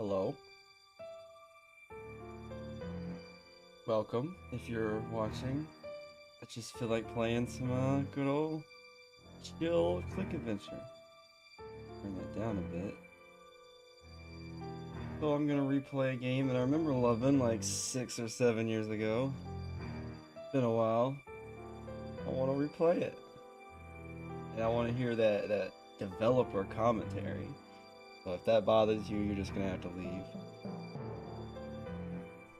Hello. Welcome. If you're watching, I just feel like playing some good old chill click adventure. Turn that down a bit. So I'm gonna replay a game that I remember loving like 6 or 7 years ago. Been a while. I want to replay it, and I want to hear that developer commentary. So if that bothers you, you're just gonna have to leave.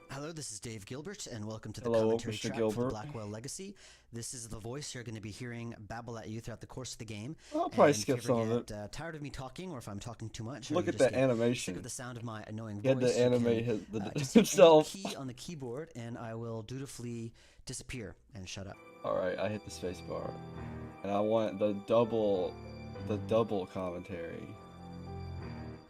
Hello, this is Dave Gilbert, and welcome to the Hello, commentary Mr. track for Gilbert. the Blackwell Legacy. This is the voice you're going to be hearing babble at you throughout the course of the game. I'll probably and skip if you some ever of it. get tired of me talking, or if I'm talking too much, Look or you at just the get animation. sick of the sound of my annoying He had voice, to animate you can just himself. hit any key on the keyboard, and I will dutifully disappear and shut up. Alright, I hit the space bar. And I want the double commentary.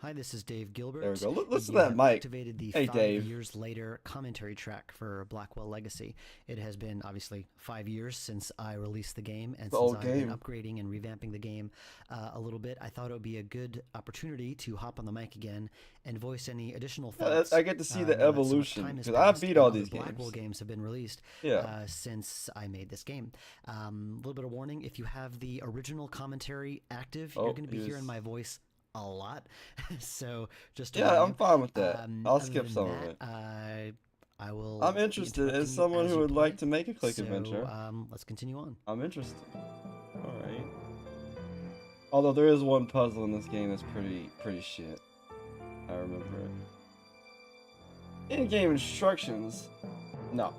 Hi, this is Dave Gilbert. There we go. Listen You to that have mic. activated the Hey, 5 Dave. years later commentary track for Blackwell Legacy. It has been obviously 5 years since I released the game, and since I've been upgrading and revamping the game a little bit, I thought it would be a good opportunity to hop on the mic again and voice any additional thoughts. I get to see the evolution, because I beat all these games. Blackwell games have been released since I made this game. A little bit of warning: if you have the original commentary active, you're going to be hearing my voice a lot. So just I'm fine with that. I'll skip some of it. I will. I'm interested as someone who would like to make a click adventure. Let's continue on. I'm interested. All right. Although there is one puzzle in this game that's pretty shit. I remember it. In-game instructions. No.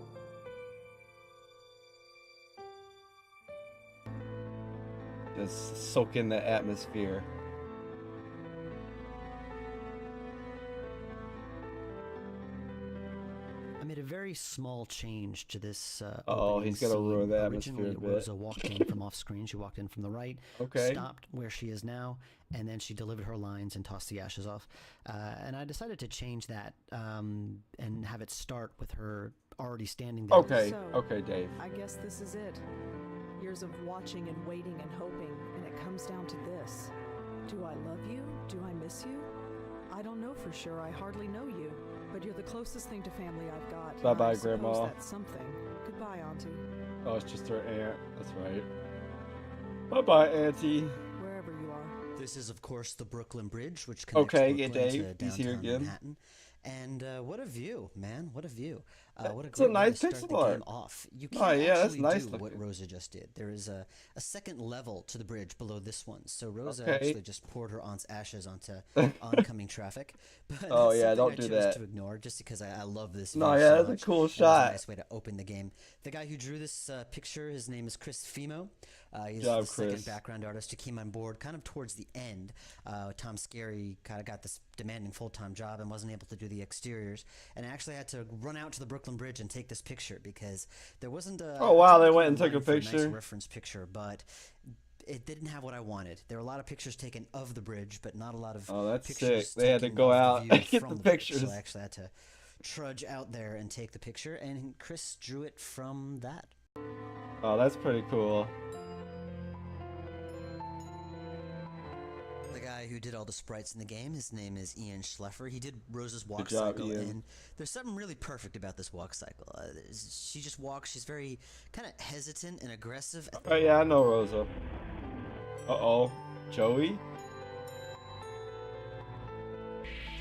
Just soak in the atmosphere. I made a very small change to this. He's gonna ruin the atmosphere a bit. Originally, Rosa walked in from off screen. She walked in from the right, stopped where she is now, and then she delivered her lines and tossed the ashes off. And I decided to change that and have it start with her already standing there. Okay, Dave. I guess this is it. Years of watching and waiting and hoping, and it comes down to this. Do I love you? Do I miss you? I don't know for sure. I hardly know you. But you're the closest thing to family I've got. Bye-bye, Grandma. That's something. Goodbye, Auntie. Oh, it's just her aunt. That's right. Bye-bye, Auntie. Wherever you are. This is, of course, the Brooklyn Bridge, which connects Brooklyn to downtown Manhattan. And what a view, man! What a view! What a great way to start the game off. You can't actually do what Rosa just did. There is a second level to the bridge below this one. So Rosa actually just poured her aunt's ashes onto oncoming traffic. But don't do that. To ignore just because I love this. No, yeah, that's a cool shot. A nice way to open the game. The guy who drew this picture, his name is Chris Fimo. He's the second background artist who came on board kind of towards the end. Tom Scarey kind of got this demanding full-time job and wasn't able to do the exteriors, and I actually had to run out to the Brooklyn Bridge and take this picture because there wasn't a they went and took a picture. Nice reference picture, but it didn't have what I wanted. There were a lot of pictures taken of the bridge, but not a lot of pictures sick. They had to go out and get the pictures. So I actually had to trudge out there and take the picture, and Chris drew it from that. Oh, that's pretty cool. The guy who did all the sprites in the game, his name is Ian Schleffer. He did Rosa's walk job, cycle, Ian. and there's something really perfect about this walk cycle. She just walks. She's very kind of hesitant and aggressive. Oh yeah, I know Rosa. Joey?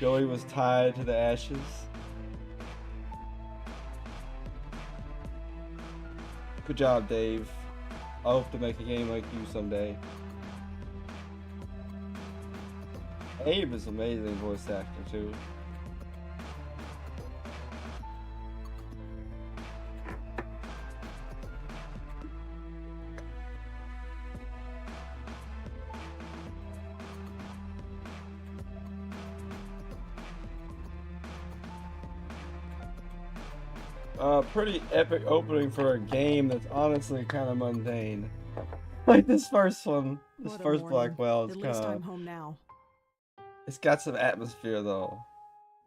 Joey was tied to the ashes. Good job, Dave. I hope to make a game like you someday. Abe is amazing voice actor too. Pretty epic opening for a game that's honestly kind of mundane. Like this first one, this first Blackwell is kind of. At least I'm home now. It's got some atmosphere though.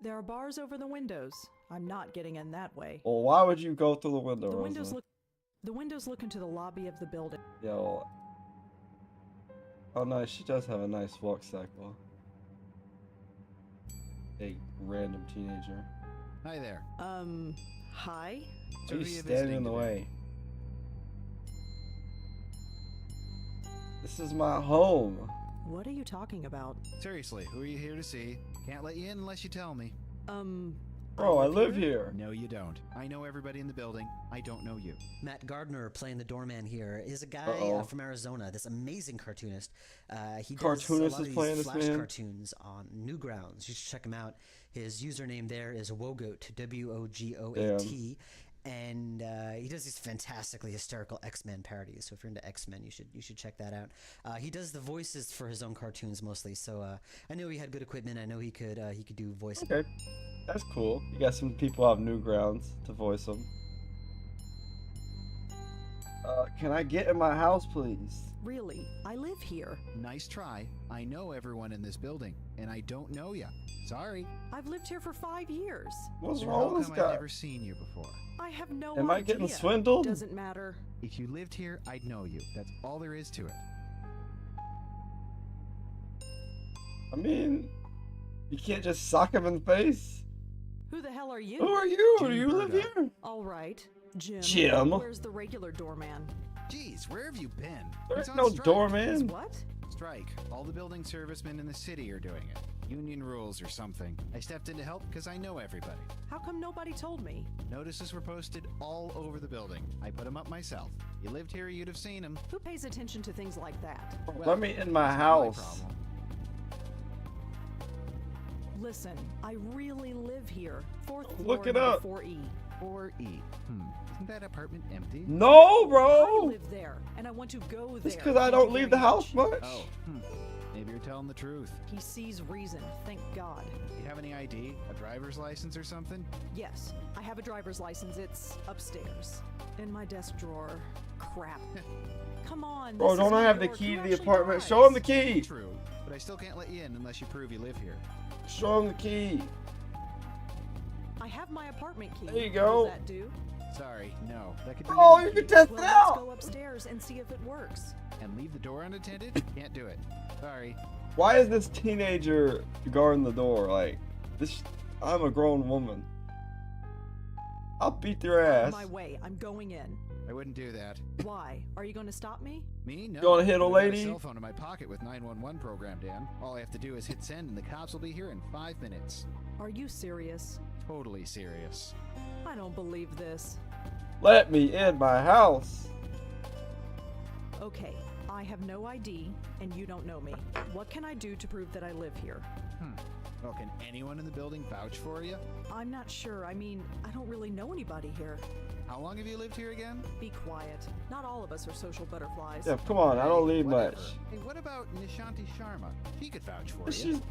There are bars over the windows. I'm not getting in that way. Well, why would you go through the window, The Rosa? windows look into the lobby of the building. Yo. Oh nice, she does have a nice walk cycle. a random teenager. Hi there. Hi? Why are you standing in the way? This is my home. What are you talking about? Seriously, who are you here to see? Can't let you in unless you tell me. Bro, I live here. No, you don't. I know everybody in the building. I don't know you. Matt Gardner, playing the doorman here, is a guy from Arizona, this amazing cartoonist. He does a lot of these Flash cartoons on Newgrounds. You should check him out. His username there is Wogoat, W-O-G-O-A-T. And he does these fantastically hysterical X-Men parodies. So if you're into X-Men, you should check that out. He does the voices for his own cartoons mostly. So I know he had good equipment. I know he could do voices. Okay, that's cool. You got some people out of Newgrounds to voice them. Can I get in my house, please? Really? I live here. Nice try. I know everyone in this building, and I don't know ya. Sorry. I've lived here for 5 years. What's wrong with this guy? I've never seen you before. I have no idea. Am I getting swindled? Doesn't matter. If you lived here, I'd know you. That's all there is to it. I mean, you can't just sock him in the face. Who the hell are you? Who are you? Jim Do you live Burgo. here? All right, Jim. Jim? Where's the regular doorman? Jeez, where have you been? There's He's on no strike. doorman. What? Strike. All the building servicemen in the city are doing it. Union rules or something. I stepped in to help because I know everybody. How come nobody told me? Notices were posted all over the building. I put them up myself. You lived here, you'd have seen them. Who pays attention to things like that? Well, Let me in my it's not house. problem. Listen, I really live here. 4th floor, Look it up. 4E. 4E. Isn't that apartment empty? No, I bro. live there, and I want to go there. It's because I don't leave the house much. Oh, maybe you're telling the truth. He sees reason, thank God. You have any ID? A driver's license or something? Yes, I have a driver's license. It's upstairs. In my desk drawer. Crap. Come on. Bro, this don't is I New have the York. key Who to the actually apartment? drives? Show him the key. True, but I still can't let you in unless you prove you live here. Show him the key. I have my apartment key. There you go. Will that do? Sorry, no. That could be Oh, any you key. can test Well, it let's out. go upstairs and see if it works. And leave the door unattended? Can't do it. Sorry. Why is this teenager guarding the door? Like, this. I'm a grown woman. I'll beat their Out ass. of my way. I'm going in. I wouldn't do that. Why? Are you going to stop me? Me? No. You wanna hit a I've got lady? cell phone in my pocket with 911 programmed in. All I have to do is hit send and the cops will be here in 5 minutes. Are you serious? Totally serious. I don't believe this. Let me in my house. Okay, I have no ID, and you don't know me. What can I do to prove that I live here? Well, can anyone in the building vouch for you? I'm not sure. I mean, I don't really know anybody here. How long have you lived here again? Be quiet. Not all of us are social butterflies. Yeah, come on. I don't leave Whatever. much. Hey, what about Nishanti Sharma? She could vouch for She's. you.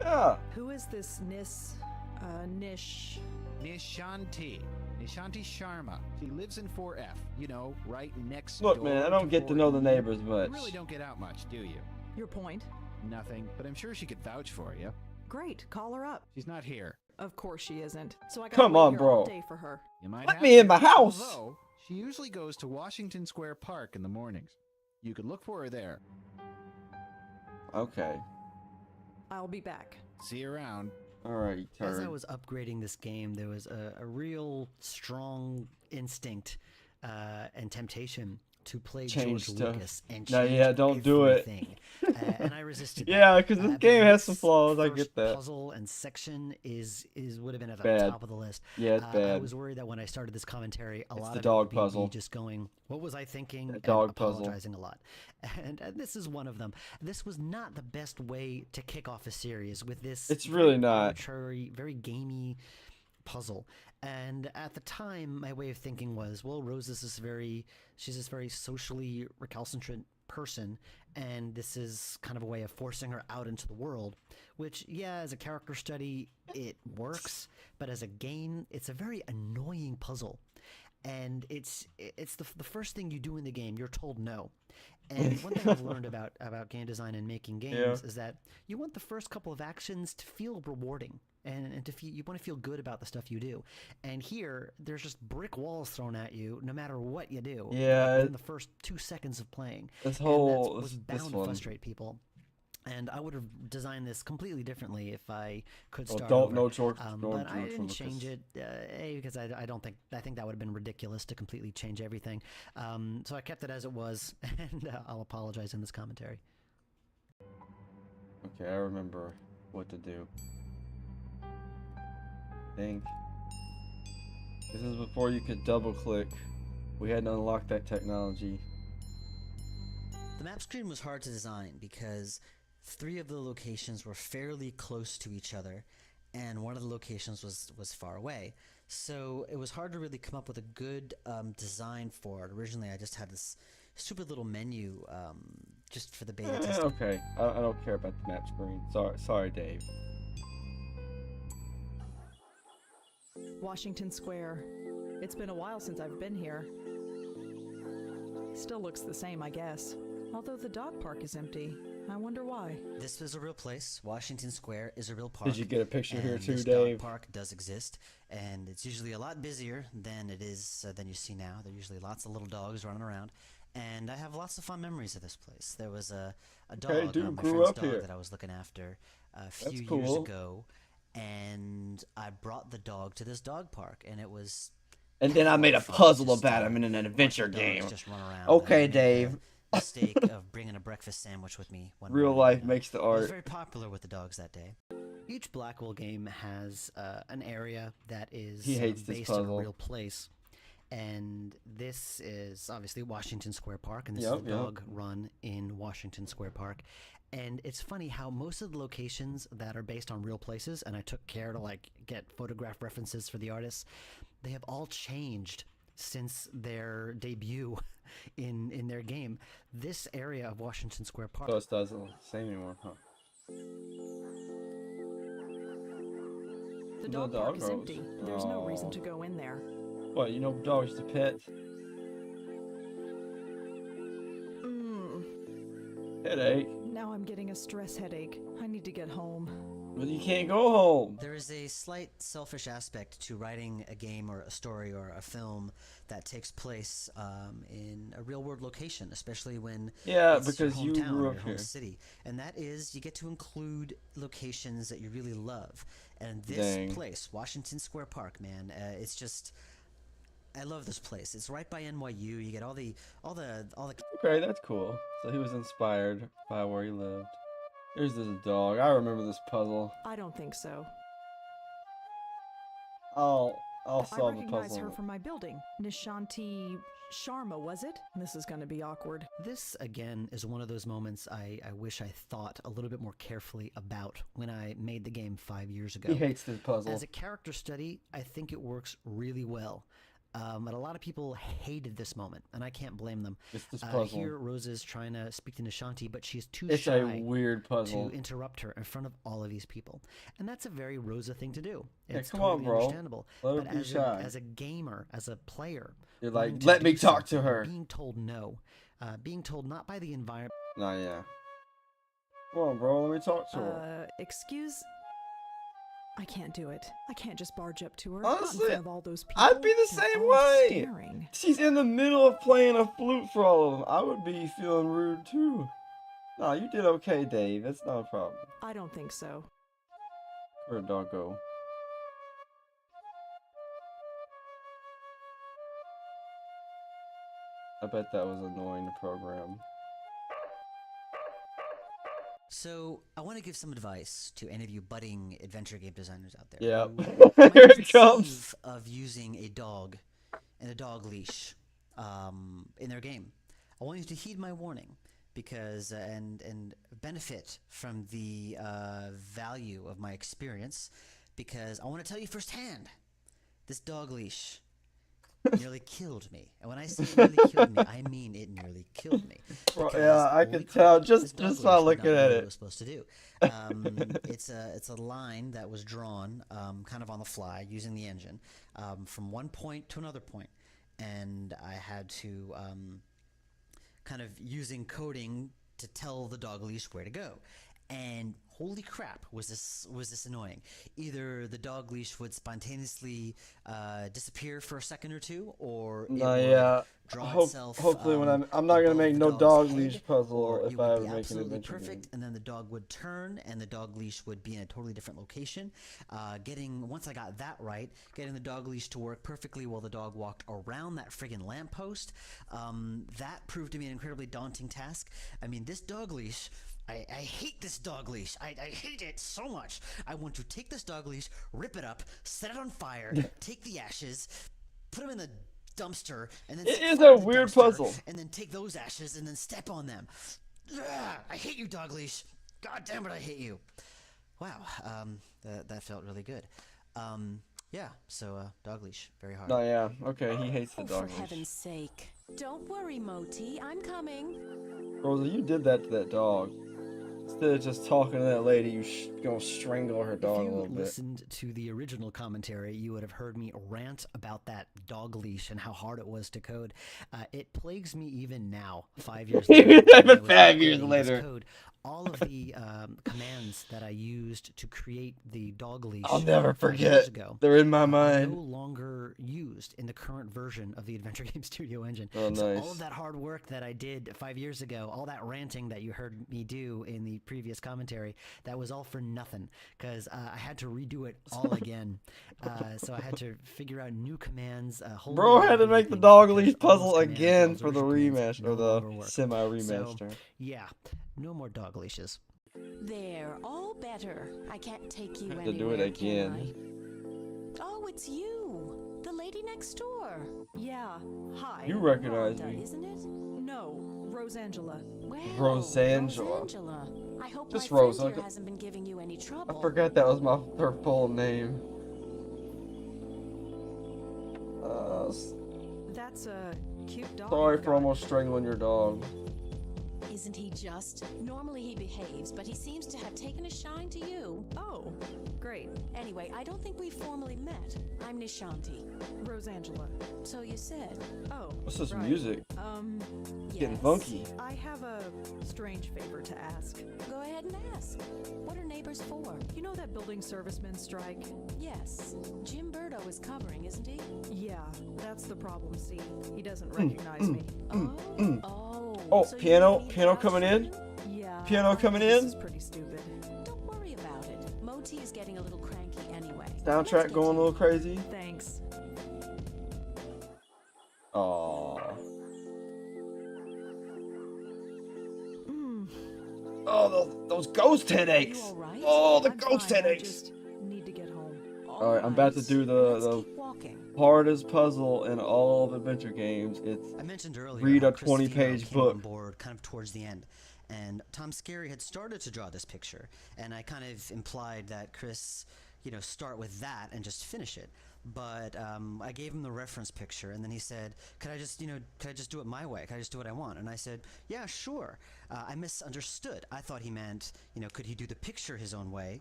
Yeah. Who is this Nish? Nishanti. Nishanti Sharma. She lives in 4F. You know, right next Look, door man, I don't get to know the 4E. neighbors much. You really don't get out much, do you? Your point? Nothing, but I'm sure she could vouch for you. Great, call her up. She's not here. Of course she isn't. So I got Come on, here all bro. day for her. You might Let have me in to, my house. Although, she usually goes to Washington Square Park in the mornings. You could look for her there. Okay. I'll be back. See you around. All right, As I turn. was upgrading this game, there was a real strong instinct and temptation to play Change George stuff. Lucas and No, change yeah, don't do it. everything. And I resisted. Yeah, that. 'cause this But game has some this flaws, I first get that. Puzzle and section would have been at the Bad. top of the list. Yeah, it's I bad. was worried that when I started this commentary, a It's lot the of dog it would be me puzzle. just going, "What was I thinking?" The and dog puzzle. apologizing a lot. And this is one of them. This was not the best way to kick off a series with this. It's really very not. arbitrary, very gamey puzzle. And at the time, my way of thinking was, well, Rose is she's this very socially recalcitrant person, and this is kind of a way of forcing her out into the world, which, yeah, as a character study, it works, but as a game, it's a very annoying puzzle. And it's the first thing you do in the game, you're told no. And one thing I've learned about game design and making games is that you want the first couple of actions to feel rewarding. And you want to feel good about the stuff you do. And here, there's just brick walls thrown at you no matter what you do. Yeah. Within the first 2 seconds of playing. This And whole that was bound to frustrate people. And I would have designed this completely differently if I could start but I didn't change it, because I think that would have been ridiculous to completely change everything. So I kept it as it was, and I'll apologize in this commentary. Okay, I remember what to do. I think this is before you could double click. We hadn't unlocked that technology. The map screen was hard to design because 3 of the locations were fairly close to each other, and one of the locations was far away. So it was hard to really come up with a good design for it. Originally, I just had this stupid little menu just for the beta testing. Okay, I don't care about the map screen. Sorry, Dave. Washington Square. It's been a while since I've been here. Still looks the same, I guess. Although the dog park is empty. I wonder why. This is a real place. Washington Square is a real park. Did you get a picture here too, this Dave? Dog park does exist, and it's usually a lot busier than it is than you see now. There are usually lots of little dogs running around, and I have lots of fun memories of this place. There was a dog, my friend's dog that I was looking after a few years ago, and I brought the dog to this dog park, and it was. And then I made a puzzle about him in an adventure game. Just run around. Okay, Dave. Mistake of bringing a breakfast sandwich with me. Real life makes the art. I was very popular with the dogs that day. Each Blackwell game has an area that is based on a real place. And this is obviously Washington Square Park, and this is a dog run in Washington Square Park. And it's funny how most of the locations that are based on real places, and I took care to get photograph references for the artists, they have all changed since their debut in their game. This area of Washington Square Park. So it doesn't look the same anymore, huh? The dog park is empty. There's no reason to go in there. What, you know dogs to pet? Headache. Now I'm getting a stress headache. I need to get home. But you can't go home. There is a slight selfish aspect to writing a game or a story or a film that takes place in a real-world location, especially when it's because your hometown you grew or up your here. home city. And that is, you get to include locations that you really love. And this place, Washington Square Park, man, it's just... I love this place. It's right by NYU. You get all the. Okay, that's cool. So he was inspired by where he lived. Here's this dog. I remember this puzzle. I don't think so. I'll solve the puzzle. I recognize her from my building. Nishanti Sharma, was it? This is going to be awkward. This, again, is one of those moments I wish I thought a little bit more carefully about when I made the game 5 years ago. He hates this puzzle. As a character study, I think it works really well. But a lot of people hated this moment, and I can't blame them. It's this puzzle. Here, Rose is trying to speak to Nishanti, but she's too it's shy a weird puzzle. to interrupt her in front of all of these people. And that's a very Rosa thing to do. It's totally understandable. Let but her be shy. as a gamer, as a player, you're like, let me talk to her. Being told no. Being told not by the environment. Nah, yeah. Come on, bro, let me talk to her. Excuse... I can't do it. I can't just barge up to her. Honestly, not in front of all those people. I'd be the same way. Staring. She's in the middle of playing a flute for all of them. I would be feeling rude too. Nah, you did okay, Dave. That's not a problem. I don't think so. Where'd dog go? I bet that was annoying to program. So, I want to give some advice to any of you budding adventure game designers out there. Yeah. Here it comes. Of using a dog and a dog leash in their game. I want you to heed my warning because and benefit from the value of my experience because I want to tell you firsthand, this dog leash nearly killed me. And when I say nearly killed me, I mean it nearly killed me. Yeah, I can tell just by looking at it. What it was supposed to do. It's a line that was drawn kind of on the fly using the engine from one point to another point, and I had to kind of using coding to tell the dog leash where to go. And holy crap, was this annoying. Either the dog leash would spontaneously disappear for a second or two, or it would draw itself. Hopefully, when I'm not gonna make no dog leash puzzle if I ever make an adventure perfect, game. And then the dog would turn, and the dog leash would be in a totally different location. Once I got that right, getting the dog leash to work perfectly while the dog walked around that friggin' lamppost, that proved to be an incredibly daunting task. I mean, this dog leash. I hate this dog leash. I hate it so much. I want to take this dog leash, rip it up, set it on fire, take the ashes, put them in the dumpster, and then it is a weird puzzle. And then take those ashes and then step on them. Ugh, I hate you, dog leash. God damn it, I hate you. Wow, that felt really good. Yeah, so dog leash, very hard. Oh yeah, okay, he hates the dog leash. For heaven's sake. Don't worry, Moti, I'm coming. Rosa, you did that to that dog. Instead of just talking to that lady, you gonna strangle her dog a little bit. If you listened to the original commentary, you would have heard me rant about that dog leash and how hard it was to code. It plagues me even now, 5 years later. Even 5 years later. Code, all of the commands that I used to create the dog leash. I'll never forget. They're in my mind. No longer used in the current version of the Adventure Game Studio engine. Oh, nice. So all of that hard work that I did 5 years ago, all that ranting that you heard me do in the previous commentary, that was all for nothing because I had to redo it all again. So I had to figure out new commands. Bro had to make the dog leash puzzle again for the remaster or the semi-remaster. So, yeah, no more dog leashes. There, all better. I can't take you anywhere, to do it again. can I? Oh, it's you, the lady next door. Yeah, hi. You recognize Rhonda, me. isn't it? No, Rosangela. Well, Rosangela. Rosangela. I hope Just my friend Rosa. here hasn't been giving you any trouble. I forgot that was her full name. That's a cute dog. Sorry for almost strangling your dog. Isn't he just? Normally he behaves, but he seems to have taken a shine to you. Oh, great. Anyway, I don't think we've formally met. I'm Nishanti. Rosangela. So you said. Oh, What's this right. music? Getting funky. I have a strange favor to ask. Go ahead and ask. What are neighbors for? You know that building servicemen strike? Yes. Jim Birdo is covering, isn't he? Yeah, that's the problem, see. He doesn't recognize me. Oh, So you piano need coming vouch for in? him? Yeah. Piano coming This in? is pretty stupid. Don't worry about it. Moti is getting a little cranky anyway. Soundtrack going a little crazy. Thanks. Aww. Mm. Oh, those ghost headaches. You all right? Oh, the I'm ghost fine, I headaches. just need to get home. Alright, I'm about to do Let's the keep walking. hardest puzzle in all of adventure games. It's I mentioned earlier read how a Chris 20-page Fino came on book. board kind of towards the end, and Tom Skerry had started to draw this picture, and I kind of implied that Chris, start with that and just finish it. But I gave him the reference picture, and then he said, could I just do it my way? Could I just do what I want? And I said, yeah, sure. I misunderstood. I thought he meant, could he do the picture his own way,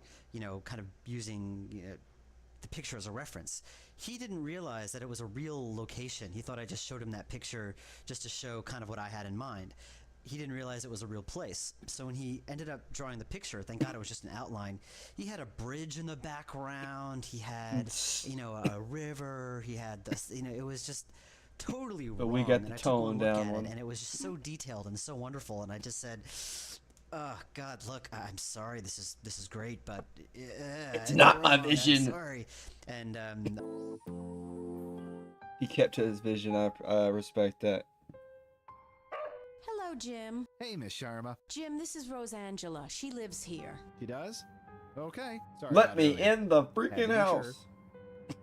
kind of using, the picture as a reference. He didn't realize that it was a real location. He thought I just showed him that picture just to show kind of what I had in mind. He didn't realize it was a real place. So when he ended up drawing the picture, thank God it was just an outline, he had a bridge in the background, he had, a river, he had this, it was just totally wrong. But we got And the I took one tone look down at one. it, and it was just so detailed and so wonderful, and I just said, oh God, look, I'm sorry, this is great, but It's not my vision. I'm sorry. And he kept to his vision. I respect that. Hello, Jim. Hey, Miss Sharma. Jim, this is Rosangela. She lives here. She does? Okay. Sorry Let about me earlier. in the Had to freaking be house. sure.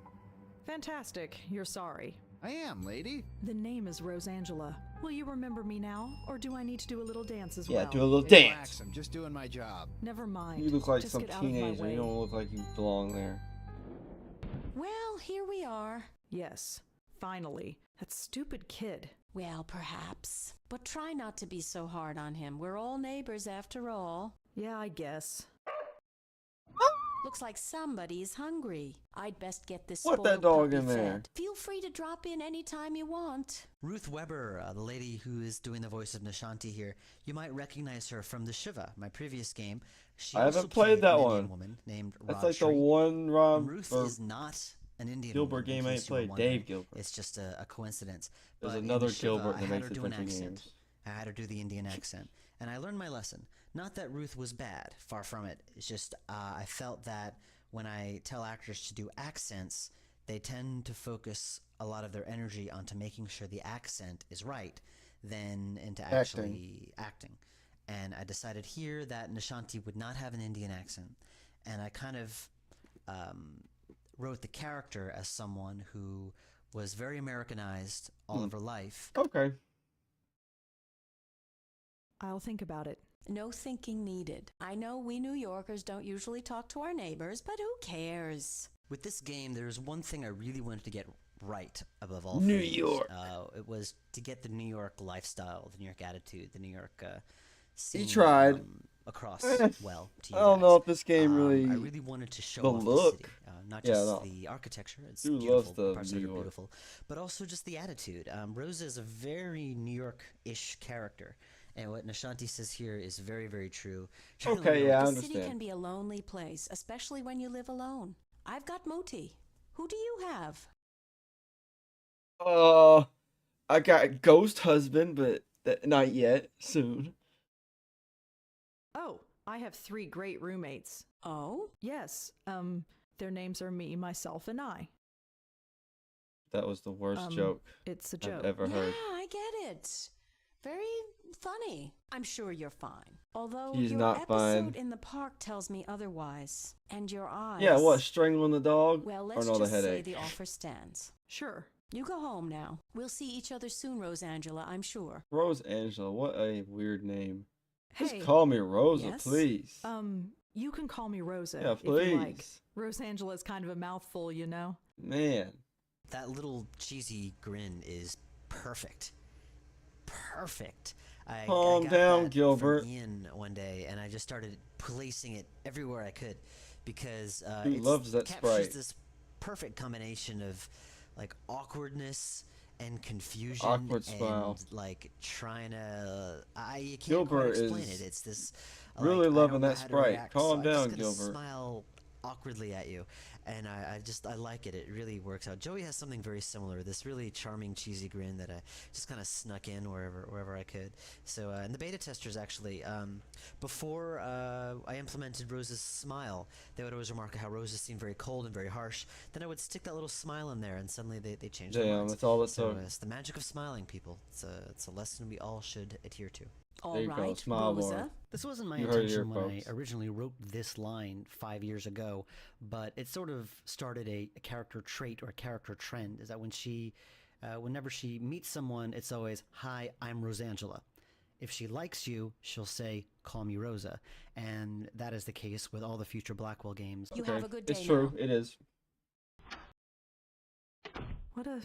Fantastic. You're sorry. I am, lady. The name is Rosangela. Will you remember me now, or do I need to do a little dance as Yeah, well? do a little Hey, dance. relax, I'm just doing my job. Never mind. You look like Just some get out of my teenager. way. You don't look like you belong there. Well, here we are. Yes, finally. That stupid kid. Well, perhaps. But try not to be so hard on him. We're all neighbors after all. Yeah, I guess. Looks like somebody's hungry. I'd best get this What that spoiled dog puppy in there? fed. Feel free to drop in anytime you want. Ruth Weber, the lady who is doing the voice of Nishanti here, you might recognize her from the Shiva, my previous game. She I also haven't played that an one. Indian woman named That's like the Rajshri. one Rob. Ruth or- is not an Indian Gilbert woman, game I ain't played. Dave Gilbert. It's just a coincidence. There's But another in the Shiva, Gilbert I that had makes her do an adventure accent. games. I had her do the Indian accent, and I learned my lesson. Not that Ruth was bad, far from it. It's just I felt that when I tell actors to do accents, they tend to focus a lot of their energy onto making sure the accent is right than into actually acting. And I decided here that Nishanti would not have an Indian accent. And I kind of wrote the character as someone who was very Americanized all of her life. Okay. I'll think about it. No thinking needed. I know we New Yorkers don't usually talk to our neighbors, but who cares? With this game, there's one thing I really wanted to get right above all New things. York. It was to get the New York lifestyle, the New York attitude, the New York scene. He tried. Across well to you I don't guys. know if this game really. I really wanted to show the off look. the city, not just the architecture. It's Who beautiful. loves the Parts New of it are York? beautiful, but also just the attitude. Rosa is a very New York-ish character, and what Nishanti says here is very, very true. Okay, yeah, I The understand. city can be a lonely place, especially when you live alone. I've got Moti. Who do you have? I got Ghost Husband, but not yet. Soon. Oh, I have 3 great roommates. Oh? Yes, their names are me, myself, and I. That was the worst joke It's a joke. I've ever heard. Yeah, I get it. Very funny. I'm sure you're fine. Although He's your not episode fine. in the park tells me otherwise. And your eyes. Yeah, what? Strangling the dog? Well, or let's no, the just say headache? the offer stands. Sure. You go home now. We'll see each other soon, Rosangela, I'm sure. Rose Angela, what a weird name. Just Hey, call me Rosa, Yes? please. you can call me Rosa Yeah, if you like. please. Rosangela is kind of a mouthful, you know? Man. That little cheesy grin is perfect. Perfect. I Calm got down, that Gilbert. from Ian one day, and I just started placing it everywhere I could because Who loves that captures sprite? this perfect combination of like awkwardness and confusion Awkward and smile. like trying to you can't Gilbert quite explain is it. It's this really I loving don't know that how to sprite. react, Calm so I'm down, just gonna Gilbert. Smile awkwardly at you, and I like it. It really works out. Joey has something very similar. This really charming, cheesy grin that I just kind of snuck in wherever I could. So, and the beta testers actually, before I implemented Rose's smile, they would always remark how Roses seemed very cold and very harsh. Then I would stick that little smile in there, and suddenly they changed their Damn, minds. that's all it So took. it's the magic of smiling, people. It's a lesson we all should adhere to. All There you go, right, smile more. Rosa. This wasn't my You heard it here, intention when folks. I originally wrote this line 5 years ago, but it sort of started a character trait or a character trend, is that when whenever she meets someone, it's always, "Hi, I'm Rosangela." If she likes you, she'll say, "Call me Rosa." And that is the case with all the future Blackwell games. You have a good day It's true. now. It is. What a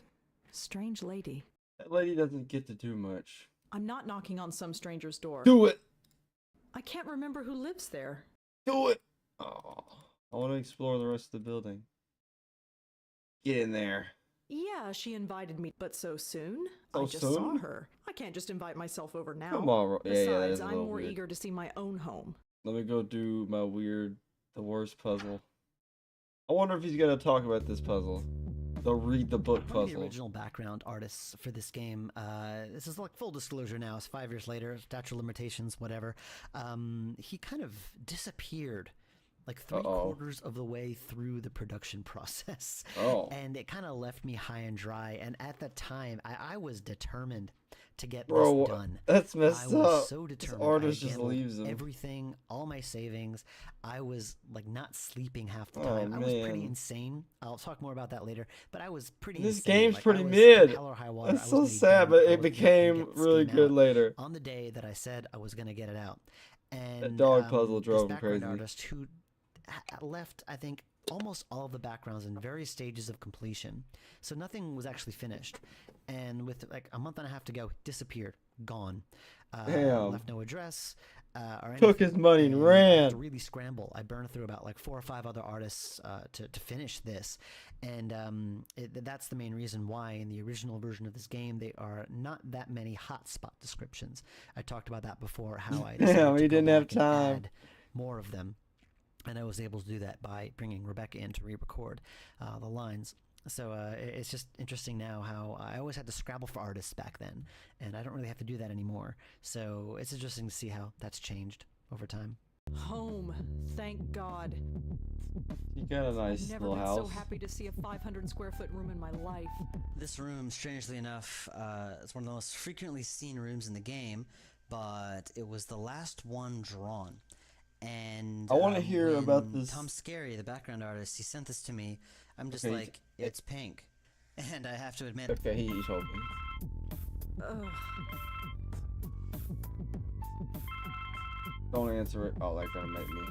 strange lady. That lady doesn't get to do much. I'm not knocking on some stranger's door. Do it. I can't remember who lives there. Do it. Oh, I want to explore the rest of the building. Get in there. Yeah, she invited me, but so soon? So I just saw soon? her. I can't just invite myself over now. Come on, yeah, that Besides, is a I'm little more weird. eager to see my own home. Let me go do my the worst puzzle. I wonder if he's gonna talk about this puzzle. The read the book One of the puzzle. original background artists for this game, this is like full disclosure now, it's 5 years later, statute of limitations, whatever. He kind of disappeared like three-quarters of the way through the production process. Oh. And it kind of left me high and dry. And at the time, I was determined to get Bro, this done. that's messed I was up. so This determined. artist I just gambled leaves him. everything, all my savings. I was like not sleeping half the Oh, time. I was pretty man. insane. I'll talk more about that later. But I was pretty This insane. game's Like, pretty I was mid. hell or high water. That's I so was gonna be sad, done. but I it was gonna became get really Steam good out later. on the day that I said I was going to get it out. And That dog puzzle this drove him background crazy. artist who left, I think, almost all of the backgrounds in various stages of completion. So nothing was actually finished. And with like a month and a half to go, disappeared, gone. Damn. Left no address. Or Took anything. his money and I had ran. to really scramble. I burned through about like 4 or 5 other artists to finish this, and that's the main reason why in the original version of this game there are not that many hotspot descriptions. I talked about that before. How I decided Damn, to he go didn't have back and time. add more of them. And I was able to do that by bringing Rebecca in to re-record the lines. So it's just interesting now how I always had to scrabble for artists back then, and I don't really have to do that anymore. So it's interesting to see how that's changed over time. Home, thank God. You got a nice little house. Never been so happy to see a 500 square foot room in my life. This room, strangely enough, is one of the most frequently seen rooms in the game, but it was the last one drawn. And I want to hear about this. Tom Scary, the background artist, he sent this to me. I'm just like, it's pink. And I have to admit... Okay, he's hoping. Ugh. Don't answer it. Oh, that's gonna make me.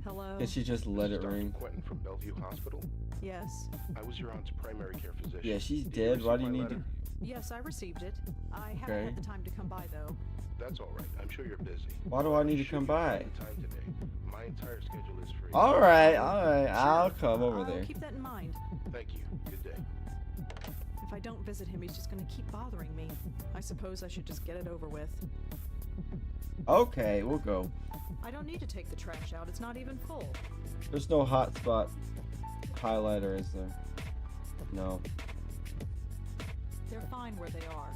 Hello? Can she just let it ring? Quentin from Bellevue Hospital? Yes. I was your aunt's primary care physician. Yeah, she's dead. Why do you need to... Yes, I received it. I haven't had the time to come by, though. That's all right. I'm sure you're busy. Why do I need to come by? Time today. My entire schedule is free. All right. I'll come over I'll there. keep that in mind. Thank you. Good day. If I don't visit him, he's just going to keep bothering me. I suppose I should just get it over with. Okay, we'll go. I don't need to take the trash out. It's not even full. There's no hotspot highlighter, is there? No. They're fine where they are.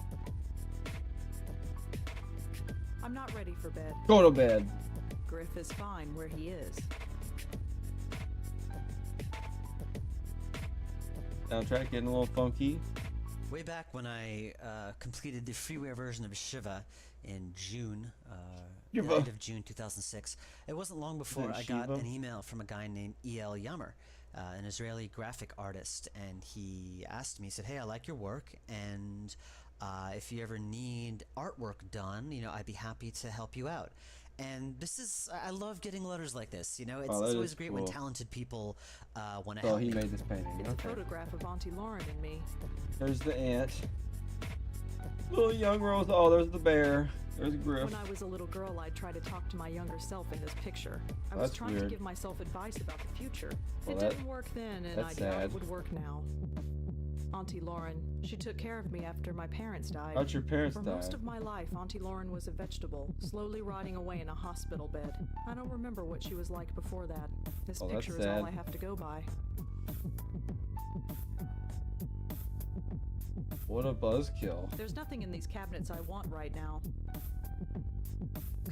I'm not ready for bed. Go to bed. Griff is fine where he is. Soundtrack getting a little funky. Way back when I completed the freeware version of Shiva in June, the end of June 2006, it wasn't long before I got an email from a guy named E.L. Yammer, an Israeli graphic artist, and he asked me, he said, hey, I like your work, and if you ever need artwork done, you know, I'd be happy to help you out. And this is, I love getting letters like this, you know, it's always great when talented people want to help me. Oh, he made this painting. It's a photograph of Auntie Lauren and me. There's the ant. Little young Rose. Oh, there's the bear. There's Griff. When I was a little girl, I'd try to talk to my younger self in this picture. I was trying to give myself advice about the future. It didn't work then, and I doubt it would work now. Auntie Lauren, she took care of me after my parents died. How'd your parents die? For most of my life, Auntie Lauren was a vegetable, slowly rotting away in a hospital bed. I don't remember what she was like before that. This picture is all I have to go by. What a buzzkill. There's nothing in these cabinets I want right now.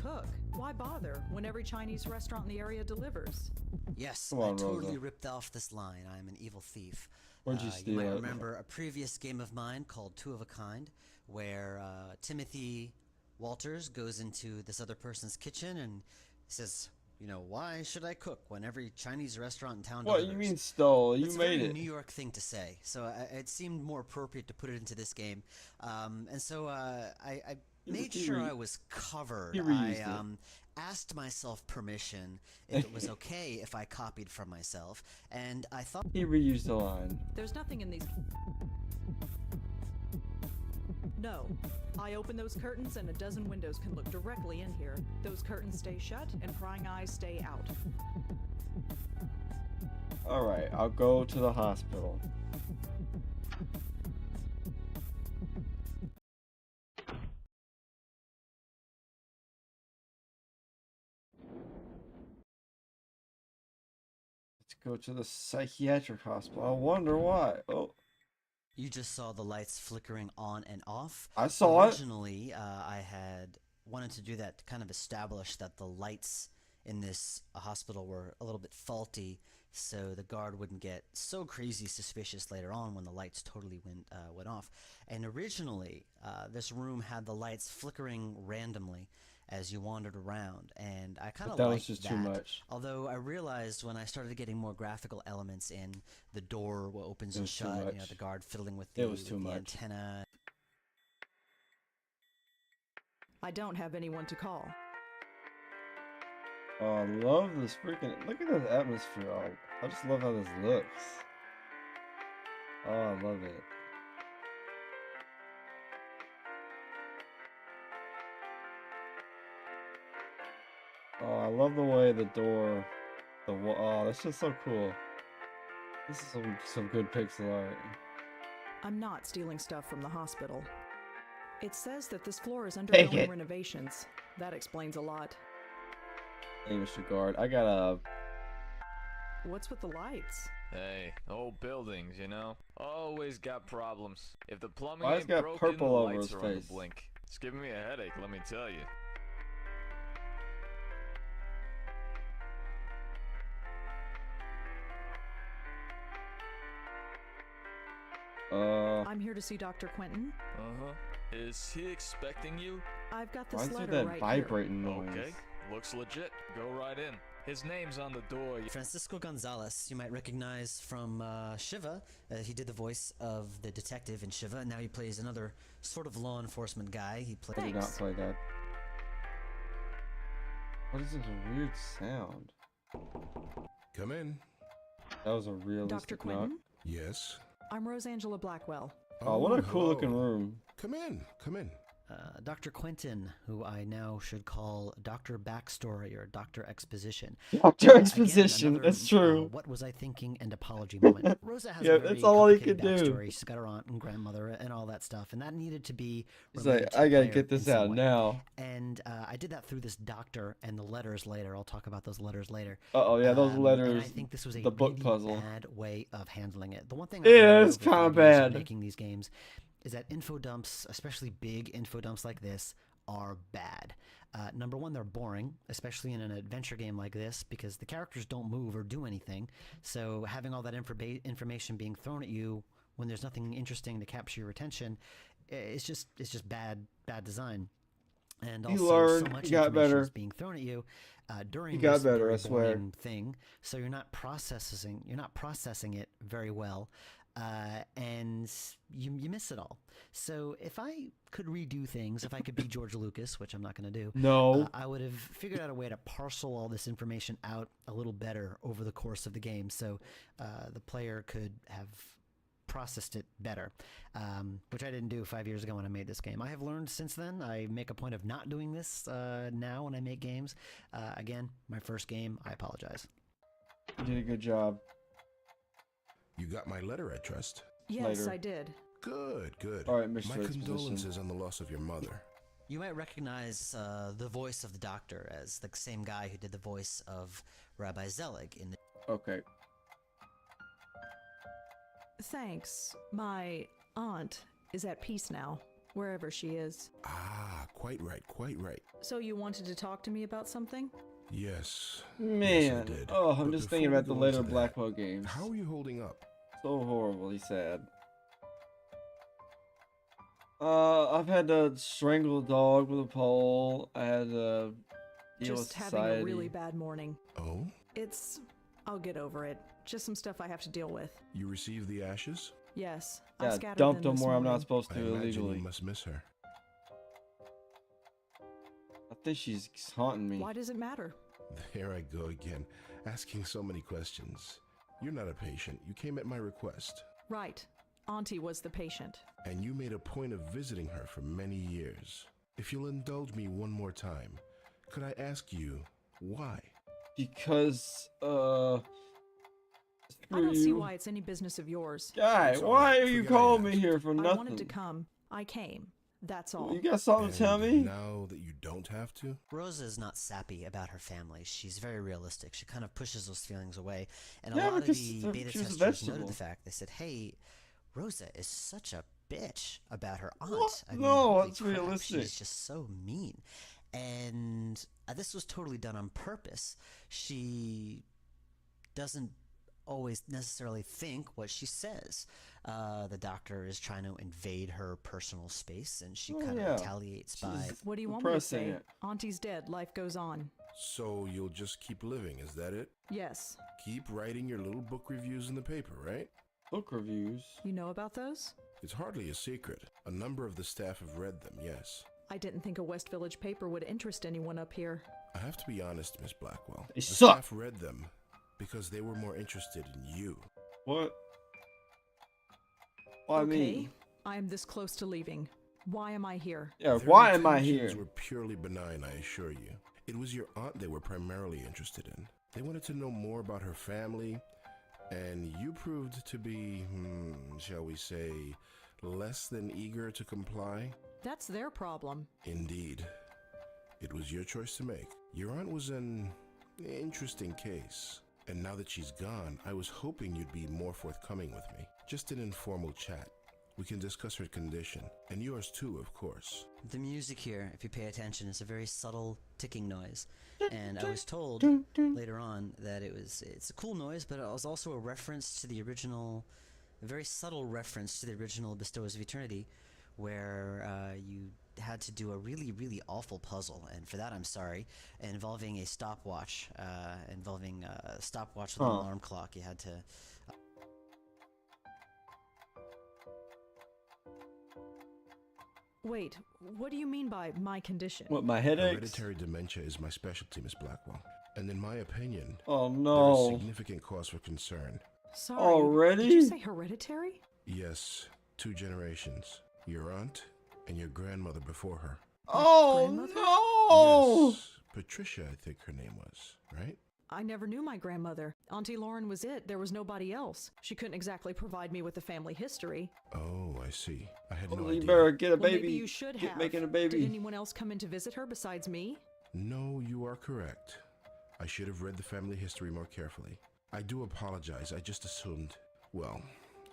Cook. Why bother when every Chinese restaurant in the area delivers? Yes, I totally ripped off this line. I'm an evil thief. Where'd you steal You might it? remember a previous game of mine called Two of a Kind, where Timothy Walters goes into this other person's kitchen and says, you know, why should I cook when every Chinese restaurant in town delivers? What, you mean stole? You That's made a very it. New York thing to say, so it seemed more appropriate to put it into this game. And so I made sure I was covered. I asked myself permission if it was okay if I copied from myself, and I thought... He reused the line. There's nothing in these... No. I open those curtains and a dozen windows can look directly in here. Those curtains stay shut and prying eyes stay out. Alright, I'll go to the hospital. Let's go to the psychiatric hospital. I wonder why. Oh. You just saw the lights flickering on and off. I saw it. Originally, I had wanted to do that to kind of establish that the lights in this hospital were a little bit faulty, so the guard wouldn't get so crazy suspicious later on when the lights totally went off. And originally, this room had the lights flickering randomly as you wandered around, and I kind of liked that. That was just too much. Although I realized when I started getting more graphical elements in, the door opens and shut, you know, the guard fiddling with the antenna. I don't have anyone to call. Oh, I love this freaking... Look at this atmosphere. Oh, I just love how this looks. Oh, I love it. Oh, I love the way the door... Oh, that's just so cool. This is some good pixel art. I'm not stealing stuff from the hospital. It says that this floor is undergoing renovations. That explains a lot. Hey, Mr. Guard, I got a... What's with the lights? Hey, old buildings, you know? Always got problems. If the plumbing Why ain't it's got broken, purple the over lights his are on the face? blink. It's giving me a headache, let me tell you. I'm here to see Dr. Quentin. Uh-huh. Is he expecting you? I've got Why this is there letter that right vibrating here. noise? Okay, looks legit. Go right in. His name's on the door. Francisco Gonzalez, you might recognize from Shiva. He did the voice of the detective in Shiva, and now he plays another sort of law enforcement guy. He plays. I did not play that. What is this weird sound? Come in. That was a realistic Dr. Quentin? Yes. I'm Rosangela Blackwell. Oh, what a cool looking room. Come in. Come in. Dr. Quentin, who I now should call Dr. Backstory or Dr. Exposition. Dr. Exposition, again, that's true. What was I thinking and apology moment. Rosa has a very that's all he could backstory. do. She's got her aunt and grandmother and all that stuff, and that needed to be. He's like, I gotta get this out way. now. And I did that through this doctor and the letters later. I'll talk about those letters later. Uh-oh, yeah, those letters. And I think this was a the book really puzzle. bad way of handling it. The one thing Yeah, it's kind of bad. Making these games is that info dumps, especially big info dumps like this, are bad. Number one, they're boring, especially in an adventure game like this, because the characters don't move or do anything. So having all that information being thrown at you when there's nothing interesting to capture your attention, it's just bad design. And also, so much information is being thrown at you during this very boring thing, so you're not processing it very well. And you miss it all. So if I could redo things, if I could be George Lucas, which I'm not going to do, no, I would have figured out a way to parcel all this information out a little better over the course of the game, so the player could have processed it better, which I didn't do 5 years ago when I made this game. I have learned since then. I make a point of not doing this now when I make games. Again, my first game, I apologize. You did a good job. You got my letter, I trust. Yes, Later. I did. Good, good. All right, Mr. My condolences on the loss of your mother. You might recognize the voice of the doctor as the same guy who did the voice of Rabbi Zelig in the... Okay. Thanks. My aunt is at peace now, wherever she is. Ah, quite right, quite right. So you wanted to talk to me about something? Yes. Man. Yes, I did. Oh, I'm But just thinking before about the we go later into that, Blackwell games. How are you holding up? So horribly sad. I've had to strangle a dog with a pole. I had to deal with Just having society. a really bad morning. Oh? I'll get over it. Just some stuff I have to deal with. You received the ashes? Yes, I Yeah, scattered dumped them them this where I'm morning. not supposed I to imagine illegally. you must miss her. I think she's haunting me. Why does it matter? There I go again, asking so many questions. You're not a patient. You came at my request. Right. Auntie was the patient. And you made a point of visiting her for many years. If you'll indulge me one more time, could I ask you why? Because, I screw don't see you. why it's any business of yours. Guy, It's all why right. are you Forget I calling me asked. here for nothing? I wanted to come. I came. That's all. You got something to tell And me? now that you don't have to? Rosa is not sappy about her family. She's very realistic. She kind of pushes those feelings away. And Yeah, a lot of because the beta she was a testers vegetable. noted the fact. They said, hey, Rosa is such a bitch about her aunt. What? I mean, No, holy that's crap, realistic. She's just so mean. And this was totally done on purpose. She doesn't always necessarily think what she says. The doctor is trying to invade her personal space, and she kind of retaliates by... What do you want me to say? It. Auntie's dead. Life goes on. So you'll just keep living, is that it? Yes. Keep writing your little book reviews in the paper, right? Book reviews. You know about those? It's hardly a secret. A number of the staff have read them, yes. I didn't think a West Village paper would interest anyone up here. I have to be honest, Miss Blackwell. They The suck. staff read them because they were more interested in you. What? Why Okay. me? I am this close to leaving. Why am I here? Yeah, Their why am I here? intentions were purely benign, I assure you. It was your aunt they were primarily interested in. They wanted to know more about her family, and you proved to be, shall we say, less than eager to comply? That's their problem. Indeed. It was your choice to make. Your aunt was an Interesting case. And now that she's gone, I was hoping you'd be more forthcoming with me. Just an informal chat. We can discuss her condition, and yours too, of course. The music here, if you pay attention, is a very subtle ticking noise. And I was told later on that it's a cool noise, but it was also a reference to the original, a very subtle reference to the original Bestowers of Eternity, where you had to do a really, really awful puzzle, and for that I'm sorry, involving a stopwatch, with an alarm clock. You had to... Wait, what do you mean by my condition? What, my headaches? Hereditary dementia is my specialty, Miss Blackwell. And in my opinion, oh no, there is significant cause for concern. Sorry, already? Did you say hereditary? Yes, 2 generations. Your aunt and your grandmother before her. Oh no! Yes, Patricia, I think her name was, right? I never knew my grandmother. Auntie Lauren was it. There was nobody else. She couldn't exactly provide me with a family history. Oh, I see. I had no You idea. better get a Well, baby. maybe you should have. Making a baby. Did anyone else come in to visit her besides me? No, you are correct. I should have read the family history more carefully. I do apologize. I just assumed. Well,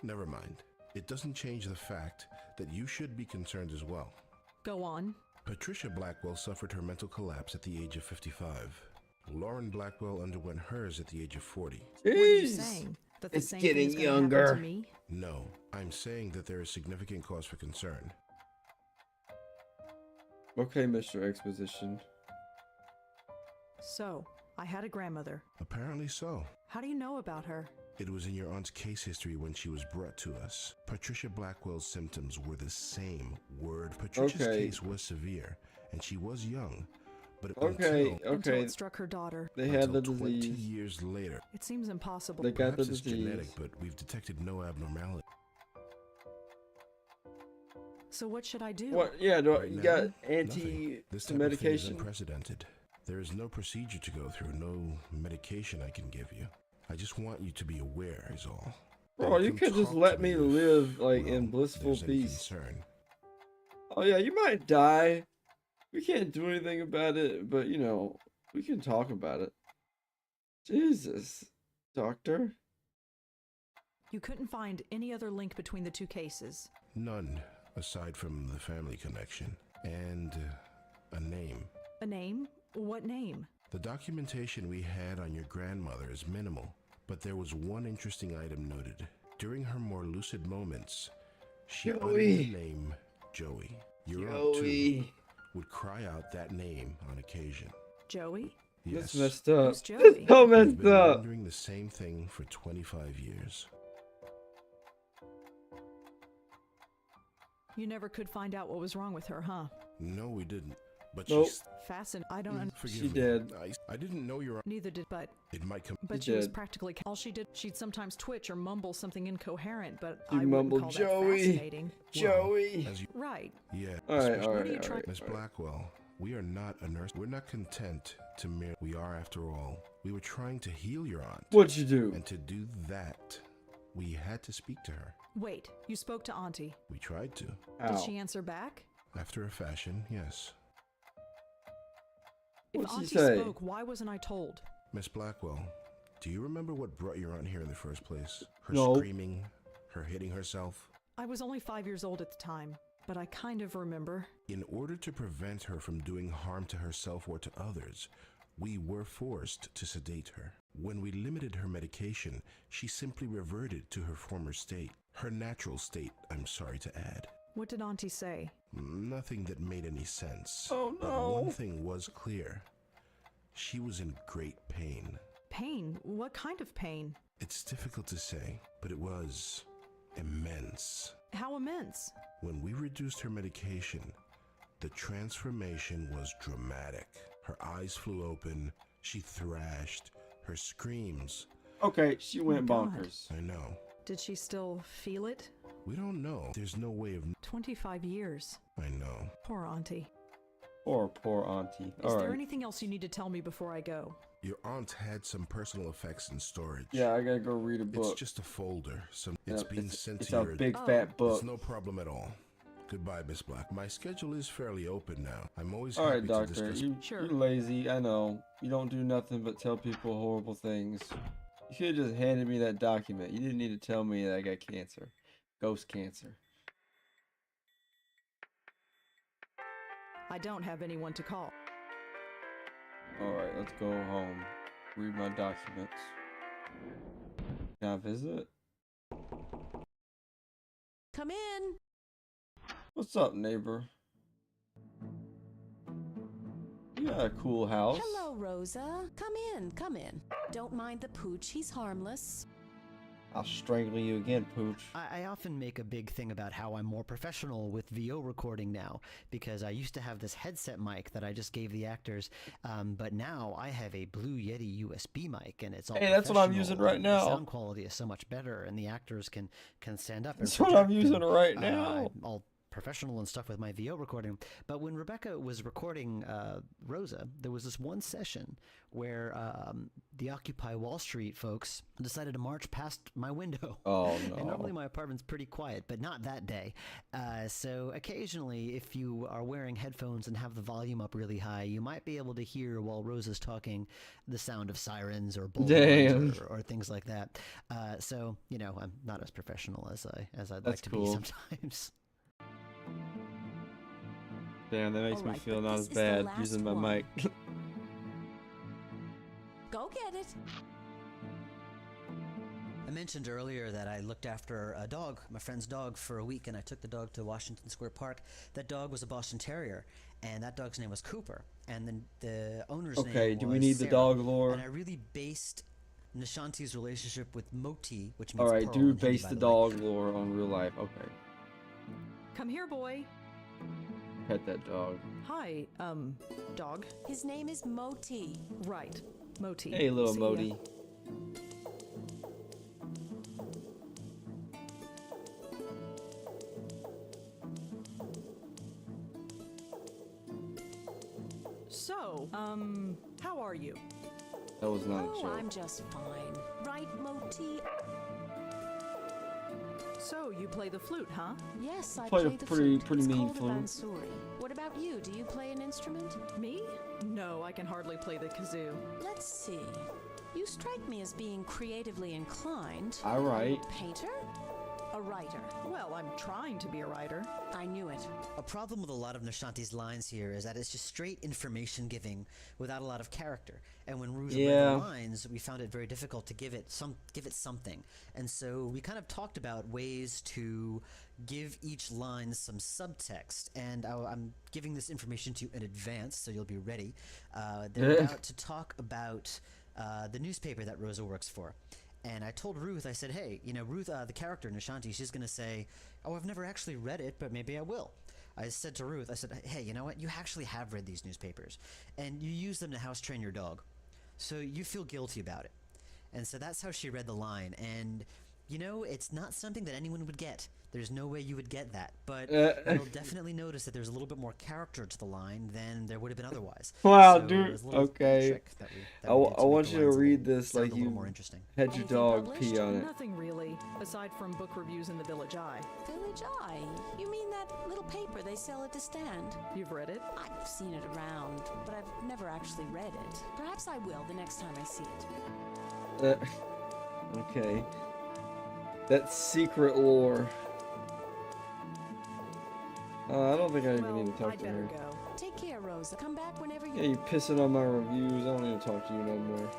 never mind. It doesn't change the fact that you should be concerned as well. Go on. Patricia Blackwell suffered her mental collapse at the age of 55. Lauren Blackwell underwent hers at the age of 40. Jeez. What are you saying? That the It's same getting thing's gonna happen younger. to me? No, I'm saying that there is significant cause for concern. Okay, Mr. Exposition. So, I had a grandmother. Apparently so. How do you know about her? It was in your aunt's case history when she was brought to us. Patricia Blackwell's symptoms were the same. Patricia's case was severe, and she was young. But until it struck her daughter. They had the 20 disease. years later. It seems impossible. They got Perhaps the it's disease. genetic, but we've detected no abnormality. So what should I do? What? Yeah, do I, Right you now, got nothing. This type of thing is medication? unprecedented. There is no procedure to go through, no medication I can give you. I just want you to be aware, is all. Bro, you could just let me live like in blissful there's any peace. concern. Oh yeah, you might die. We can't do anything about it, but you know, we can talk about it. Jesus, doctor. You couldn't find any other link between the 2 cases. None, aside from the family connection and a name. A name? What name? The documentation we had on your grandmother is minimal, but there was one interesting item noted. During her more lucid moments, she uttered the name Joey. Your aunt, too, would cry out that name on occasion. Joey? Yes. That's messed up. Who's Joey? That's so We've messed been up. wondering the same thing for 25 years. You never could find out what was wrong with her, huh? No, we didn't. But Nope. she's... Fascinating. I don't understand. Forgive She me. did. I didn't know your aunt. Neither did, but It might come... But She she was did. practically all she did. She'd sometimes twitch or mumble something incoherent, but She I wouldn't mumbled, call that "Joey." fascinating. Joey. As you... Right. Yeah. Alright, especially- alright, are you trying- alright. Miss Blackwell, we are not a nurse. We're not content to merely... We are, after all. We were trying to heal your aunt. What'd you do? And to do that, we had to speak to her. Wait, you spoke to Auntie. We tried to. Ow. Did she answer back? After a fashion, yes. If What'd she Auntie say? spoke, why wasn't I told? Miss Blackwell, do you remember what brought your aunt here in the first place? Her No. screaming, her hitting herself? I was only 5 years old at the time, but I kind of remember. In order to prevent her from doing harm to herself or to others, we were forced to sedate her. When we limited her medication, she simply reverted to her former state. Her natural state, I'm sorry to add. What did Auntie say? Nothing that made any sense. Oh, But no. one thing was clear. She was in great pain. Pain? What kind of pain? It's difficult to say, but it was immense. How immense? When we reduced her medication, the transformation was dramatic. Her eyes flew open, she thrashed, her screams. Okay, she went God. bonkers. I know. Did she still feel it? We don't know. There's no way of... 25 years. I know. Poor Auntie. Poor auntie. Is there Alright. anything else you need to tell me before I go? Your aunt had some personal effects in storage. Yeah, I gotta go read a book. It's just a folder. It's Yeah, being sent it's to a your... big Oh. fat book. It's no problem at all. Goodbye, Miss Black. My schedule is fairly open now. I'm always all happy right, to Doctor. discuss. You're lazy. I know. You don't do nothing but tell people horrible things. You should have just handed me that document. You didn't need to tell me that I got cancer, ghost cancer. I don't have anyone to call. All right, let's go home. Read my documents. Can I visit? Come in. What's up, neighbor? You got a cool house. Hello, Rosa. Come in, come in. Don't mind the pooch, he's harmless. I'll strangle you again, Pooch. I often make a big thing about how I'm more professional with VO recording now, because I used to have this headset mic that I just gave the actors, but now I have a Blue Yeti USB mic, and it's all that's what I'm using right now. The sound quality is so much better, and the actors can stand up and That's what I'm using right now. All professional and stuff with my VO recording. But when Rebecca was recording Rosa, there was this one session where the Occupy Wall Street folks decided to march past my window. Oh, no. And normally my apartment's pretty quiet, but not that day. So occasionally, if you are wearing headphones and have the volume up really high, you might be able to hear while Rosa's talking the sound of sirens or bullhorns or things like that. So, you know, I'm not as professional as I'd like to be sometimes. Damn, that makes me feel not as bad using my mic. Go get it. I mentioned earlier that I looked after a dog, my friend's dog, for a week, and I took the dog to Washington Square Park. That dog was a Boston Terrier, and that dog's name was Cooper. And then the owner's name was Okay, do we need Sarah. the dog lore? And I really based Nishanti's relationship with Moti, which means Alright, pearl do in Hindi, base by the way. dog lore on real life. Okay. Come here, boy. Pet that dog. Hi, dog. His name is Moti. Right, Moti. Hey, little See ya. Moti. So, how are you? That was not a Oh, joke. I'm just fine. Right, Moti? So, you play the flute, huh? Yes, I Played a play the pretty flute. It's mean called a flute. bansuri. What about you? Do you play an instrument? Me? No, I can hardly play the kazoo. Let's see. You strike me as being creatively inclined. I write. A painter? A writer? Well, I'm trying to be a writer. I knew it. A problem with a lot of Nishanti's lines here is that it's just straight information giving without a lot of character. And when Ruza read the lines, we found it very difficult to give it something. And so we kind of talked about ways to give each line some subtext. And I'm giving this information to you in advance, so you'll be ready. They're about to talk about the newspaper that Rosa works for. And I told Ruth, I said, hey, you know, Ruth, the character, Nishanti, she's going to say, oh, I've never actually read it, but maybe I will. I said to Ruth, I said, hey, you know what? You actually have read these newspapers, and you use them to house train your dog. So you feel guilty about it. And so that's how she read the line. And, you know, it's not something that anyone would get. There's no way you would get that. But you'll definitely notice that there's a little bit more character to the line than there would have been otherwise. Wow, so dude. Okay. I want you to read this like you had your dog pee on it. Nothing really, aside from book reviews in the Village Eye. Village Eye? You mean that little paper they sell at the stand? You've read it? I've seen it around, but I've never actually read it. Perhaps I will the next time I see it. Okay. That secret lore. I don't think I even need to talk to her. Go. Take care, Rosa. Come back whenever you... Yeah, you pissing on my reviews. I don't need to talk to you no more.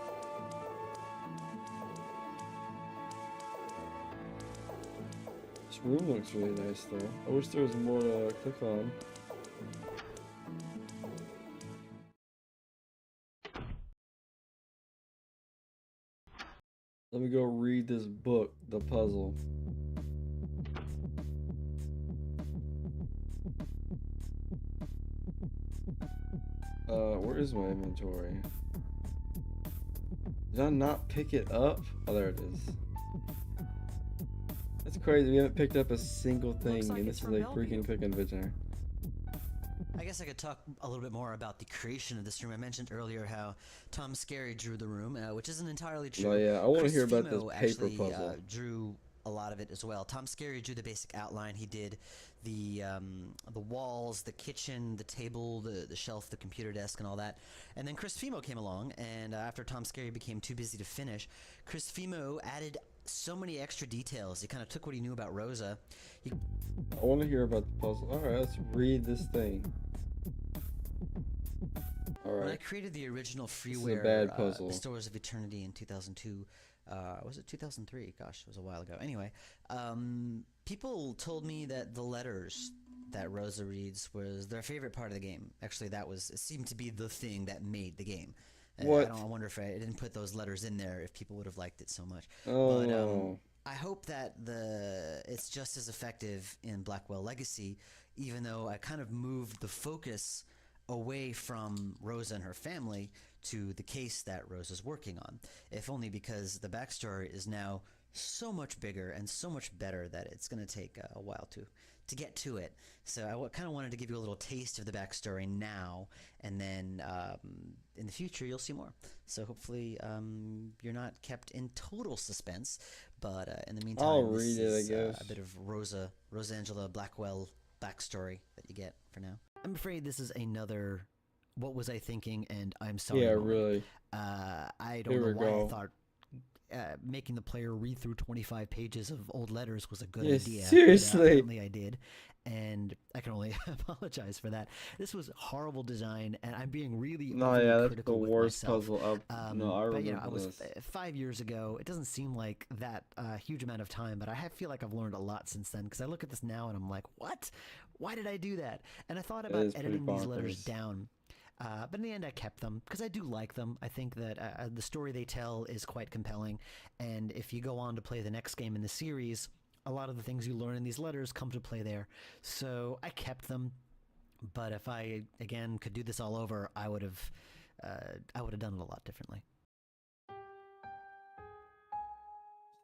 This room looks really nice, though. I wish there was more to click on. Let me go read this book, The Puzzle. Where is my inventory? Did I not pick it up? Oh, there it is. That's crazy. We haven't picked up a single thing, and this is a freaking quick inventory. I guess I could talk a little bit more about the creation of this room. I mentioned earlier how Tom Scarry drew the room, which isn't entirely true. Oh yeah, I want to hear about this Fimo paper actually, puzzle. Drew a lot of it as well. Tom Skerritt drew the basic outline. He did the walls, the kitchen, the table, the shelf, the computer desk, and all that. And then Chris Fimo came along, and after Tom Skerritt became too busy to finish, Chris Fimo added so many extra details. He kind of took what he knew about Rosa. I want to hear about the puzzle. All right, let's read this thing. All right. When I created the original freeware, The Stores of Eternity in 2002, was it 2003? Gosh, it was a while ago. Anyway, people told me that the letters that Rosa reads was their favorite part of the game. Actually, it seemed to be the thing that made the game. What? I wonder if I didn't put those letters in there, if people would have liked it so much. Oh. But I hope that it's just as effective in Blackwell Legacy, even though I kind of moved the focus away from Rosa and her family to the case that Rosa's working on, if only because the backstory is now so much bigger and so much better that it's going to take a while to get to it. So I kind of wanted to give you a little taste of the backstory now, and then in the future you'll see more. So hopefully you're not kept in total suspense, but in the meantime, I'll read it, I guess. A bit of Rosangela Blackwell backstory that you get for now. I'm afraid this is another what was I thinking, and I'm sorry. Yeah, really. I don't know why I thought making the player read through 25 pages of old letters was a good idea. Seriously. Apparently I did, and I can only apologize for that. This was horrible design, and I'm being really that's critical the worst with myself. puzzle up. No, I remember I was this. 5 years ago. It doesn't seem like that huge amount of time, but I feel like I've learned a lot since then, because I look at this now and I'm like, what? Why did I do that? And I thought about editing these letters down. But in the end, I kept them because I do like them. I think that the story they tell is quite compelling. And if you go on to play the next game in the series, a lot of the things you learn in these letters come to play there. So I kept them. But if I, again, could do this all over, I would have done it a lot differently.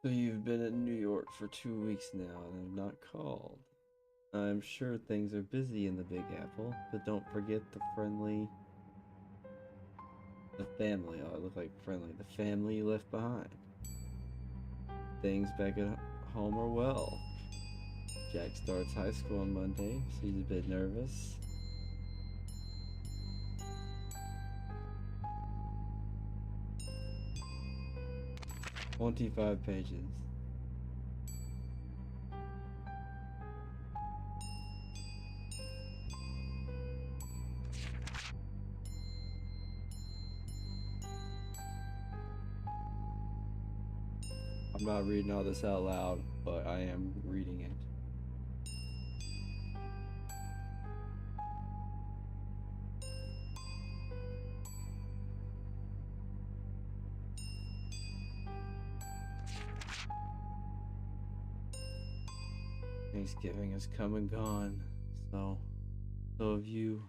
So you've been in New York for 2 weeks now and have not called. I'm sure things are busy in the Big Apple, but don't forget the family. Oh, it looked like friendly. The family you left behind. Things back at home are well. Jack starts high school on Monday, so he's a bit nervous. "25 pages. I'm not reading all this out loud, but I am reading it. Thanksgiving has come and gone, so have you.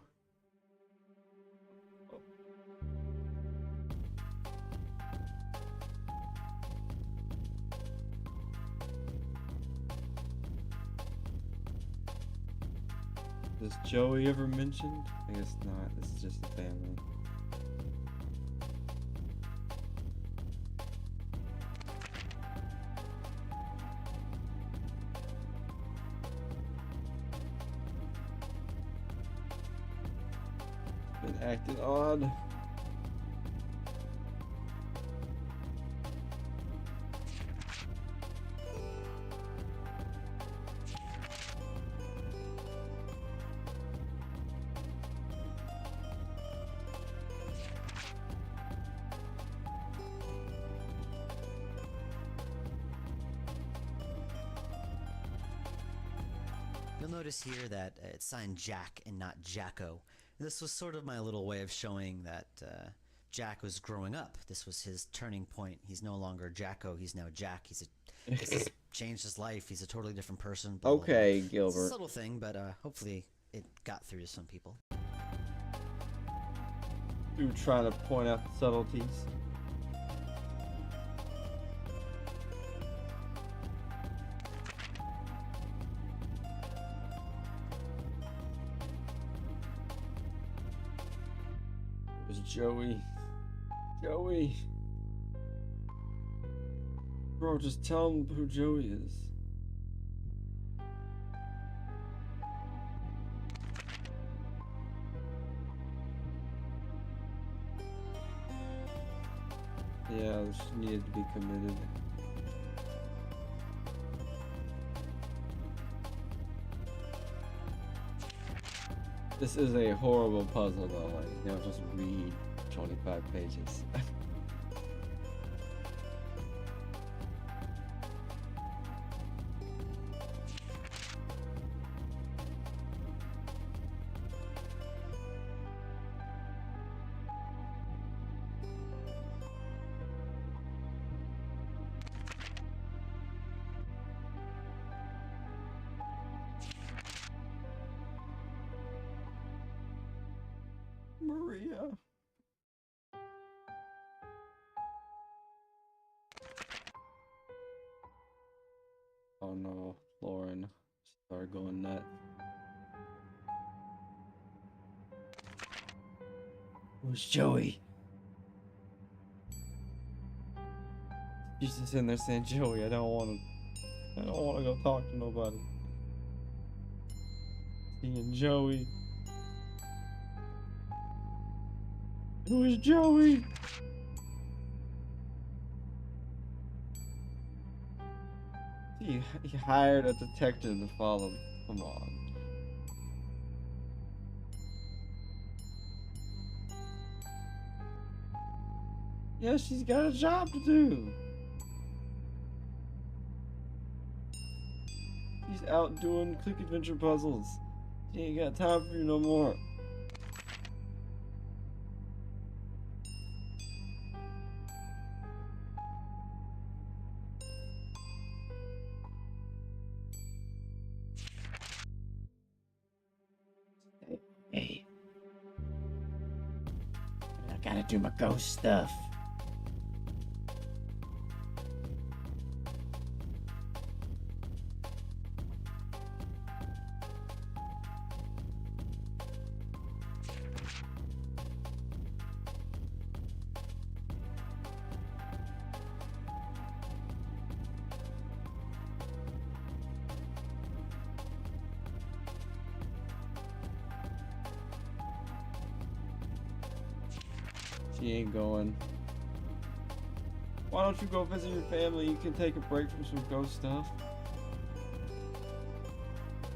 Is Joey ever mentioned? I guess not. This is just the family. Been acting odd. You'll notice here that it's signed Jack and not Jacko. This was sort of my little way of showing that Jack was growing up. This was his turning point. He's no longer Jacko. He's now Jack. He's changed his life. He's a totally different person. Blah, okay, blah, blah. Gilbert. It's a subtle thing, but hopefully it got through to some people. You were trying to point out the subtleties. Joey. Bro, just tell him who Joey is. Yeah, this needed to be committed. This is a horrible puzzle though, like, you know, just read 25 pages. Maria. Oh no, Lauren started going nuts. Who's Joey? She's just in there saying, Joey, I don't want to go talk to nobody. Seeing Joey. Who is Joey? He hired a detective to follow him. Come on. Yeah, she's got a job to do. She's out doing quick adventure puzzles. She ain't got time for you no more. Hey. I gotta do my ghost stuff. She ain't going. Why don't you go visit your family? You can take a break from some ghost stuff.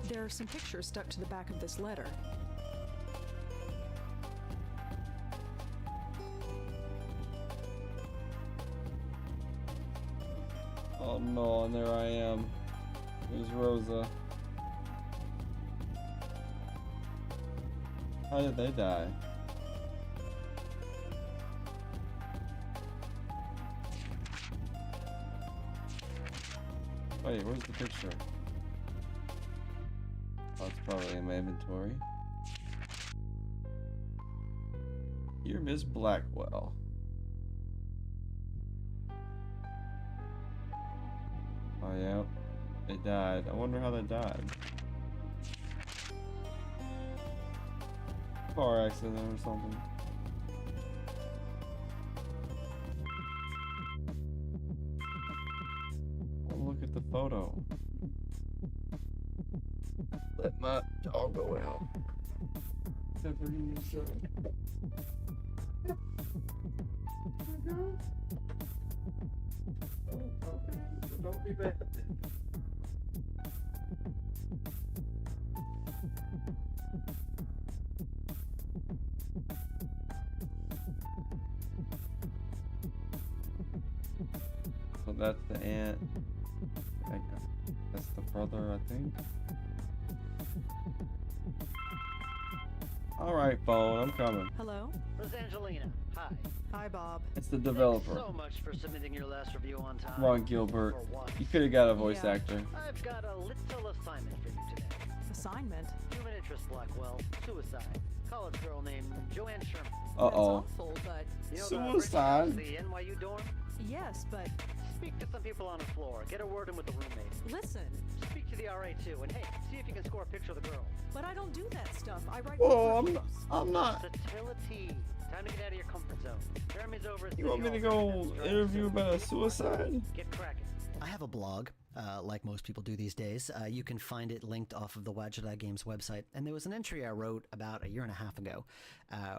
There are some pictures stuck to the back of this letter. Oh no, and there I am. There's Rosa. How did they die? Wait, where's the picture? Oh, it's probably in my inventory. Dear Miss Blackwell. Oh yeah, they died. I wonder how they died. Car accident or something. Look at the photo. Let my dog go out. Except for you, sir. Don't be bad. So that's the aunt. That's the brother, I think. Alright, phone, I'm coming. Hello? Rosangelina, hi. Hi, Bob. It's the developer. Thanks so much for submitting your last review on time. Come on, Gilbert. You could have got a voice actor. I've got a little assignment for you today. Assignment? Human interest, Blackwell. Suicide. College girl named Joanne Sherman. Uh-oh. That's awful, but... You know Suicide? the NYU dorm? Yes, but... Speak to some people on the floor. Get a word in with the roommate. Listen. Speak to the RA too, and hey, see if you can score a picture of the girl. But I don't do that stuff. I write... Whoa, I'm not. Versatility. Time to get out of your comfort zone. Jeremy's over at You want me to go interview about a suicide? Get cracking. I have a blog, like most people do these days. You can find it linked off of the Wadjadi Games website. And there was an entry I wrote about a year and a half ago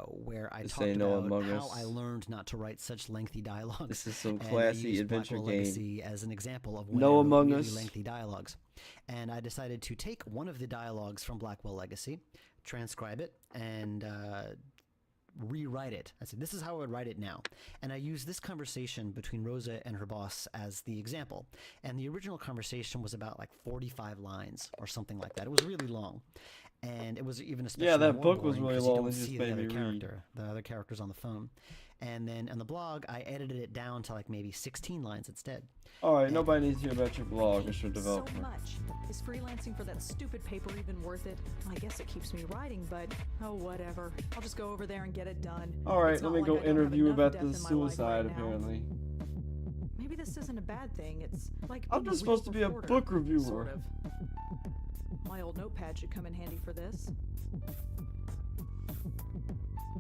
where I talked about how I learned not to write such lengthy dialogues. This is some classy adventure game. As an example of when No I Among wrote Us. really lengthy dialogues. And I decided to take one of the dialogues from Blackwell Legacy, transcribe it, and rewrite it. I said, this is how I would write it now. And I used this conversation between Rosa and her boss as the example. And the original conversation was about like 45 lines or something like that. It was really long. And it was even especially that more book was boring really 'cause you long. don't It just see made the me other read. character, the other characters on the phone. And then on the blog, I edited it down to like maybe 16 lines instead. Alright, nobody needs to hear about your blog, Mr. Developer. So much. Is freelancing for that stupid paper even worth it? I guess it keeps me writing, but oh, whatever. I'll just go over there and get it done. Alright, let me go interview about the suicide, apparently. Maybe this isn't a bad thing. It's like I'm just supposed to be a book reviewer. Sort of. My old notepad should come in handy for this.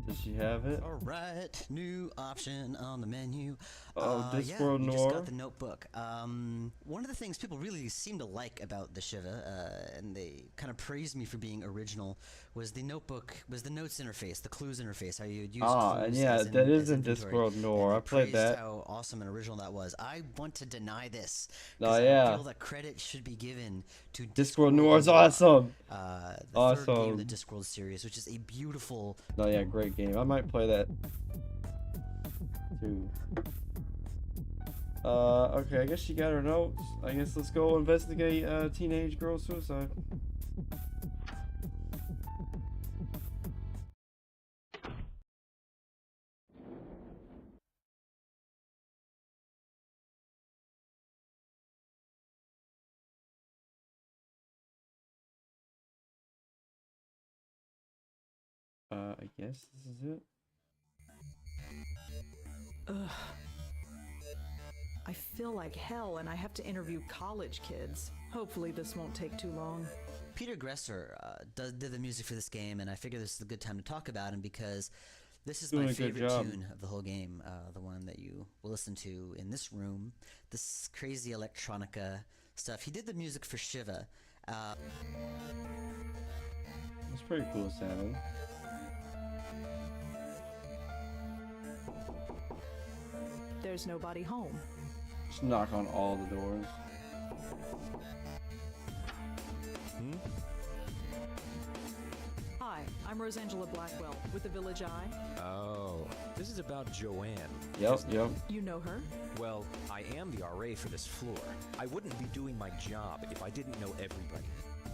Does she have it? All right, new option on the menu. Discworld you Noir. just got the notebook. One of the things people really seem to like about the Shiva, and they kind of praised me for being original, was the notebook, was the notes interface, the clues interface, how you would use clues and yeah, as that is as in inventory. Discworld Noir. I played that. How awesome and original that was. I want to deny this. Oh, I yeah. feel that credit should be given to Discworld Noir is awesome. The third game of the Discworld series, which is a beautiful. Oh yeah, great game. I might play that too. Okay, I guess she got her notes. I guess let's go investigate teenage girl suicide. I guess this is it. Ugh. I feel like hell, and I have to interview college kids. Hopefully this won't take too long. Peter Gresser did the music for this game, and I figure this is a good time to talk about him because this is my favorite tune of the whole game, the one that you will listen to in this room, this crazy electronica stuff. He did the music for Shiva. It's pretty cool sounding. There's nobody home. Just knock on all the doors. Hi, I'm Rosangela Blackwell with the Village Eye. Oh, this is about Joanne. Yep. You know her? Well, I am the RA for this floor. I wouldn't be doing my job if I didn't know everybody.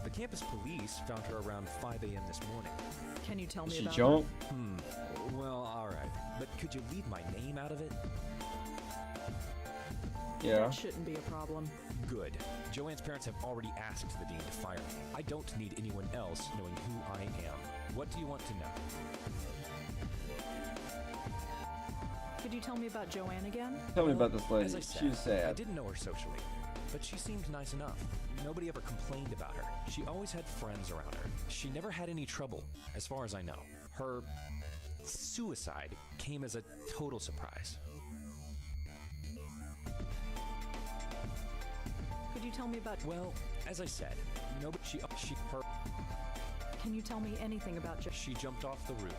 The campus police found her around 5 a.m. this morning. Can you tell me She about jumped? her? Well, alright. But could you leave my name out of it? Yeah. That shouldn't be a problem. Good. Joanne's parents have already asked the dean to fire me. I don't need anyone else knowing who I am. What do you want to know? Could you tell me about Joanne again? Tell me about this lady. As I said, She was sad. I didn't know her socially, but she seemed nice enough. Nobody ever complained about her. She always had friends around her. She never had any trouble, as far as I know. Her suicide came as a total surprise. Could you tell me about... Well, as I said, nobody... her... Can you tell me anything about Joanne? She jumped off the roof.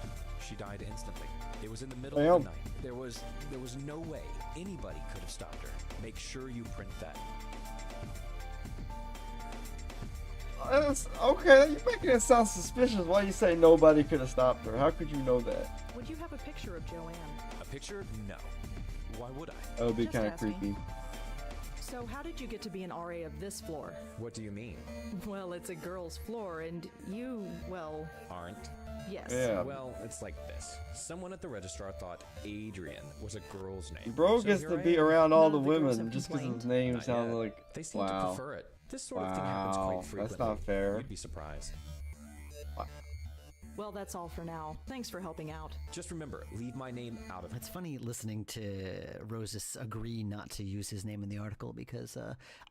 She died instantly. It was in the middle of the night. There was no way anybody could have stopped her. Make sure you print that. Okay, you're making it sound suspicious. Why you say nobody could have stopped her? How could you know that? Would you have a picture of Joanne? A picture? No. Why would I? That would be Just kind of asking. creepy. So how did you get to be an RA of this floor? What do you mean? Well, it's a girl's floor, and you, well... Aren't? Yes. Yeah. Well, it's like this. Someone at the registrar thought Adrian was a girl's name. Bro So gets here to I be am. around all None the of the girls women have just because his complained? name Not sounds yet. like... They seem to prefer it. This sort of thing happens Wow. quite frequently. That's not fair. You'd be surprised. Well, that's all for now. Thanks for helping out. Just remember, leave my name out of it. It's funny listening to Roses agree not to use his name in the article because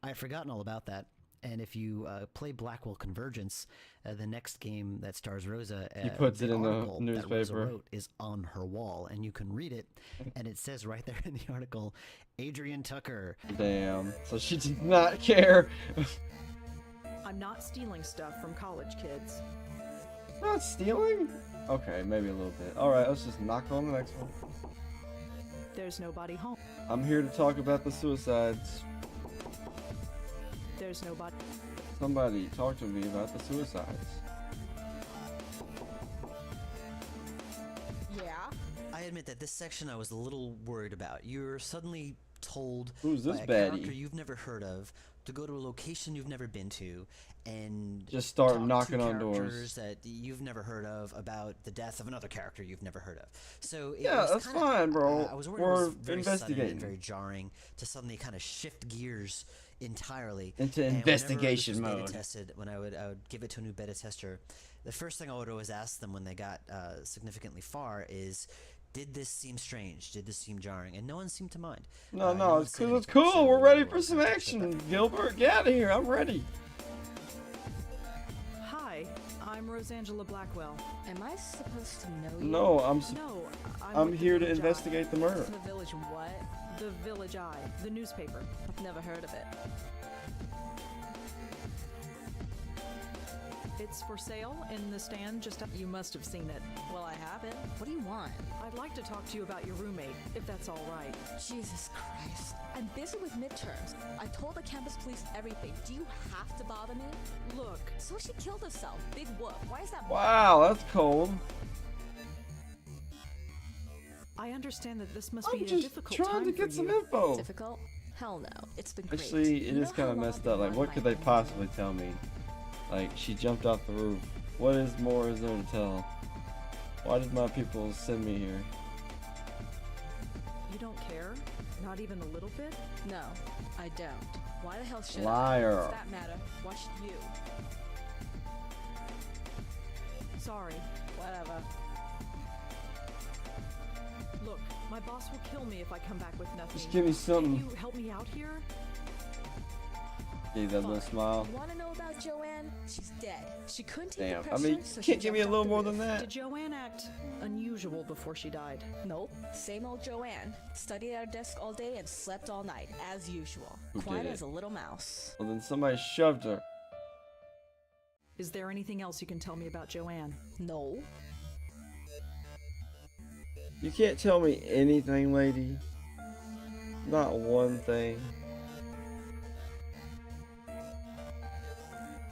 I had forgotten all about that. And if you play Blackwell Convergence, the next game that stars Rosa, he puts it in the newspaper. That Rosa wrote is on her wall, and you can read it, and it says right there in the article, Adrian Tucker. Damn. So she did not care. I'm not stealing stuff from college kids. Not stealing? Okay, maybe a little bit. Alright, let's just knock on the next one. There's nobody home. I'm here to talk about the suicides. There's nobody. Somebody talk to me about the suicides. Yeah? I admit that this section I was a little worried about. You're suddenly told who's this by a baddie? character you've never heard of to go to a location you've never been to and just start talk knocking to on doors characters that you've never heard of about the death of another character you've never heard of. So yeah, that's fine, bro. I was worried We're it was very investigating. sudden and very jarring to suddenly kind of shift gears entirely into and investigation whenever mode. Beta tested, when I would give it to a new beta tester, the first thing I would always ask them when they got significantly far is, did this seem strange? Did this seem jarring? And no one seemed to mind. No, it's because it's cool. We're ready for some action. Gilbert, get out of here. I'm ready. Hi, I'm Rosangela Blackwell. Am I supposed to know you? No, I'm here to Village investigate the murder. The Village what? The Village Eye, the newspaper. I've never heard of it. It's for sale in the stand just up. You must have seen it. Well, I haven't. What do you want? I'd like to talk to you about your roommate, if that's all right. Jesus Christ. I'm busy with midterms. I told the campus police everything. Do you have to bother me? Look. So she killed herself. Big whoop. Why is that? Wow, that's cold. I understand that this must be a just difficult trying time to get for some you. info. Difficult? Hell no. It's been great. Actually, it is kind of messed up. Like, what could they possibly tell me? Like, she jumped off the roof. What more is there to tell? Why did my people send me here? You don't care? Not even a little bit? No, I don't. Why the hell should Liar. I? Does that matter? Why should you? Sorry. Whatever. Look, my boss will kill me if I come back with nothing. Just give me something. Can you help me out here? Gave that little smile. You want to know about Joanne? She's dead. She couldn't take Damn, the I pressure, mean, so you she can't give me a jumped little off the more roof. than that. Did Joanne act unusual before she died? Nope. Same old Joanne. Studied at her desk all day and slept all night, as usual. Who Quiet did it? as a little mouse. Well, then somebody shoved her. Is there anything else you can tell me about Joanne? No. You can't tell me anything, lady. Not one thing.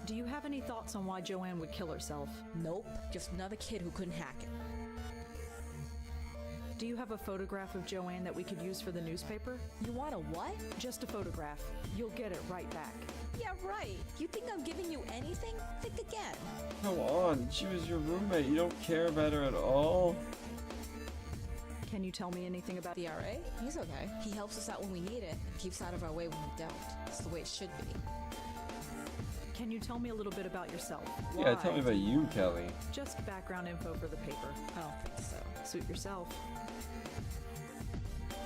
Do you have any thoughts on why Joanne would kill herself? Nope. Just another kid who couldn't hack it. Do you have a photograph of Joanne that we could use for the newspaper? You want a what? Just a photograph. You'll get it right back. Yeah, right. You think I'm giving you anything? Think again. Come on, she was your roommate. You don't care about her at all? Can you tell me anything about The RA? He's okay. He helps us out when we need it and keeps out of our way when we don't. It's the way it should be. Can you tell me a little bit about yourself? Yeah, tell me about you, Kelly. Just background info for the paper. I don't think so. Suit yourself.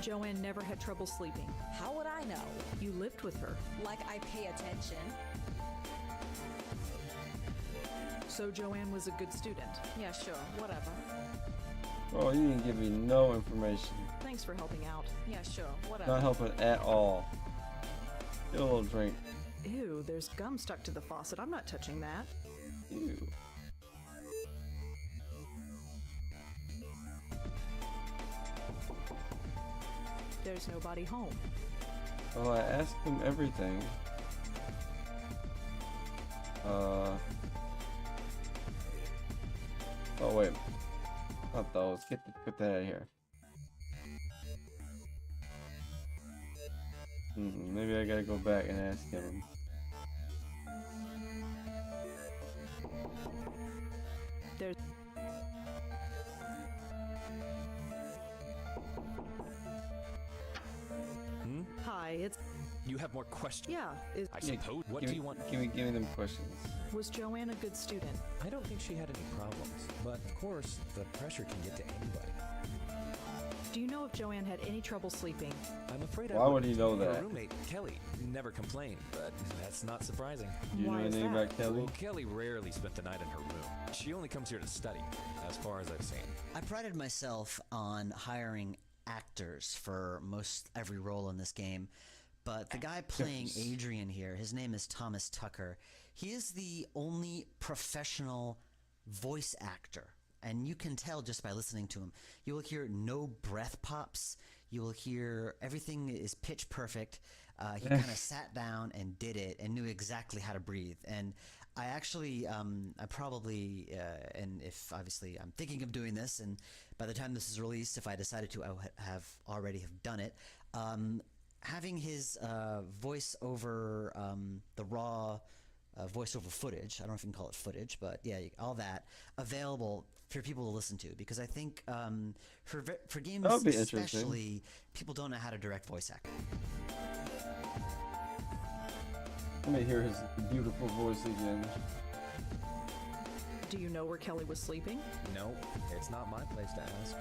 Joanne never had trouble sleeping. How would I know? You lived with her. Like I pay attention. So Joanne was a good student. Yeah, sure. Whatever. Oh, you didn't give me no information. Thanks for helping out. Yeah, sure. Whatever. Not helping at all. Get a little drink. Ew, there's gum stuck to the faucet. I'm not touching that. Ew. There's nobody home. Well, I asked him everything. Oh wait. Not those. Get that out of here. Maybe I gotta go back and ask him. There's... Hi, it's... You have more questions? Yeah, I suppose. What do you want? Give me them questions. Was Joanne a good student? I don't think she had any problems, but of course, the pressure can get to anybody. Do you know if Joanne had any trouble sleeping? I'm afraid Why would he know that? Her roommate, Kelly, never complained, but that's not surprising. Do you know anything about Kelly? Well, Kelly rarely spent the night in her room. She only comes here to study, as far as I've seen. I prided myself on hiring actors for most every role in this game, but the guy playing Adrian here, his name is Thomas Tucker. He is the only professional voice actor, and you can tell just by listening to him. You will hear no breath pops. You will hear everything is pitch perfect. He kind of sat down and did it and knew exactly how to breathe. And I actually, I probably, and if obviously I'm thinking of doing this, and by the time this is released, if I decided to, I would have already have done it. Having his voice over the raw voiceover footage, I don't know if you can call it footage, but yeah, all that available for people to listen to, because I think for games especially, people don't know how to direct voice acting. Let me hear his beautiful voice again. Do you know where Kelly was sleeping? No, it's not my place to ask.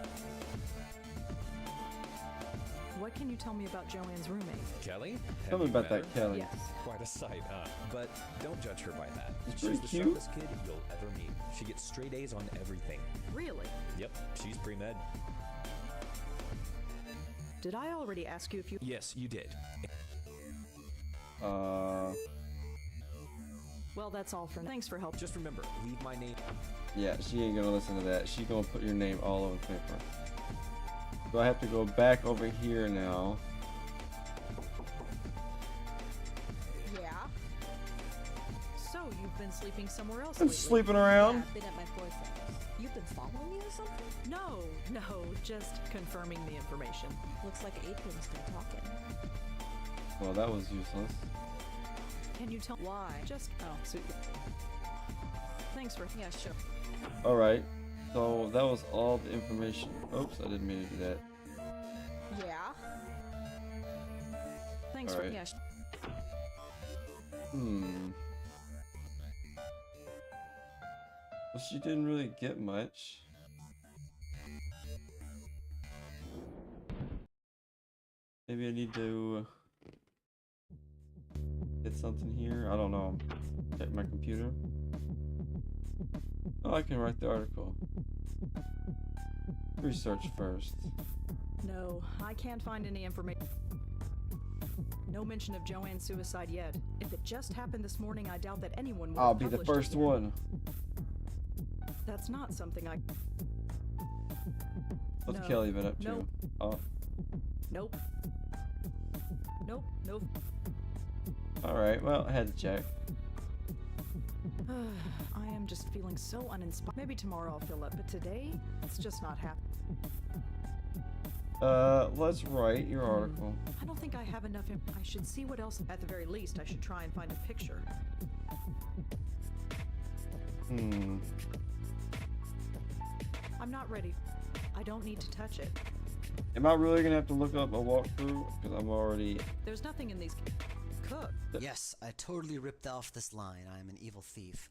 What can you tell me about Joanne's roommate? Kelly? Tell me about that Kelly. Yes. Quite a sight, huh? But don't judge her by that. She's the cute. sharpest kid you'll ever meet. She gets straight A's on everything. Really? Yep, she's pre-med. Did I already ask you if you... Yes, you did. Well, that's all for now. Thanks for help. Just remember, leave my name. Yeah, she ain't gonna listen to that. She gonna put your name all over the paper. So I have to go back over here now. Yeah? So, you've been sleeping somewhere else I'm lately? sleeping around. Yeah, I've been at my boyfriend's. You've been following me or something? No, just confirming the information. Looks like April's been talking. Well, that was useless. Can you tell why? Just, so... Thanks for... Yeah, sure. Alright. So that was all the information. Oops, I didn't mean to do that. Yeah? Thanks all for... right. Yeah, Well, she didn't really get much. Maybe I need to get something here. I don't know. Check my computer. Oh, I can write the article. Research first. No, I can't find any information. No mention of Joanne's suicide yet. If it just happened this morning, I doubt that anyone would. I'll be the first one. That's not something I... What's No. Kelly been up to? Nope. Oh. Nope. Nope. Alright, well, I had to check. I am just feeling so uninspired. Maybe tomorrow I'll fill up, but today, it's just not happening. Let's write your article. I don't think I have enough. I should see what else. At the very least, I should try and find a picture. I'm not ready. I don't need to touch it. Am I really gonna have to look up a walkthrough? Because I'm already... There's nothing in these... Cook. Yes, I totally ripped off this line. I am an evil thief.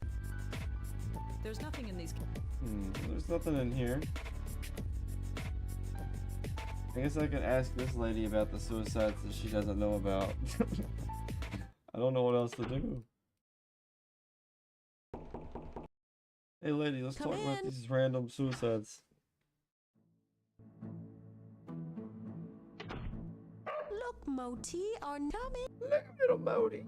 There's nothing in these... There's nothing in here. I guess I can ask this lady about the suicides that she doesn't know about. I don't know what else to do. Hey lady, let's talk about these random suicides. Look, Moti, our coming. Look at little Moti.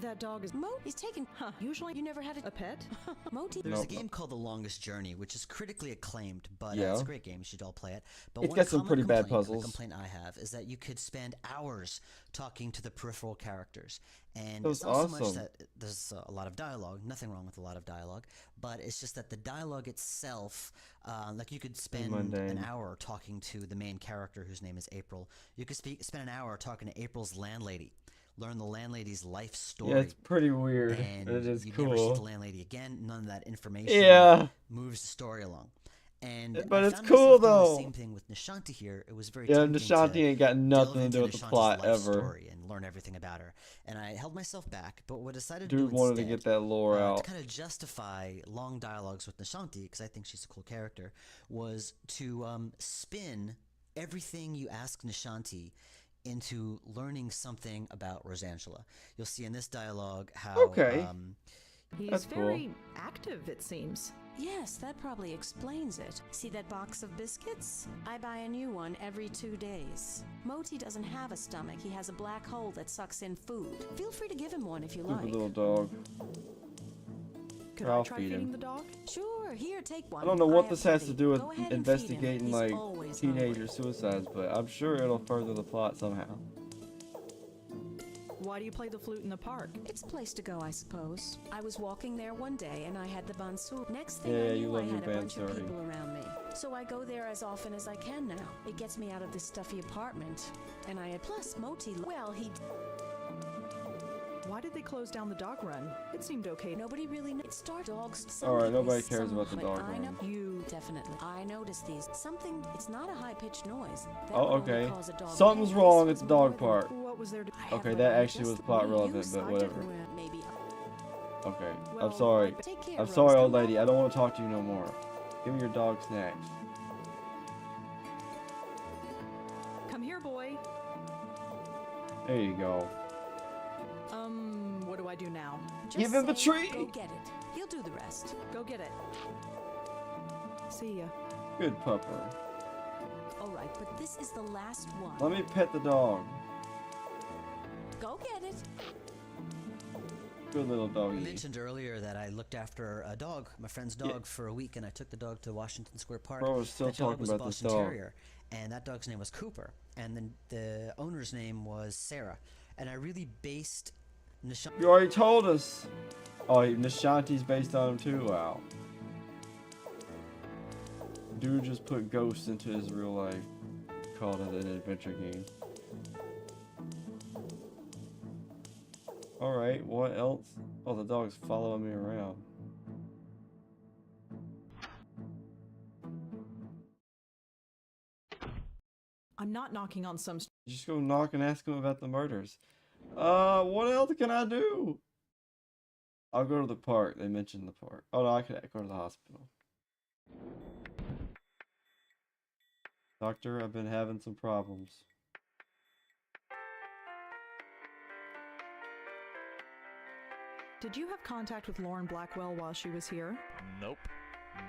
That dog is... He's taken... Huh, usually you never had a pet? Moti. There's Nope. a game called The Longest Journey, which is critically acclaimed, but Yeah. it's a great game. You should all play it. But It's one got some common pretty bad complaint, puzzles. The complaint I have is that you could spend hours talking to the peripheral characters, and That was it's not so much awesome. that there's a lot of dialogue. Nothing wrong with a lot of dialogue, but it's just that the dialogue itself, like you could spend mundane. an hour talking to the main character whose name is April. You could spend an hour talking to April's landlady. Learn the landlady's life story. Yeah, it's pretty weird. And It is you cool. never see the landlady again. None of that information Yeah. moves the story along. but it's cool though. The same thing with Nishanti here. It was very Nishanti ain't got nothing to do with the plot ever. Story and learn everything about her. And I held myself back, but what I decided to do wanted instead, to get that lore out, to kind of justify long dialogues with Nishanti, because I think she's a cool character, was to spin everything you ask Nishanti into learning something about Rosangela. You'll see in this dialogue how he's very active, it seems. Yes, that probably explains it. See that box of biscuits? I buy a new one every 2 days. Moti doesn't have a stomach. He has a black hole that sucks in food. Feel free to give him one if you like. Little dog. Could I try feeding the dog? Sure, here, take one. I don't know what this has to do with investigating like teenager suicides, but I'm sure it'll further the plot somehow. Why do you play the flute in the park? It's a place to go, I suppose. I was walking there one day and I had the bansuri. Next thing I knew, I had a bunch of people around me. So I go there as often as I can now. It gets me out of this stuffy apartment. And I had plus Moti. Well, he... Why did they close down the dog run? It seemed okay. Nobody really knows. It started dogs. Alright, nobody cares about the dog run. You definitely. I noticed these. Something, it's not a high-pitched noise. Oh, okay. Something's wrong at the dog park. What was there to... Okay, that actually was plot relevant, but whatever. Okay, I'm sorry. I'm sorry, old lady. I don't want to talk to you no more. Give me your dog snacks. Come here, boy. There you go. What do I do now? Give him the tree! Go get it. He'll do the rest. Go get it. See ya. Good pupper. Alright, but this is the last one. Let me pet the dog. Go get it. Good little doggy. I mentioned earlier that I looked after a dog, my friend's dog, for a week, and I took the dog to Washington Square Park. Bro, we're still talking about this dog. Terrier, and that dog's name was Cooper, and then the owner's name was Sarah. And I really based Nishanti. You already told us. Oh, Nishanti's based on him too. Wow. Dude just put ghosts into his real life. Called it an adventure game. Alright, what else? Oh, the dog's following me around. I'm not knocking on some... Just go knock and ask him about the murders. What else can I do? I'll go to the park. They mentioned the park. Oh no, I could go to the hospital. Doctor, I've been having some problems. Did you have contact with Lauren Blackwell while she was here? Nope.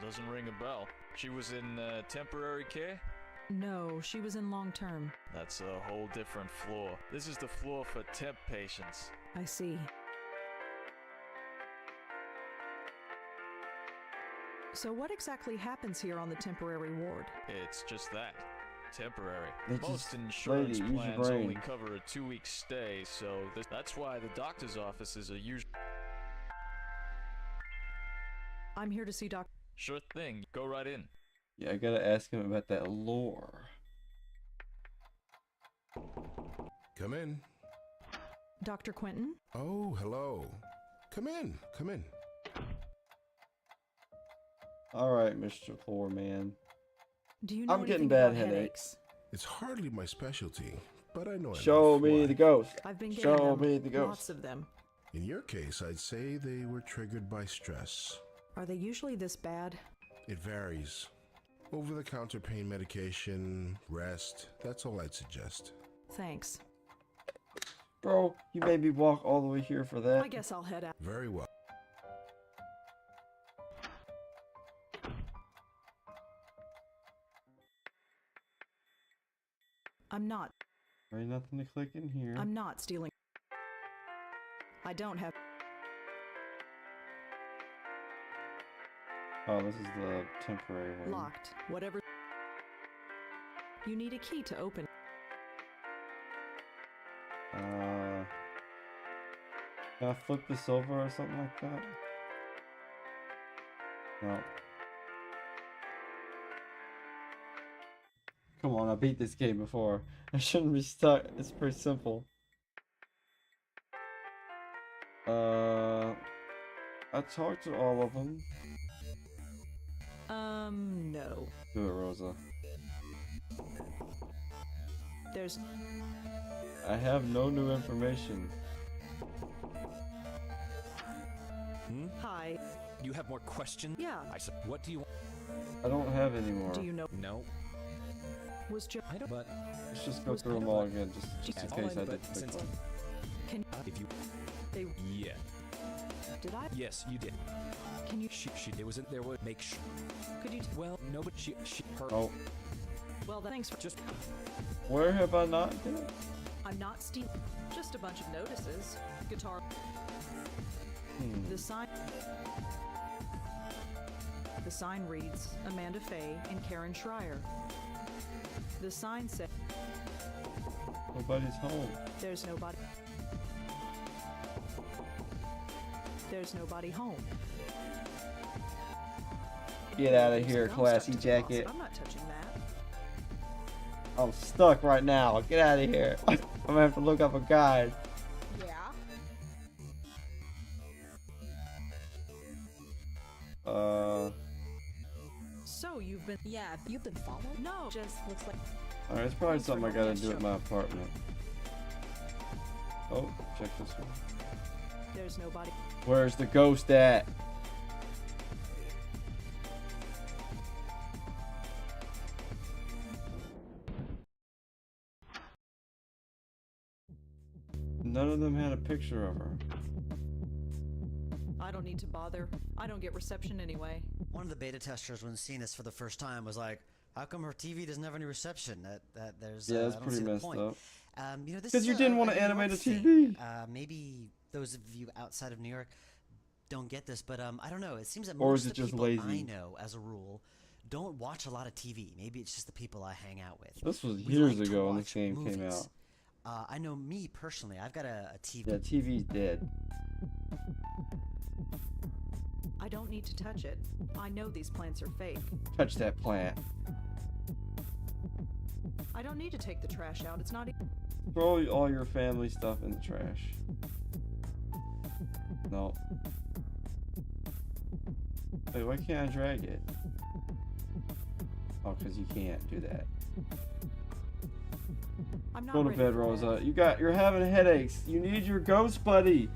Doesn't ring a bell. She was in temporary care? No, she was in long-term. That's a whole different floor. This is the floor for temp patients. I see. So what exactly happens here on the temporary ward? It's just that. Temporary. It's Most just, insurance lady, plans only cover a 2-week stay, so that's why the doctor's offices are usually... I'm here to see Dr. Sure thing. Go right in. Yeah, I gotta ask him about that lore. Come in. Dr. Quentin? Oh, hello. Come in. Come in. Alright, Mr. Lore Man. Do you know I'm getting bad about headaches. It's hardly my specialty, but I know enough. Show me Why? the ghost. I've been Show me the ghost. Lots of them. In your case, I'd say they were triggered by stress. Are they usually this bad? It varies. Over-the-counter pain medication, rest, that's all I'd suggest. Thanks. Bro, you made me walk all the way here for that. I guess I'll head out. Very well. I'm not. There ain't nothing to click in here. I'm not stealing. I don't have... Oh, this is the temporary one. Locked. Whatever. You need a key to open. Can I flip this over or something like that? No. Come on, I beat this game before. I shouldn't be stuck. It's pretty simple. I talked to all of them. No. Do it, Rosa. There's... I have no new information. Hi. You have more questions? Yeah. What do you want? I don't have any more. Do you know? No. Was Joe... I don't, but... Let's just go through them all again, just in case I did pick one. Can if you... They... Yeah. Did I? Yes, you did. Can you... It wasn't there would make sure... Could you... Well, no, but her... Oh. Well, thanks for... Just... Where have I not been? I'm not stealing. Just a bunch of notices. Guitar... The sign... The sign reads, Amanda Faye and Karen Schreier. The sign says... Nobody's home. There's nobody... There's nobody home. Get out of here, classy jacket. I'm not touching that. I'm stuck right now. Get out of here. I'm gonna have to look up a guide. Yeah. So you've been... Yeah, you've been followed? No, just looks like... Alright, it's probably something I gotta do at my apartment. Oh, check this one. There's nobody. Where's the ghost at? None of them had a picture of her. I don't need to bother. I don't get reception anyway. One of the beta testers, when seeing this for the first time, was like, "How come her TV doesn't have any reception?" There's yeah, that's pretty messed up. You know, this because you didn't want to animate a TV. Maybe those of you outside of New York don't get this, but I don't know. It seems that or most is it of the just people lazy? I know, as a rule, don't watch a lot of TV. Maybe it's just the people I hang out with. This was We years like to ago when watch this game came movies. out. I know me personally. I've got a TV. Yeah, TV's dead. I don't need to touch it. I know these plants are fake. Touch that plant. I don't need to take the trash out. It's not... Throw all your family stuff in the trash. No. Wait, why can't I drag it? Oh, because you can't do that. I'm not Go to ready bed, for Rosa. You're having headaches. You need your ghost buddy.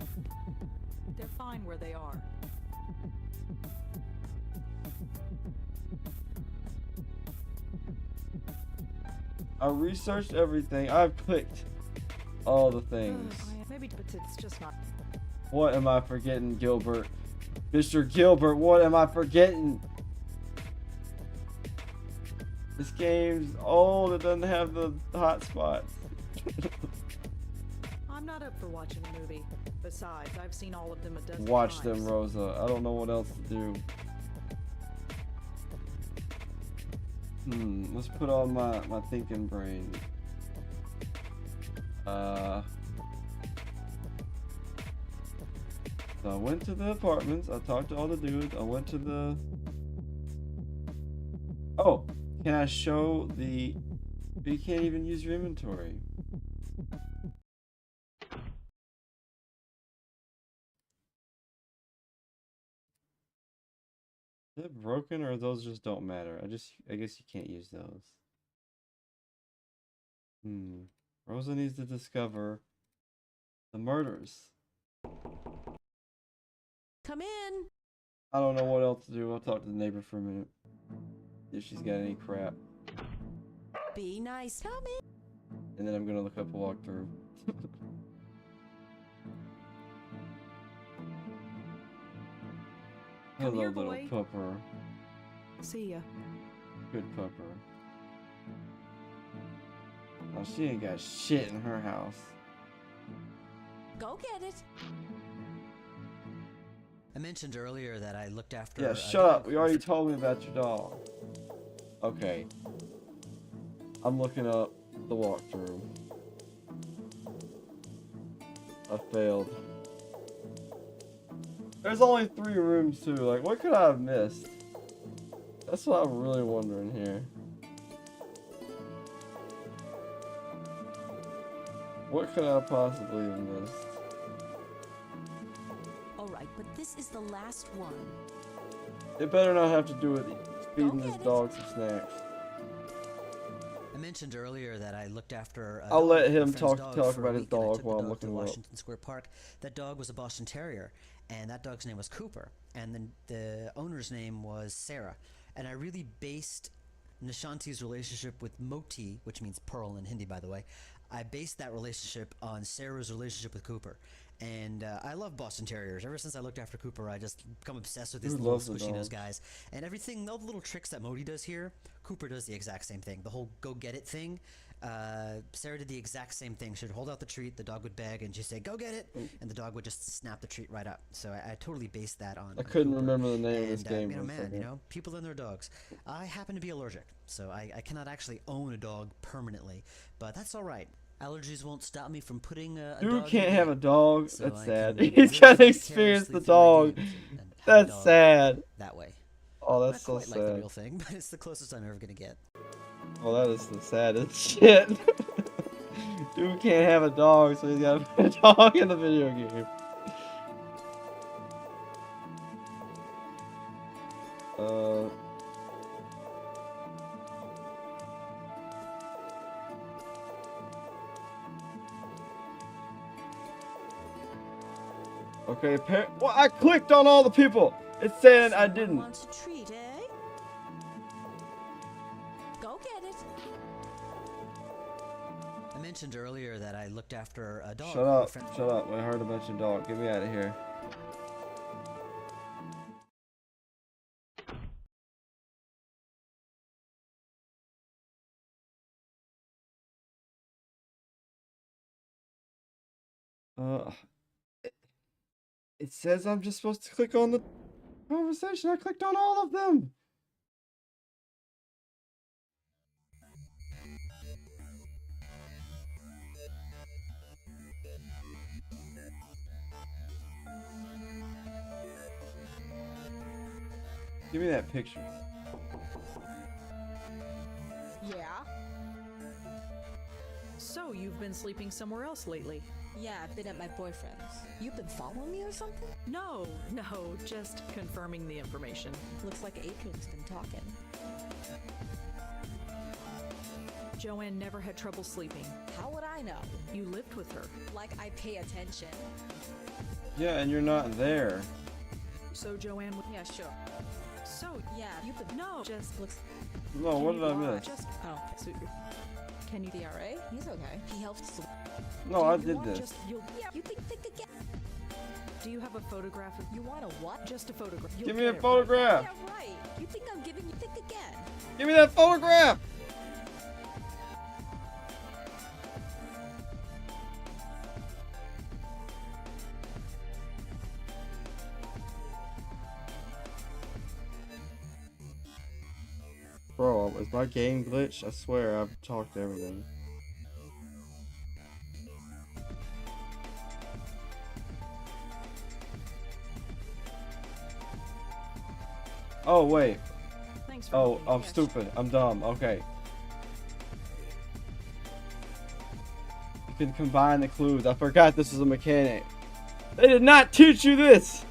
They're fine where they are. I researched everything. I've clicked all the things. Maybe, but it's just not... What am I forgetting, Gilbert? Mr. Gilbert, what am I forgetting? This game's old. It doesn't have the hot spots. I'm not up for watching a movie. Besides, I've seen all of them a dozen Watch times. them, Rosa. I don't know what else to do. Let's put on my thinking brain. So I went to the apartments. I talked to all the dudes. I went to the... Oh, can I show the... You can't even use your inventory. Is it broken or those just don't matter? I guess you can't use those. Rosa needs to discover the murders. Come in. I don't know what else to do. I'll talk to the neighbor for a minute. If she's got any crap. Be nice. Come in. And then I'm gonna look up a walkthrough. Hello, here, little boy. pupper. See ya. Good pupper. Oh, she ain't got shit in her house. Go get it. I mentioned earlier that I looked after... Yeah, shut up. You already told me about your dog. Okay. I'm looking up the walkthrough. I failed. There's only 3 rooms too. Like, what could I have missed? That's what I'm really wondering here. What could I possibly have missed? All right, but this is the last one. It better not have to do with feeding this dog some snacks. I mentioned earlier that I looked after. I'll let him talk about his dog while I'm looking to him up. Washington Square Park. That dog was a Boston Terrier, and that dog's name was Cooper, and then the owner's name was Sarah. And I really based Nishanti's relationship with Moti, which means pearl in Hindi, by the way. I based that relationship on Sarah's relationship with Cooper. And I love Boston Terriers. Ever since I looked after Cooper, I just become obsessed with these little squishy nose guys. And everything, all the little tricks that Moti does here, Cooper does the exact same thing. The whole go get it thing, Sarah did the exact same thing. She'd hold out the treat, the dog would beg, and she'd say, go get it, and the dog would just snap the treat right up. So I totally based that on I couldn't Cooper. remember the name of this game. People and their dogs. I happen to be allergic, so I cannot actually own a dog permanently, but that's all right. Allergies won't stop me from putting a Dude dog can't in have a dog. so That's I sad. can He's got to experience the vicariously dog. through my games and have a That's dog sad. that way. Oh, that's so Not quite sad. like the real thing, but it's the closest I'm ever gonna get. Oh, that is the saddest shit. Dude can't have a dog, so he's got to put a dog in the video game. Okay, well, I clicked on all the people. It said I didn't. Wants a treat, eh? Go get it. I mentioned earlier that I looked after a dog. Shut up. Shut up. I heard about your dog. Get me out of here. It says I'm just supposed to click on the conversation. I clicked on all of them. Give me that picture. Yeah? So, you've been sleeping somewhere else lately? Yeah, I've been at my boyfriend's. You've been following me or something? No, just confirming the information. Looks like Adrian's been talking. Joanne never had trouble sleeping. How would I know? You lived with her. Like I pay attention. Yeah, and you're not there. So Joanne would... Yeah, sure. So, Yeah, you've been... no, just looks... No, what did I miss? Just... Oh, so can you... The RA? He's okay. He helps sleep. No, I did this. Just, Yeah, you think again. do you have a photograph of... You want a what? Just a photograph. Give me a photograph. Yeah, right. You think I'm giving you... Think again. Give me that photograph. Bro, is my game glitched? I swear I've talked to everything. Oh, wait. Thanks for Oh, looking. I'm Yes. stupid. I'm dumb. Okay. You can combine the clues. I forgot this is a mechanic. They did not teach you this!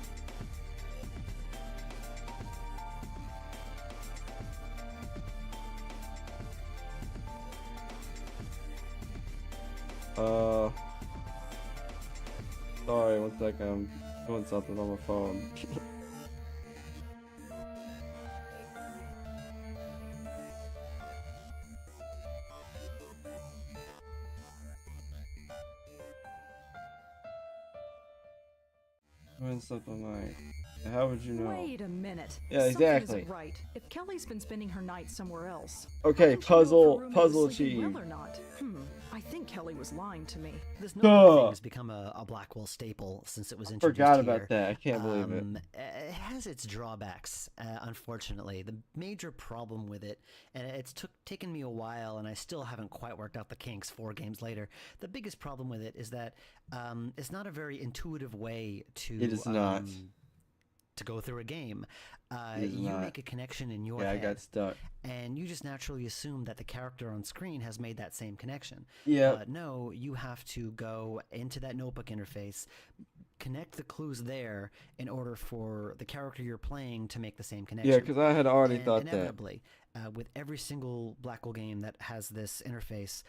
Sorry, one second. I'm doing something on my phone. Doing something like... How would you know? Wait a minute. Yeah, Something exactly. isn't right. If Kelly's been spending her night somewhere else. Okay, how can she know if her roommate puzzle is sleeping achieved. well or not? I think Kelly was lying to me. This number thing has become a Blackwell staple since it was introduced Forgot here. about that. I can't believe it. It has its drawbacks, unfortunately. The major problem with it, and it's taken me a while, and I still haven't quite worked out the kinks 4 games later. The biggest problem with it is that it's not a very intuitive way to. It is not. To go through a game. You make a connection in your head. I got stuck. And you just naturally assume that the character on screen has made that same connection. Yeah. No, you have to go into that notebook interface, connect the clues there in order for the character you're playing to make the same connection. Yeah, because I had already thought inevitably, with every single Blackwell game that has this interface,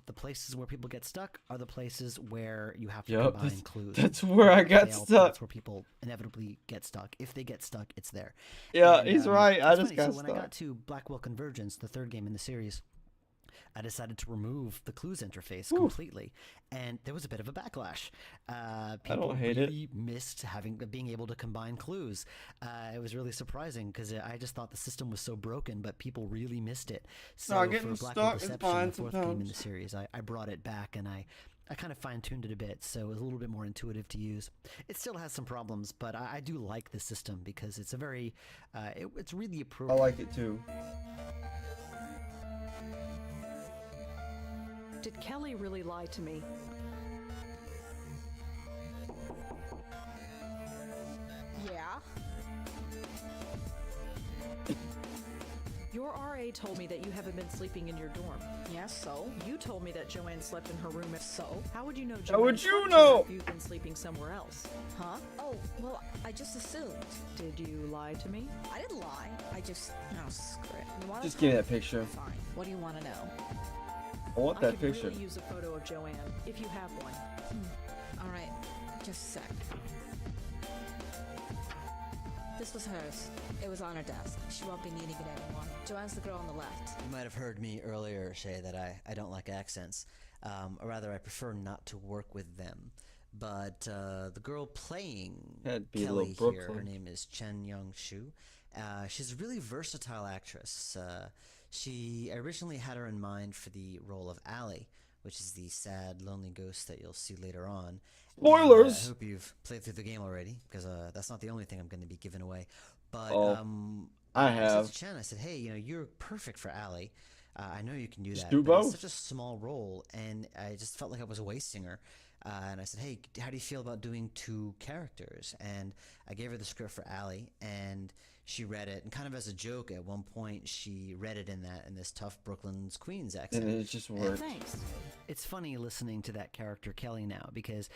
the places where people get stuck are the places where you have to combine clues. That's where I got stuck. That's where people inevitably get stuck. If they get stuck, it's there. Yeah, and, he's right. I just got stuck. When I got to Blackwell Convergence, the third game in the series, I decided to remove the clues interface completely, and there was a bit of a backlash. People really missed being able to combine clues. It was really surprising because I just thought the system was so broken, but people really missed it. So for Blackwell Deception, the fourth game in the series, I brought it back, and I kind of fine-tuned it a bit, so it was a little bit more intuitive to use. It still has some problems, but I do like the system because it's a very, it's really appropriate. I like it too. Did Kelly really lie to me? Yeah. Your RA told me that you haven't been sleeping in your dorm. Yeah, so? You told me that Joanne slept in her room. So? How would you know How would you slept know? If you've been sleeping somewhere else? Huh? Oh, well, I just assumed. Did you lie to me? I didn't lie. I just... No, screw it. Just give me that picture. Fine. What do you want to know? I want that picture. I could really use a photo of Joanne, if you have one. All right, just a sec. This was hers. It was on her desk. She won't be needing it anymore. Joanne's the girl on the left. You might have heard me earlier say that I don't like accents. Or rather, I prefer not to work with them. But the girl playing Kelly here, her name is Chen Young Shu. She's a really versatile actress. I originally had her in mind for the role of Allie, which is the sad, lonely ghost that you'll see later on. Spoilers! I hope you've played through the game already, because that's not the only thing I'm going to be giving away. But I have. I said to Chen, I said, hey, you're perfect for Allie. I know you can do Just that. do but both. It's such a small role, and I just felt like I was wasting her. And I said, hey, how do you feel about doing two characters? And I gave her the script for Allie, and she read it, and kind of as a joke, at one point, she read it in this tough Brooklyn's Queens accent. And it just worked. Thanks. It's funny listening to that character Kelly now, because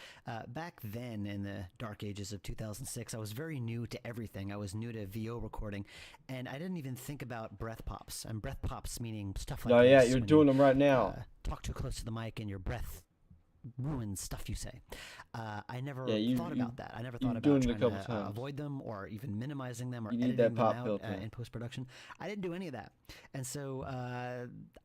back then in the dark ages of 2006, I was very new to everything. I was new to VO recording, and I didn't even think about breath pops. And breath pops meaning stuff like this. Oh yeah, you're doing them right now. Talk too close to the mic and your breath ruins stuff you say. I never thought about that. I never thought about trying to avoid them or even minimizing them or editing them out in post-production. I didn't do any of that. And so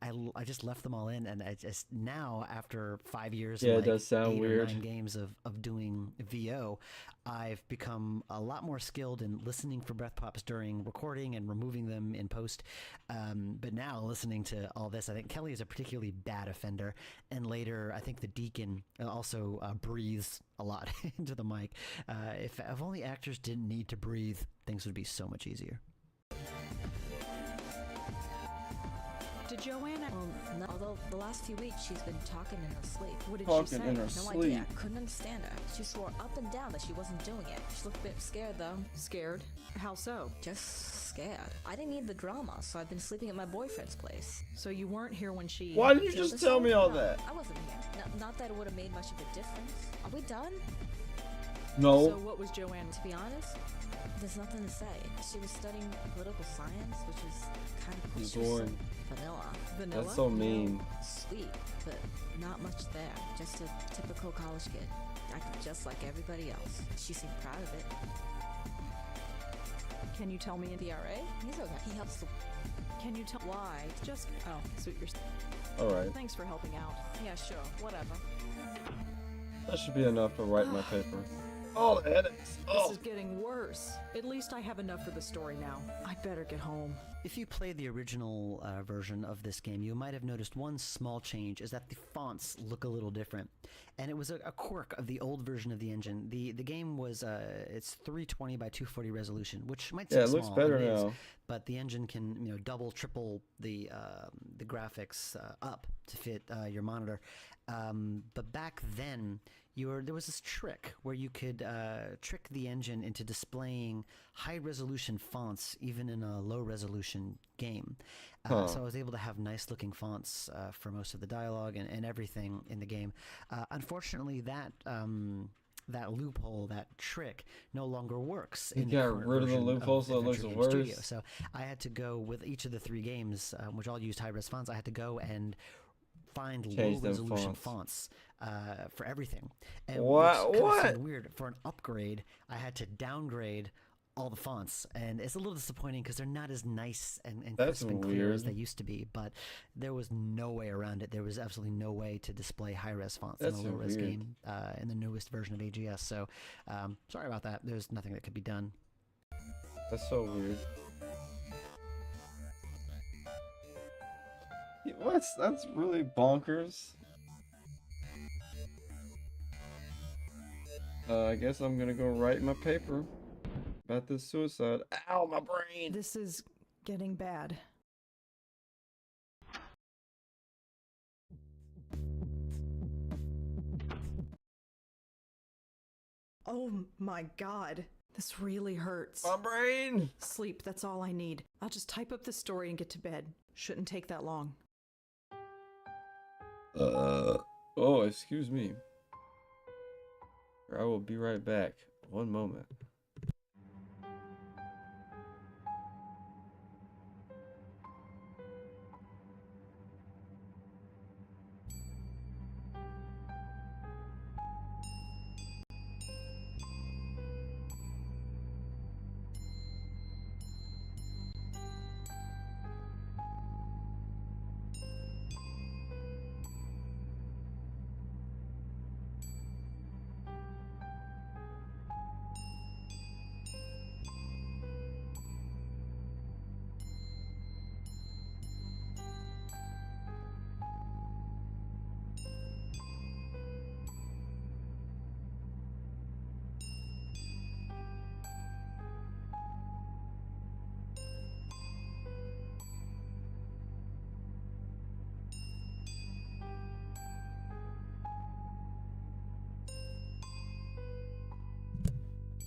I just left them all in, and I just now, after 5 years it like does sound 8 weird. or 9 games of doing VO, I've become a lot more skilled in listening for breath pops during recording and removing them in post. But now, listening to all this, I think Kelly is a particularly bad offender. And later, I think the Deacon also breathes a lot into the mic. If only actors didn't need to breathe, things would be so much easier. Did Joanne? No, although the last few weeks she's been talking in her sleep. What did Talking she say? in her No sleep. idea. Couldn't understand her. She swore up and down that she wasn't doing it. She looked a bit scared though. Scared? How so? Just scared. I didn't need the drama, so I've been sleeping at my boyfriend's place. So you weren't here when she... Why did you just tell me all that? I wasn't here. Not that it would have made much of a difference. Are we done? No. So what was Joanne? To be honest, there's nothing to say. She was studying political science, which is kind of She's boring. vanilla. Vanilla? That's so mean. Sweet, but not much there. Just a typical college kid. Acted just like everybody else. She seemed proud of it. Can you tell me in The RA? He's okay. He helps the... Can you tell why? Just suit yourself. All right. Thanks for helping out. Yeah, sure. Whatever. That should be enough to write my paper. Oh, the headaches. This is getting worse. At least I have enough for the story now. I better get home. If you played the original version of this game, you might have noticed one small change, is that the fonts look a little different. And it was a quirk of the old version of the engine. The game was, it's 320 by 240 resolution, which might seem small. Yeah, it looks better now. But the engine can, double, triple the graphics up to fit your monitor. But back then, there was this trick where you could trick the engine into displaying high-resolution fonts even in a low-resolution game. So I was able to have nice-looking fonts for most of the dialogue and everything in the game. Unfortunately, that that loophole, that trick, no longer works. You got rid of the loophole so it looks worse. Studio. So I had to go with each of the 3 games, which all used high-res fonts. I had to go and find low-resolution fonts for everything. And what? Weird. For an upgrade, I had to downgrade all the fonts, and it's a little disappointing because they're not as nice and crisp and clear as they used to be, but there was no way around it. There was absolutely no way to display high-res fonts in a low-res game in the newest version of AGS, so sorry about that. There's nothing that could be done. That's so weird. That's really bonkers. I guess I'm gonna go write my paper about this suicide. Ow, my brain! This is getting bad. Oh my god. This really hurts. My brain! Sleep, that's all I need. I'll just type up the story and get to bed. Shouldn't take that long. Oh, excuse me. I will be right back. One moment.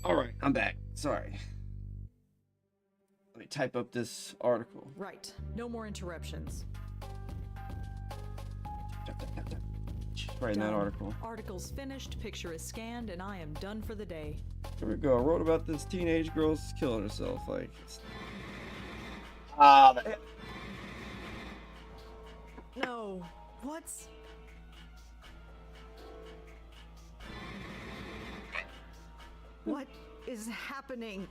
Alright, I'm back. Sorry. Let me type up this article. Right. No more interruptions. Writing that article. Article's finished, picture is scanned, and I am done for the day. Here we go. I wrote about this teenage girl killing herself. Like, no. What's... What is happening?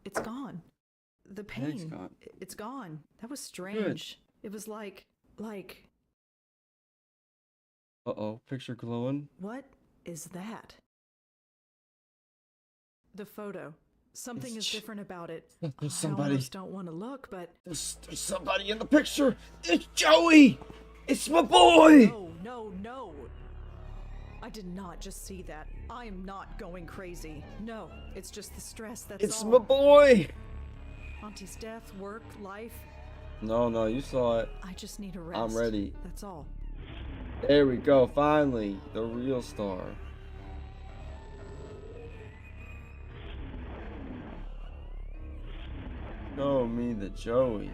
It's gone. The pain. It's gone. That was strange. Good. It was like... Uh-oh. Picture glowing. What is that? The photo. Something is different about it. There's somebody. I almost don't want to look, but... There's somebody in the picture. It's Joey! It's my boy! No. I did not just see that. I am not going crazy. No, it's just the stress, that's all. It's my boy! Auntie's death, work, life. No, you saw it. I just need a rest. I'm ready. That's all. There we go, finally. The real star. Show me the Joey.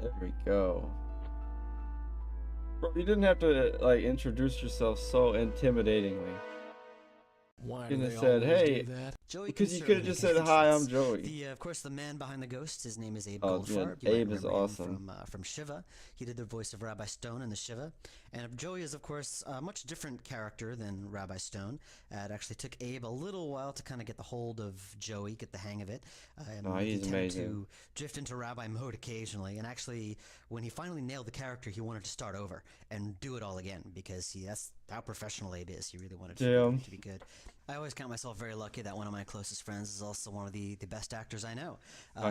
There we go. Bro, you didn't have to like introduce yourself so intimidatingly. Why you could do have they said, always "Hey," do that? because you could have just said, "Hi, I'm Joey." Of course, the man behind the ghost, his name is Abe Oh, Goldfarb. yeah, Abe is awesome. From Shiva. He did the voice of Rabbi Stone in the Shiva. And Joey is, of course, a much different character than Rabbi Stone. It actually took Abe a little while to kind of get the hold of Joey, get the hang of it. He's amazing. To drift into Rabbi mode occasionally. And actually, when he finally nailed the character, he wanted to start over and do it all again because that's how professional Abe is. He really wanted to be good. I always count myself very lucky that one of my closest friends is also one of the best actors I know.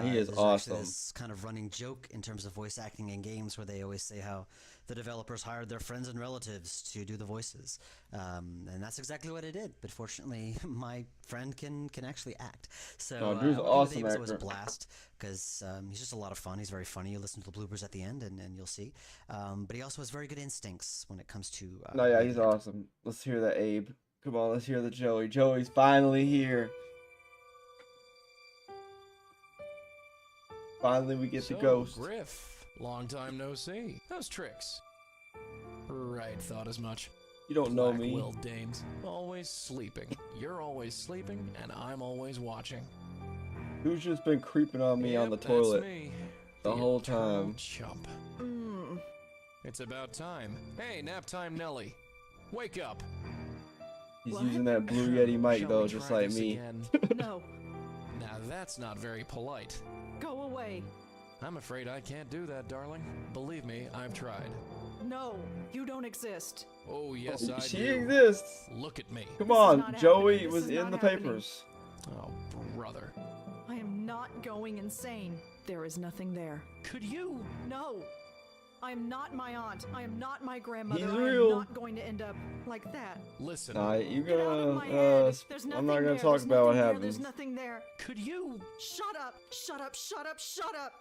He is awesome. There's this kind of running joke in terms of voice acting in games where they always say how the developers hired their friends and relatives to do the voices. And that's exactly what I did. But fortunately, my friend can actually act. So Drew's awesome It actor. was a blast because he's just a lot of fun. He's very funny. You listen to the bloopers at the end and you'll see. But he also has very good instincts when it comes to... he's awesome. Let's hear that, Abe. Come on, let's hear the Joey. Joey's finally here. Finally, we get the ghost. Griff, long time no see. How's tricks? Right, thought as much. You don't know me. Blackwell dames, always sleeping. You're always sleeping, and I'm always watching. Who's just been creeping on me on the toilet the whole time? Chump. It's about time. Hey, nap time, Nelly. Wake up. He's using that Blue Yeti mic though, just like me. No. Now that's not very polite. Go away. I'm afraid I can't do that, darling. Believe me, I've tried. No, you don't exist. Oh, yes, I do. She exists. Look at me. Come on, Joey was in the papers. Oh, brother. I am not going insane. There is nothing there. Could you? No. I am not my aunt. I am not my grandmother. He's I real. am not going to end up like that. Listen. You're Get out of my gonna. head. There's I'm nothing not gonna there. talk There's about what nothing there. happens. There's nothing there. Could you? Shut up. Shut up. Shut up. Shut up.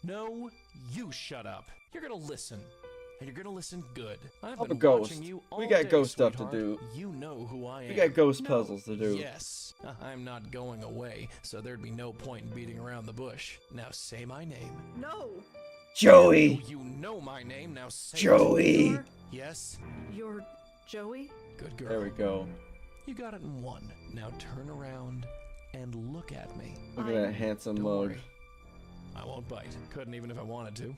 No, you shut up. You're gonna listen. And you're gonna listen good. I'm a ghost. We got ghost stuff to do. You know who I am. We got ghost puzzles to do. Yes. I'm not going away, so there'd be no point in beating around the bush. Now say my name. No. Joey. You know my name. Now say Joey. it. Yes. You're Joey? Good girl. There we go. You got it in one. Now turn around and look at me. Look at that handsome mug. Worry. I won't bite. Couldn't even if I wanted to.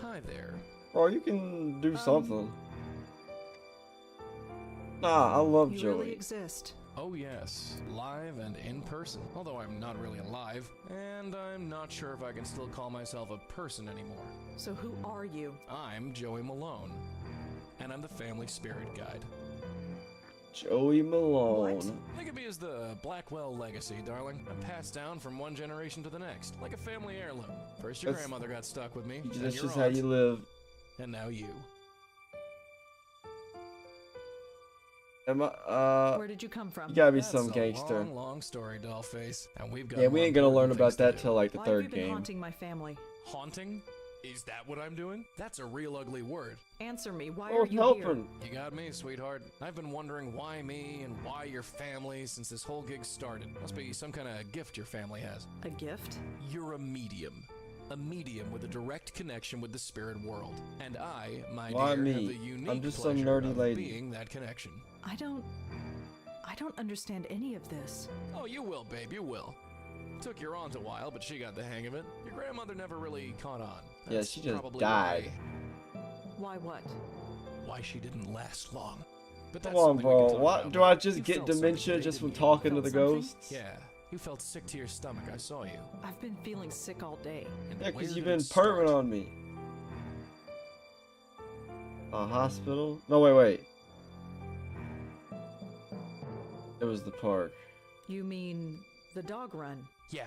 Hi there. Bro, you can do something. Nah, I love you Joey. Really exist. Oh yes, live and in person. Although I'm not really alive, and I'm not sure if I can still call myself a person anymore. So who are you? I'm Joey Malone, and I'm the family spirit guide. Joey Malone. What? Think of me as the Blackwell legacy, darling. I'm passed down from one generation to the next, like a family heirloom. First your grandmother got stuck with me, then That's your just aunt, how you live. and now you. Am I, Where did you come from? You gotta be That's some a gangster. long, long story, Dollface. And we've got Yeah, we ain't gonna learn about that till like the Why third have you been game. haunting my family? Haunting? Is that what I'm doing? That's a real ugly word. Answer me. Why Oh, are you helping. here? You got me, sweetheart. I've been wondering why me and why your family since this whole gig started. Must be some kind of gift your family has. A gift? You're a medium. A medium with a direct connection with the spirit world. And I, my Why dear, me? have the unique I'm just some pleasure nerdy of lady. being that connection. I don't understand any of this. Oh, you will, babe, you will. Took your aunt a while, but she got the hang of it. Your grandmother never really caught on. Yeah, That's she just probably died. Why what? Why she didn't last long. But Come that's on, something we bro. can talk What? about Do I later. just You get felt something dementia today, just from didn't you? talking to Felt the something? ghosts? Yeah, you felt sick to your stomach. I saw you. I've been feeling sick all day. And Yeah, where because did you've it been start? perving on me. A hospital? No, wait. It was the park. You mean the dog run? Yeah,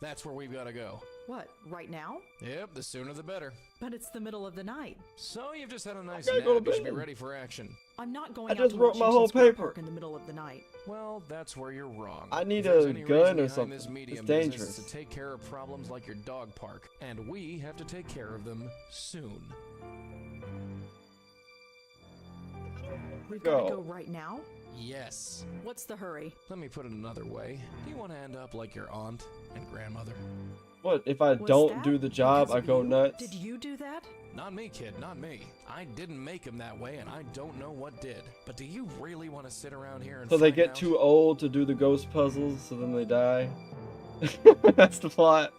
that's where we've got to go. What, right now? Yep, the sooner the better. But it's the middle of the night. So you've just had a nice gotta nap. go to You should be bed. ready for action. I'm not going I out just to wrote my Washington whole Square paper. Park in the middle of the night. Well, that's where you're wrong. I need If there's a any gun reason or behind something. This medium It's business dangerous. is to take care of problems like your dog park, and we have to take care of them soon. We've got to go right now? Yes. What's the hurry? Let me put it another way. Do you want to end up like your aunt and grandmother? What, if I Was don't that do the job, because I of go you? nuts? Did you do that? Not me, kid, not me. I didn't make him that way, and I don't know what did. But do you really want to sit around here and So they find get out? too old to do the ghost puzzles, so then they die? That's the plot.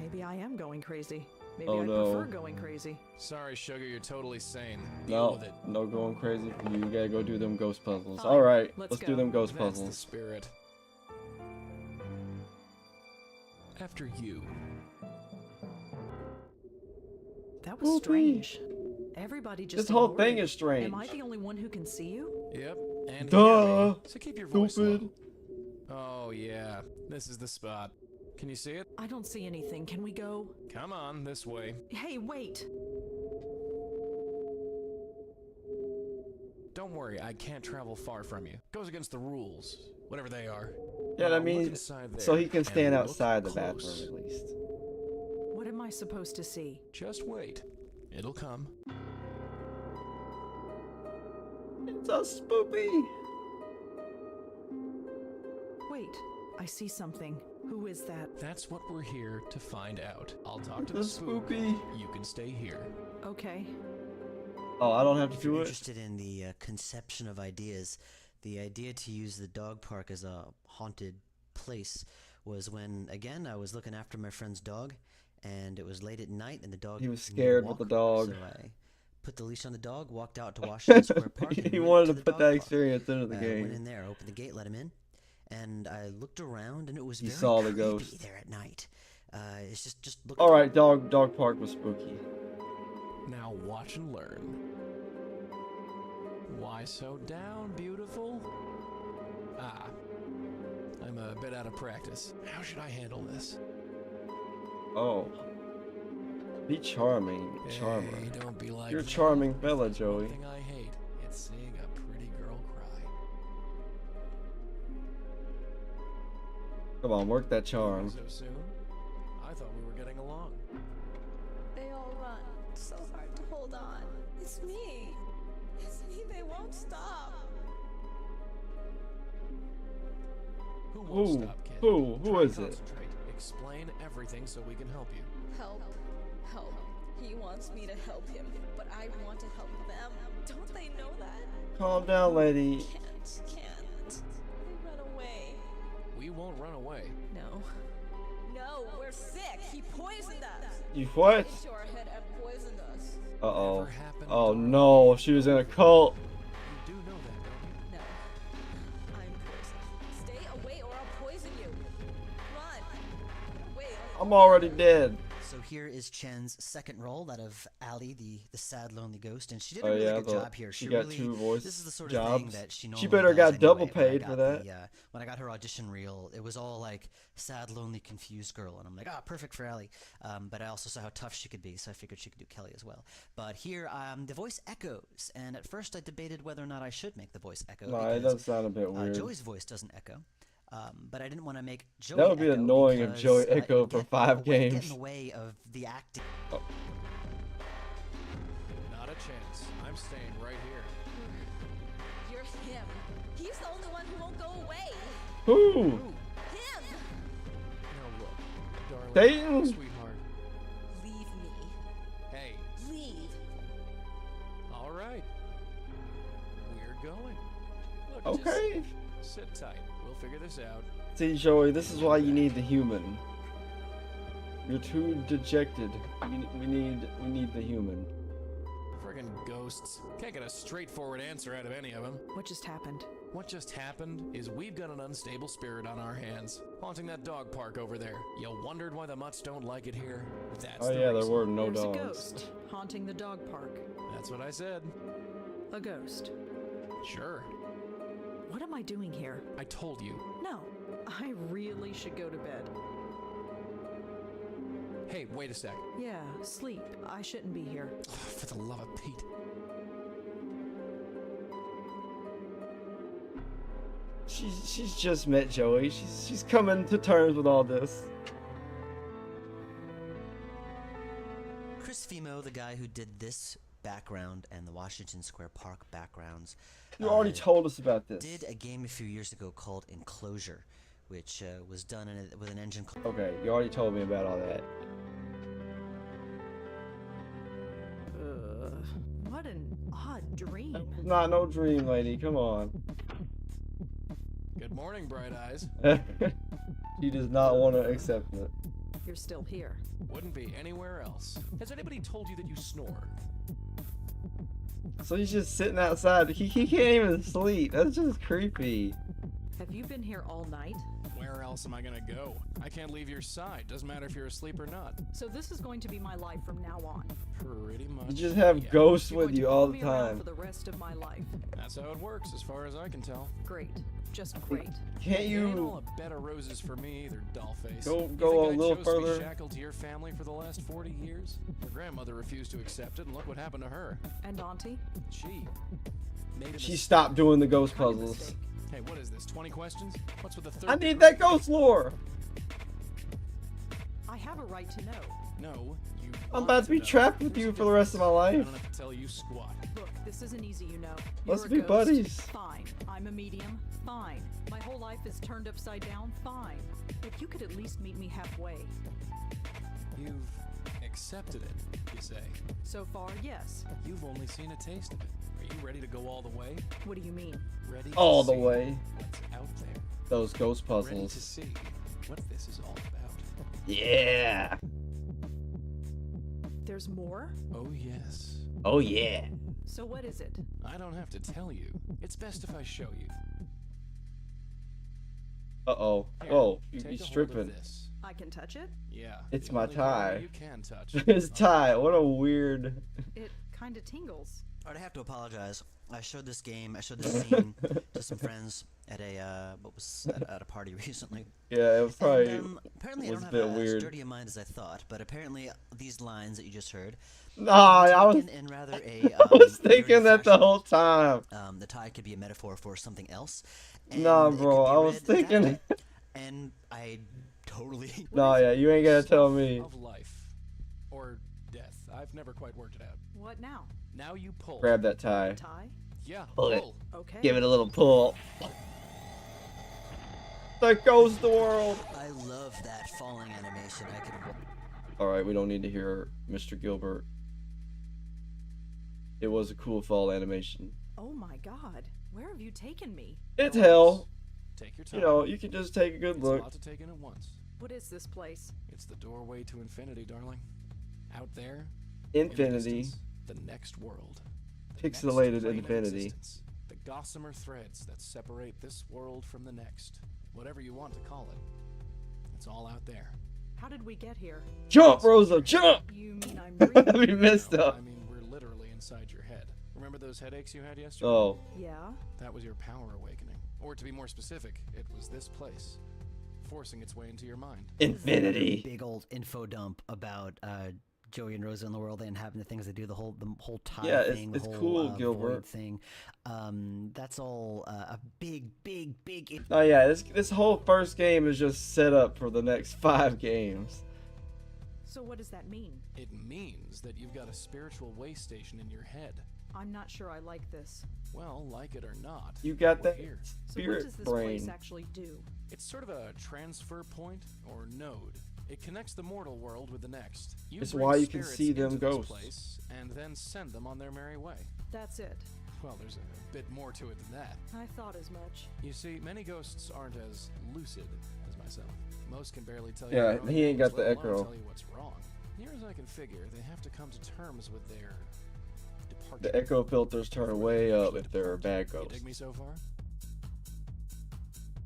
Maybe I am going crazy. Maybe Oh, I no. prefer going crazy. Sorry, sugar, you're totally sane. Deal No, with it. no going crazy for you. You gotta go do them ghost puzzles. Fine, Alright, let's let's do go. them ghost That's the puzzles. spirit. After you. That was Whoopee. strange. Everybody just This whole ignored thing me. is strange. Am I the only one who can see you? Yep, and Duh. hear me. So keep your voice Stupid. low. Oh yeah, this is the spot. Can you see it? I don't see anything. Can we go? Come on, this way. Hey, wait! Don't worry, I can't travel far from you. Goes against the rules, whatever they are. Yeah, Now I look mean, inside so there he can and stand look outside the close. bathroom at least. What am I supposed to see? Just wait. It'll come. It's a spoopy. Wait, I see something. Who is that? That's what we're here to find out. I'll talk to the the spook. spoopy. You can stay here. Okay. Oh, I don't have to If do you're it. interested in the conception of ideas, the idea to use the dog park as a haunted place was when, again, I was looking after my friend's dog, and it was late at night, and the dog. He was scared walk, with the dog. So I put the leash on the dog, walked out to Washington Square Park. And He went wanted to to the put dog that park. experience into the Went game. in there, opened the gate, let him in, and I looked around, and it was You very saw the creepy ghost. there at night. It's just looking. All right, dog park was spooky. Now watch and learn. Why so down, beautiful? Ah, I'm a bit out of practice. How should I handle this? Oh. Be charming, charmer. Hey, don't be like You're a that. charming fella, Joey. One thing I hate, it's seeing a pretty girl cry. Come on, work that charm. So soon? I thought we were getting along. They all run. So hard to hold on. It's me. It's me. They won't stop. Who won't Who? stop, kid? Who? Who Try is and it? concentrate. Explain everything so we can help you. Help. Help. He wants me to help him, but I want to help them. Don't they know that? Calm down, lady. Can't. They run away. We won't run away. No. No, we're sick. He poisoned us. You what? Into our head and poisoned us. Uh-oh. Never happened, Oh darling. no, she was in a cult. You do know that, don't you? No. I'm poisoned. Stay away or I'll poison you. Run. Wait. I'm already dead. So here is Chen's second role, that of Allie, the sad, lonely ghost, and she did Oh a really yeah, good job here. she She got really, 2 voice this is the sort of jobs. thing that she She normally better does got anyway. double When I paid got for that. when I got her audition reel, it was all like sad, lonely, confused girl, and I'm like, perfect for Allie. But I also saw how tough she could be, so I figured she could do Kelly as well. But here, the voice echoes, and at first I debated whether or not I should make the voice echo. No, it does sound a bit weird. Joey's voice doesn't echo. But I didn't want to make Joey That would be echo annoying if because, Joey it echoed would for 5 get games. in the way of the acting. Oh. Not a chance. I'm staying right here. You're him. He's the only one who won't go away. Who? Him. Now look, darling, Dayton? sweetheart. Leave me. Hey, Leave. all right. We're going. Look, Okay. just sit tight. We'll figure this out. See, Joey, this is why you need the human. You're too dejected. We need the human. Friggin' ghosts. Can't get a straightforward answer out of any of them. What just happened? What just happened is we've got an unstable spirit on our hands, haunting that dog park over there. You wondered why the mutts don't like it here? That's Oh the yeah, there reason. were no There's dogs. a ghost haunting the dog park. That's what I said. A ghost. Sure. What am I doing here? I told you. No, I really should go to bed. Hey, wait a sec. Yeah, sleep. I shouldn't be here. Oh, for the love of Pete. She's just met Joey. She's coming to terms with all this. Chris Fimo, the guy who did this background and the Washington Square Park backgrounds, You already told us about this. did a game a few years ago called Enclosure, which was done with an engine called... Okay, you already told me about all that. What an odd dream. Nah, no dream, lady. Come on. Good morning, Bright Eyes. She does not want to accept it. You're still here. Wouldn't be anywhere else. Has anybody told you that you snore? So he's just sitting outside. He can't even sleep. That's just creepy. Have you been here all night? Where else am I gonna go? I can't leave your side. Doesn't matter if you're asleep or not. So this is going to be my life from now on. Pretty much. You just have ghosts You're with going to you all follow the me around time. for the rest of my life. That's how it works, as far as I can tell. Great. Just great. Can't Ain't you all a bed of roses for me either, dollface. Go You think a I little chose further? To be shackled to your family for the last 40 years? Your grandmother refused to accept it, and look what happened to her. And Auntie? She made a She mistake. stopped doing the ghost Kind of puzzles? mistake. Hey, what is this? 20 questions? What's with the third? I need that ghost lore. I have a right to know. No, you. I'm about to be trapped with you for the rest of my life. I don't have to tell you squat. Look, this isn't easy, you know. Let's You're a be ghost. buddies. Fine. I'm a medium. Fine. My whole life is turned upside down. Fine. If you could at least meet me halfway. You've accepted it, you say? So far, yes. You've only seen a taste of it. Are you ready to go all the way? What do you mean? Ready all to the see way. What's out there? Those ghost Ready puzzles. to see what this is all about. Yeah. There's more? Oh yes. Oh yeah. So what is it? I don't have to tell you. It's best if I show you. Uh-oh. Here, Whoa, take you a hold of stripping. this. I can touch it? Yeah. It's the my only part tie. You can touch. His tie. What a weird. It kind of tingles. Alright, I have to apologize. I showed this scene to some friends at a at a party recently. Yeah, it was probably and, apparently was I a don't have bit weird. as dirty a mind as I thought, but apparently these lines that you just heard. Nah, I was. In rather a, I was thinking dirty that the fashion. whole time. The tie could be a metaphor for something else. And Nah, it bro, could be I was read that thinking. way. And I totally. Nah, yeah, you ain't gotta tell me. Of life or death. I've never quite worked it out. What now? Now you pull. Grab that tie. Tie? Yeah. Pull it. Okay. Give it a little pull. There goes the world. I love that falling animation. I could. All right, we don't need to hear Mr. Gilbert. It was a cool fall animation. Oh my god. Where have you taken me? It's hell. Take your time. You know, you can just take a good It's look. a lot to take in at once. What is this place? It's the doorway to infinity, darling. Out there, in the Infinity. distance, the next world. The Pixelated next plane of infinity. existence. The gossamer threads that separate this world from the next. Whatever you want to call it. It's all out there. How did we get here? Jump, Rosa, jump! You mean I'm reading? We messed No, up. I mean, we're literally inside your head. Remember those headaches you had yesterday? Oh. Yeah? That was your power awakening. Or to be more specific, it was this place. Forcing its way into your mind. Infinity. Big old info dump about Joey and Rosa in the world and having the things they do, the whole tie Yeah, thing, it's the whole cool, void Gilbert. thing. That's all a big. Oh yeah, this whole first game is just set up for the next 5 games. So what does that mean? It means that you've got a spiritual way station in your head. I'm not sure I like this. Well, like it or not, You got we're that here. So what spirit does this place brain. actually do? It's sort of a transfer point or node. It connects the mortal world with the next. You It's bring why you can spirits see them into this ghosts. place and then send them on their merry way. That's it. Well, there's a bit more to it than that. I thought as much. You see, many ghosts aren't as lucid as myself. Most can barely tell you. Yeah, their own he ain't names, got the let alone echo. Tell you what's wrong. Near as I can figure, they have to come to terms with their departure. The echo filters turn way up if they're a bad You ghost. dig me so far?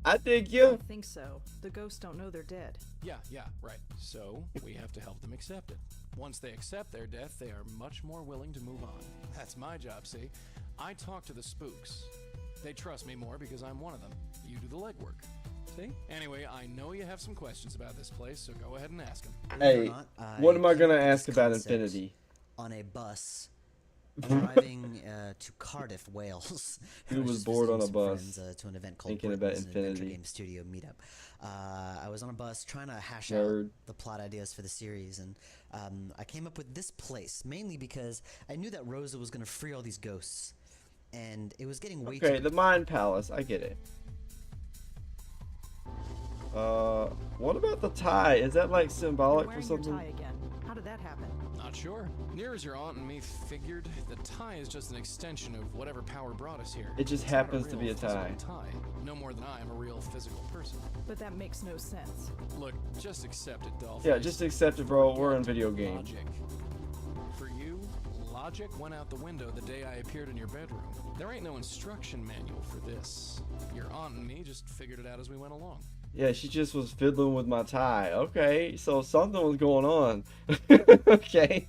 I dig I you. think so. The ghosts don't know they're dead. Yeah, right. So, we have to help them accept it. Once they accept their death, they are much more willing to move on. That's my job, see? I talk to the spooks. They trust me more because I'm one of them. You do the legwork. See? Anyway, I know you have some questions about this place, so go ahead and ask them. Hey, what am I gonna ask about Infinity? On a bus driving to Cardiff, Wales. Who was just bored on a visiting some bus, friends, to an event called thinking about Britain's Adventure Infinity. Game Studio Meetup. I was on a bus trying to hash Nerd. out the plot ideas for the series, and I came up with this place mainly because I knew that Rosa was going to free all these ghosts, and it was getting way Okay, too. the Mind Palace. I get it. What about the tie? Is that like symbolic You're for wearing your something? tie again. How did that happen? Not sure. Near as your aunt and me figured, the tie is just an extension of whatever power brought us here. It just It's not happens to real be a physical tie. No more than I am a real physical person. But that makes no sense. Look, just accept it, Dolph. Yeah, just accept it, bro. We're in video game. Logic. For you, logic went out the window the day I appeared in your bedroom. There ain't no instruction manual for this. Your aunt and me just figured it out as we went along. Yeah, she just was fiddling with my tie. Okay, so something was going on. Okay.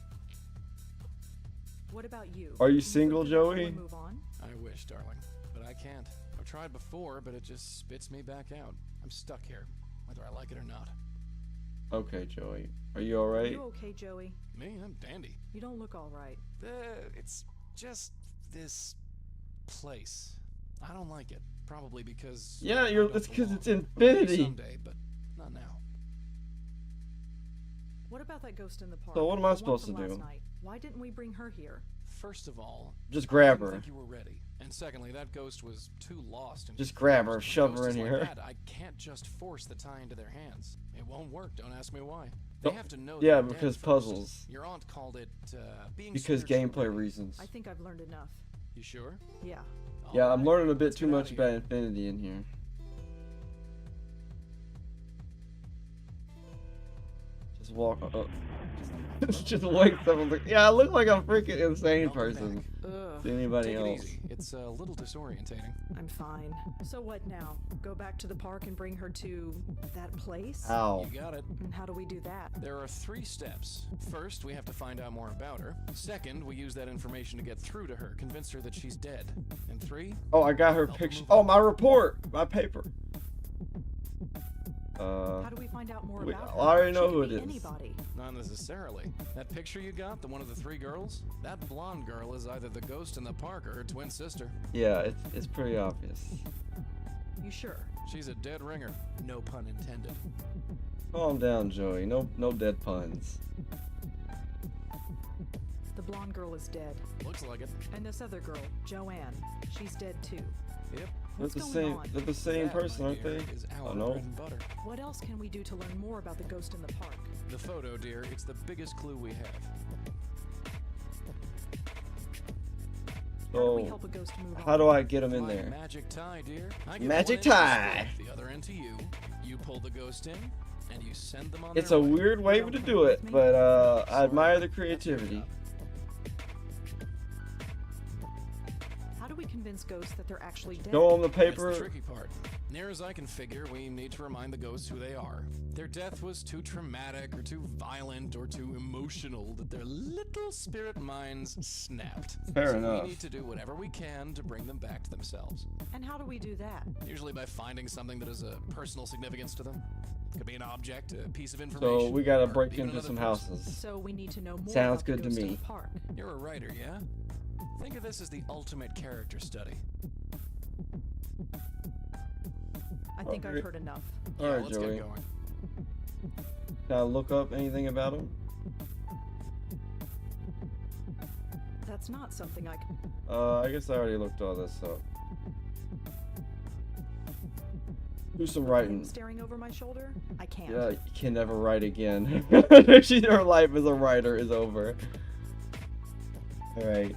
What about you? Are you Can single, live it all Joey? and move on? I wish, darling, but I can't. I've tried before, but it just spits me back out. I'm stuck here, whether I like it or not. Okay, Joey. Are you Are alright? you okay, Joey? Me, I'm dandy. You don't look all right. It's just this place. I don't like it. Probably because Yeah, I don't it's because belong. it's Maybe Infinity. someday, but not now. What about that ghost in the park? So what am I supposed to do? Why didn't we bring her here? First of all, just grab her. I didn't think you were ready. And secondly, that ghost was too lost. Just grab her, shove her in here. Like that, I can't just force the tie into their hands. It won't work. Don't ask me why. They have to know. Yeah, because puzzles. Your aunt called it being. Because gameplay reasons. I think I've learned enough. You sure? Yeah. Yeah, I'm learning a bit too much about Infinity in here. Just walk up. Just wake someone. Yeah, I look like a freaking insane person. To anybody else. Easy. It's a little disorientating. I'm fine. So what now? Go back to the park and bring her to that place? How? You got it. And how do we do that? There are 3 steps. First, we have to find out more about her. Second, we use that information to get through to her, convince her that she's dead. And 3. Oh, I got her picture. Oh, my report, my paper. How do we find out more about her? I already know who it is. Anybody. Not necessarily. That picture you got, the one of the 3 girls, that blonde girl is either the ghost in the park or her twin sister. Yeah, it's pretty obvious. You sure? She's a dead ringer. No pun intended. Calm down, Joey. No dead puns. The blonde girl is dead. Looks like it. And this other girl, Joanne, she's dead too. Yep. They're the same person, aren't they? Oh no. Bread and butter. What else can we do to learn more about the ghost in the park? The photo, dear. It's the biggest clue we have. How do we help a ghost move on? How do I get him in there? Magic tie, dear. Magic tie. The other end to you. You pull the ghost in, and you send them on. It's a weird way to do it, but I admire the creativity. How do we convince ghosts that they're actually dead? Go on the paper. That's the tricky part. Near as I can figure, we need to remind the ghosts who they are. Their death was too traumatic or too violent or too emotional that their little spirit minds snapped. Fair enough. We need to do whatever we can to bring them back to themselves. And how do we do that? Usually by finding something that has a personal significance to them. It could be an object, a piece of information. So we gotta break into some houses. So we need to know more. Sounds about good the to ghost in me. the park. You're a writer, yeah? Think of this as the ultimate character study. I think I've heard enough. Alright, let's Joey. get going. Can I look up anything about him? That's not something I can. I guess I already looked all this up. Do some writing. Staring over my shoulder? I can't. Yeah, you can never write again. Her life as a writer is over. Alright.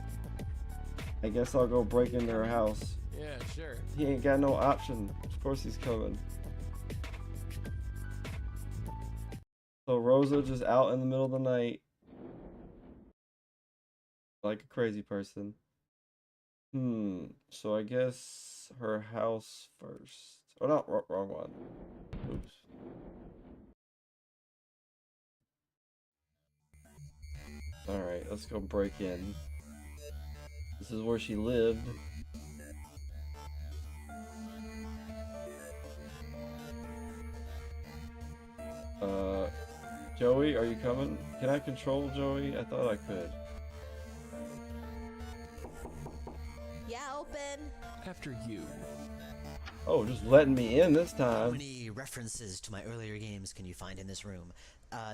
I guess I'll go break into her house. Yeah, sure. He ain't got no option. Of course he's coming. So Rosa just out in the middle of the night. Like a crazy person. So I guess her house first. Oh no, wrong one. Oops. Alright, let's go break in. This is where she lived. Joey, are you coming? Can I control Joey? I thought I could. Yeah, open. After you. Oh, just letting me in this time. How many references to my earlier games can you find in this room?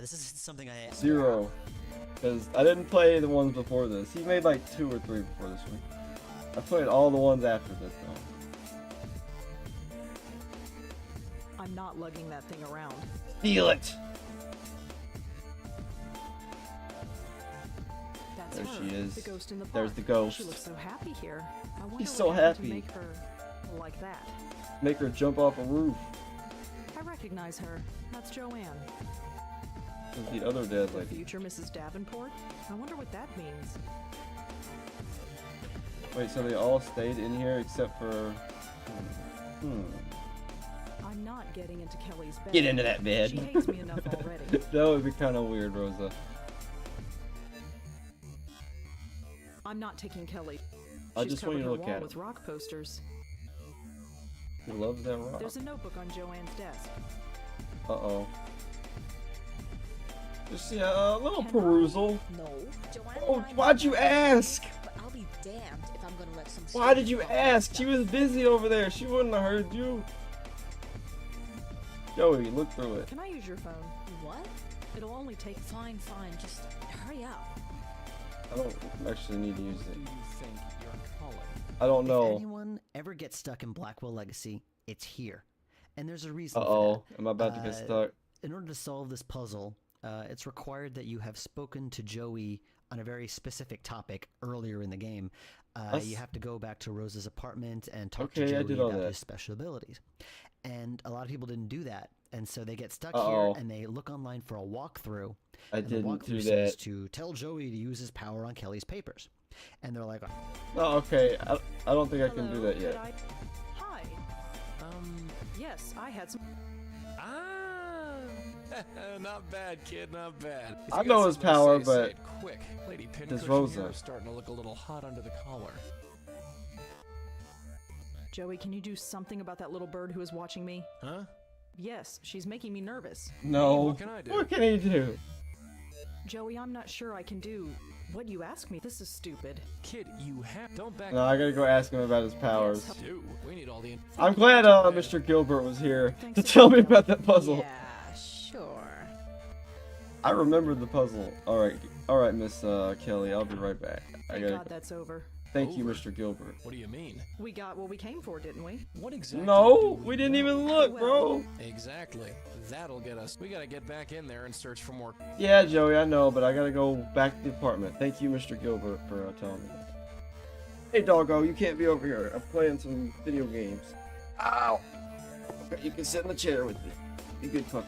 This is something I... 0. Because I didn't play the ones before this. He made like 2 or 3 before this one. I played all the ones after this though. I'm not lugging that thing around. Feel it! That's there her, she is. The ghost in the park. There's the ghost. She looks so happy here. I wonder He's what so happened happy. To make her like that. Make her jump off a roof. I recognize her. That's Joanne. Who's the other dead lady? Future Mrs. Davenport? I wonder what that means. Wait, so they all stayed in here except for... I'm not getting into Kelly's bed. Get into that bed. She hates me enough already. That would be kind of weird, Rosa. I'm not taking Kelly. I just want you to look at it. With rock posters. He loves that rock. There's a notebook on Joanne's desk. Uh-oh. Just a little perusal. No. Joanne, oh, why'd you ask? But I'll be damned if I'm gonna let some. Why did you ask? She was busy over there. She wouldn't have heard you. Joey, look through it. Can I use your phone? What? It'll only take... Fine, just hurry up. I don't actually need to use it. Who do you think you're calling? I don't know. If anyone ever gets stuck in Blackwell Legacy, it's here. And there's a reason for Uh-oh, that. am I about to get stuck? In order to solve this puzzle, it's required that you have spoken to Joey on a very specific topic earlier in the game. You have to go back to Rose's apartment and talk to Joey about his special abilities. And a lot of people didn't do that. And so they get stuck here and they look online for a walkthrough. I didn't do that. Says to tell Joey to use his power on Kelly's papers. And they're like, oh, okay. I don't think I can do that yet. Hi. Yes, I had some... Not bad, kid, not bad. I know his power, but quick. Lady does Rosa? Starting to look a little hot under the collar. Joey, can you do something about that little bird who is watching me? Huh? Yes, she's making me nervous. No. What can I do? What can he do? Joey, I'm not sure I can do what you ask me. This is stupid. Kid, you have... Don't back... No, I gotta go ask him about his powers. Dude, we need all the... I'm glad Mr. Gilbert was here to tell me about that puzzle. Yeah, sure. I remember the puzzle. Alright, Miss Kelly, I'll be right back. Thank God that's over. Thank you, Mr. Gilbert. What do you mean? We got what we came for, didn't we? What exactly? No, we didn't even look, bro. Exactly. That'll get us. We gotta get back in there and search for more. Yeah, Joey, I know, but I gotta go back to the apartment. Thank you, Mr. Gilbert, for telling me that. Hey, doggo, you can't be over here. I'm playing some video games. Ow! Okay, you can sit in the chair with me. Be good fucker.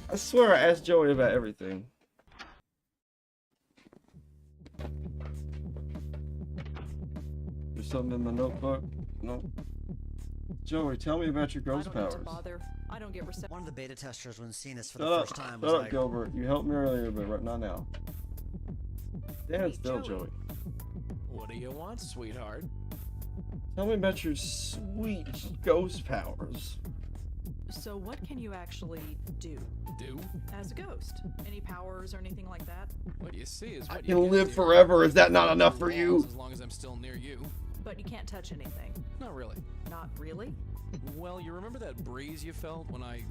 I swear I asked Joey about everything. There's something in the notebook? No. Joey, tell me about your ghost powers. I don't need to bother. I don't get reception. one of the beta testers, when seeing this for the first time, was Shut up, like, Gilbert. You helped me earlier, but not now. Stand still, Joey. What do you want, sweetheart? Tell me about your sweet ghost powers. So what can you actually do? Do? As a ghost? Any powers or anything like that? What you see is what I you can live forever. Is that not enough for you? As long as I'm still near you. But you can't touch anything. Not really. Not really? Well, you remember that breeze you felt when I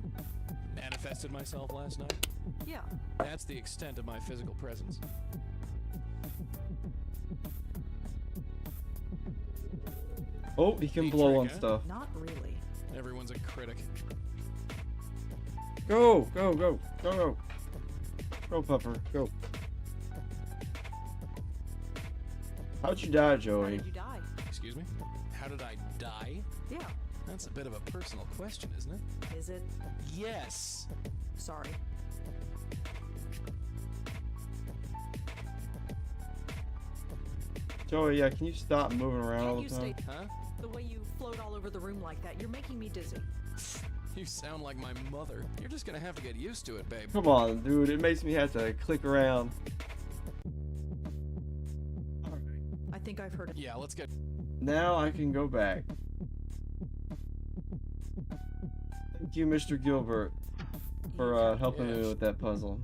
manifested myself last night? Yeah. That's the extent of my physical presence. Oh, he can blow on stuff. Not really. Everyone's a critic. Go, go, go, go, go. Go, Puffer, go. How'd you die, Joey? How did you die? Excuse me? How did I die? Yeah. That's a bit of a personal question, isn't it? Is it? Yes. Sorry. Joey, yeah, can you stop moving around all the time? Huh? The way you float all over the room like that, you're making me dizzy. You sound like my mother. You're just gonna have to get used to it, babe. Come on, dude. It makes me have to click around. I think I've heard it. Yeah, let's get... Now I can go back. Thank you, Mr. Gilbert, for helping me with that puzzle.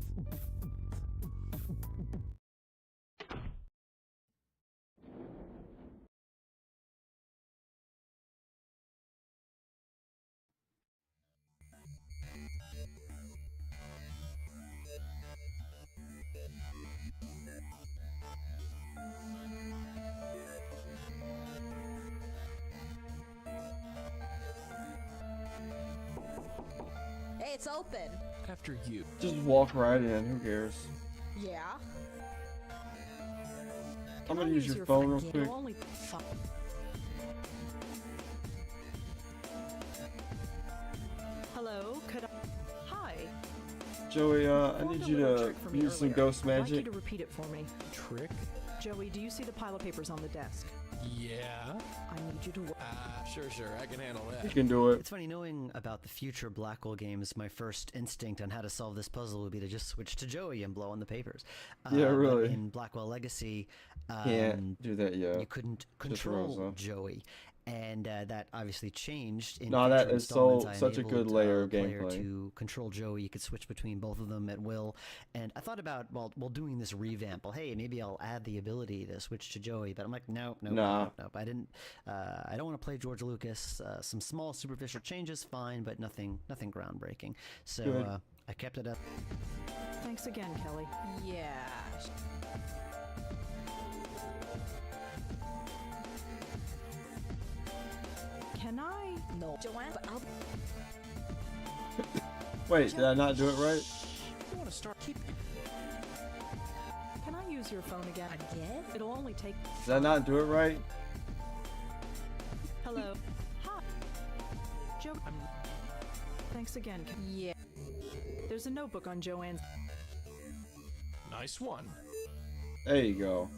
Hey, it's open. After you. Just walk right in. Who cares? Yeah. I'm gonna use your phone real quick. Hello, could I... Hi. Joey, I need you to use some ghost magic. I'd like you to repeat it for me. Trick? Joey, do you see the pile of papers on the desk? Yeah. I need you to work. Sure, I can handle that. You can do it. It's funny, knowing about the future Blackwell games, my first instinct on how to solve this puzzle would be to just switch to Joey and blow on the papers. Yeah, really. In Blackwell Legacy, can't do that, yeah. You couldn't control Joey. And that obviously changed. In that is such a good layer of gameplay. To control Joey, you could switch between both of them at will. And I thought about while doing this revamp, well, hey, maybe I'll add the ability to switch to Joey. But I'm like, nope. I didn't. I don't want to play George Lucas. Some small superficial changes, fine, but nothing groundbreaking. So I kept it up. Thanks again, Kelly. Yeah. Can I? No. Joanne, but I'll... Wait, did I not do it right? You want to start keeping... Can I use your phone again? Again? It'll only take... Did I not do it right? Hello. Hi. Joe... Thanks again. Yeah. There's a notebook on Joanne's... Nice one. There you go.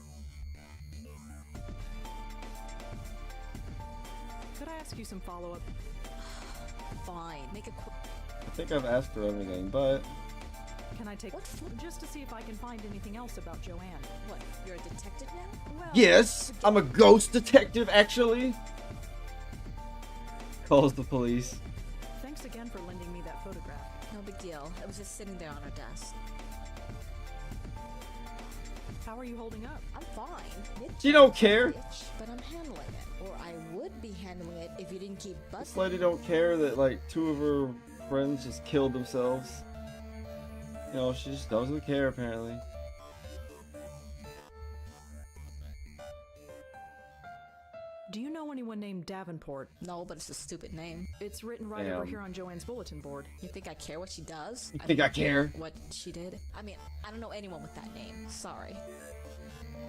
Could I ask you some follow-up? Fine. Make a quick... I think I've asked for everything, but... Can I take... Just to see if I can find anything else about Joanne. What? You're a detective now? Well, Yes! I'm a ghost detective, actually! Calls the police. Thanks again for lending me that photograph. No big deal. It was just sitting there on her desk. How are you holding up? I'm fine. You don't care. Bitch, but I'm handling it. Or I would be handling it if you didn't keep busting. This lady don't care that like 2 of her friends just killed themselves. You know, she just doesn't care apparently. Do you know anyone named Davenport? No, but it's a stupid name. It's written right over here on Joanne's bulletin board. You think I care what she does? You think I care? What she did? I mean, I don't know anyone with that name. Sorry.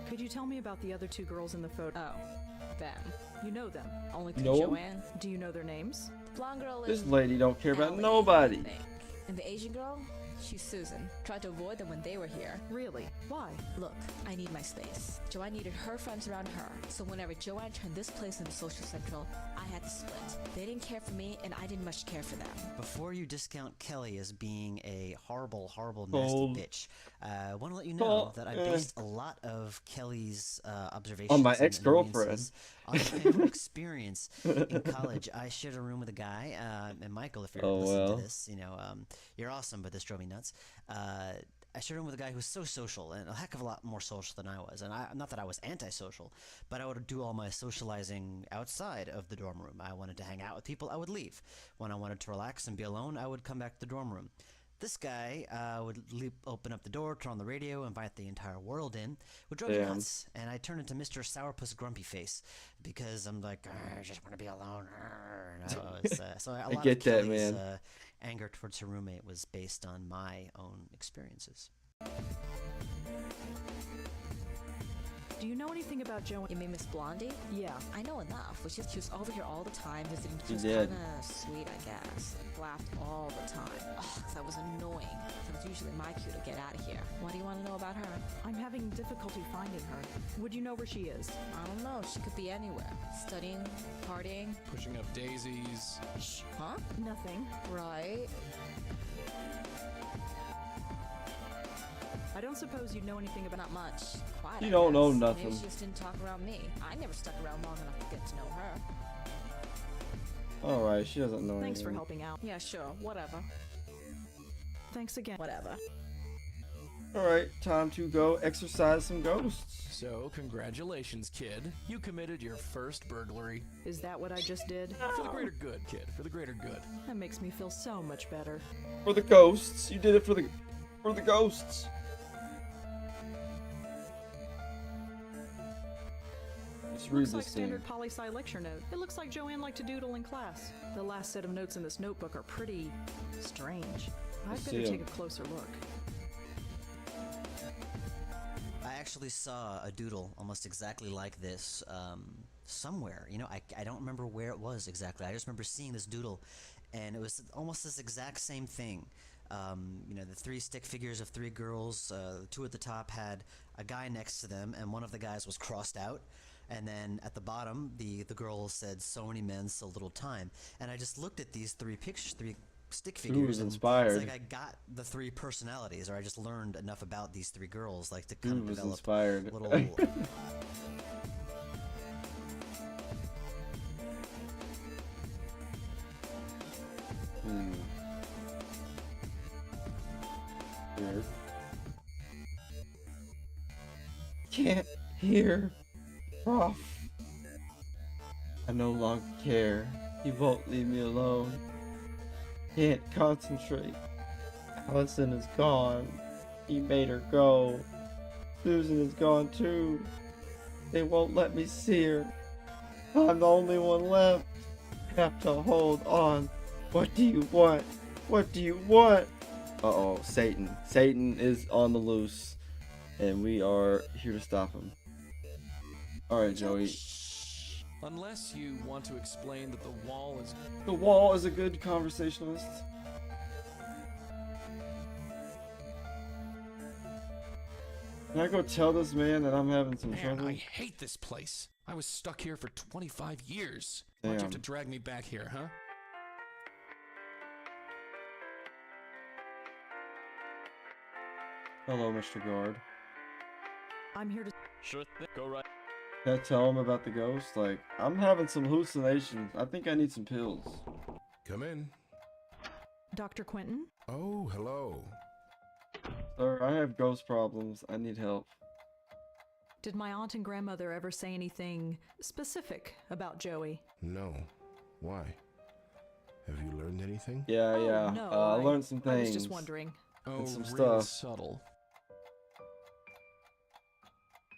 Could you tell me about the other 2 girls in the photo? Oh, them. You know them? Only through No. Joanne. Do you know their names? The blonde girl is... This lady don't care about Ellie, nobody. I think. And the Asian girl? She's Susan. Tried to avoid them when they were here. Really? Why? Look, I need my space. Joanne needed her friends around her. So whenever Joanne turned this place into Social Central, I had to split. They didn't care for me, and I didn't much care for them. Before you discount Kelly as being a horrible, nasty bitch, I want to let you know that I based a lot of Kelly's observations on my ex-girlfriend. On my own experience in college. I shared a room with a guy, and Michael, if you're listening to this, you know, you're awesome, but this drove me nuts. I shared a room with a guy who was so social, and a heck of a lot more social than I was. And not that I was antisocial, but I would do all my socializing outside of the dorm room. I wanted to hang out with people, I would leave. When I wanted to relax and be alone, I would come back to the dorm room. This guy would open up the door, turn on the radio, invite the entire world in, would drive me nuts, and I turned into Mr. Sourpuss Grumpy Face because I'm like, I just want to be alone. So a lot get of that, Kelly's, man. Anger towards her roommate was based on my own experiences. Do you know anything about Joanne? You mean Miss Blondie? Yeah. I know enough. She was over here all the time visiting. She was did. kind of sweet, I guess. Laughed all the time. Ugh, that was annoying. It was usually my cue to get out of here. What do you want to know about her? I'm having difficulty finding her. Would you know where she is? I don't know. She could be anywhere. Studying, partying. Pushing up daisies. Shh. Huh? Nothing. Right. I don't suppose you know anything about... Not much. Quiet, You I don't know guess. nothing. Maybe she just didn't talk around me. I never stuck around long enough to get to know her. Alright, she doesn't know Thanks for anything. helping out. Yeah, sure. Whatever. Thanks again. Whatever. Alright, time to go exercise some ghosts. So, congratulations, kid. You committed your first burglary. Is that what I just did? For the greater good, kid. For the greater good. That makes me feel so much better. For the ghosts. You did it for the ghosts. Let's read Looks like this thing. standard poli-sci lecture note. It looks like Joanne liked to doodle in class. The last set of notes in this notebook are pretty strange. I'd better take a closer look. I actually saw a doodle almost exactly like this somewhere. You know, I don't remember where it was exactly. I just remember seeing this doodle, and it was almost this exact same thing. You know, the 3 stick figures of 3 girls, 2 at the top had a guy next to them, and one of the guys was crossed out. And then at the bottom, the girl said, "So many men, so little time." And I just looked at these 3 pictures, 3 stick figures. Who was inspired? It's like I got the 3 personalities, or I just learned enough about these 3 girls, like to kind of was develop inspired. little. Weird. Can't hear, Prof. I no longer care. He won't leave me alone. Can't concentrate. Allison is gone. He made her go. Susan is gone too. They won't let me see her. I'm the only one left. Have to hold on. What do you want? What do you want? Uh-oh, Satan. Satan is on the loose. And we are here to stop him. Alright, Joey. Unless you want to explain that the wall is... The wall is a good conversationalist. Can I go tell this man that I'm having some trouble? I hate this place. I was stuck here for 25 years. Damn. Why'd you have to drag me back here, huh? Hello, Mr. Guard. I'm here to... Sure thing. Go right. Can I tell him about the ghost? Like, I'm having some hallucinations. I think I need some pills. Come in. Dr. Quentin? Oh, hello. Sir, I have ghost problems. I need help. Did my aunt and grandmother ever say anything specific about Joey? No. Why? Have you learned anything? Yeah, yeah. No, I learned some things. I was just wondering. Oh, some real stuff. subtle.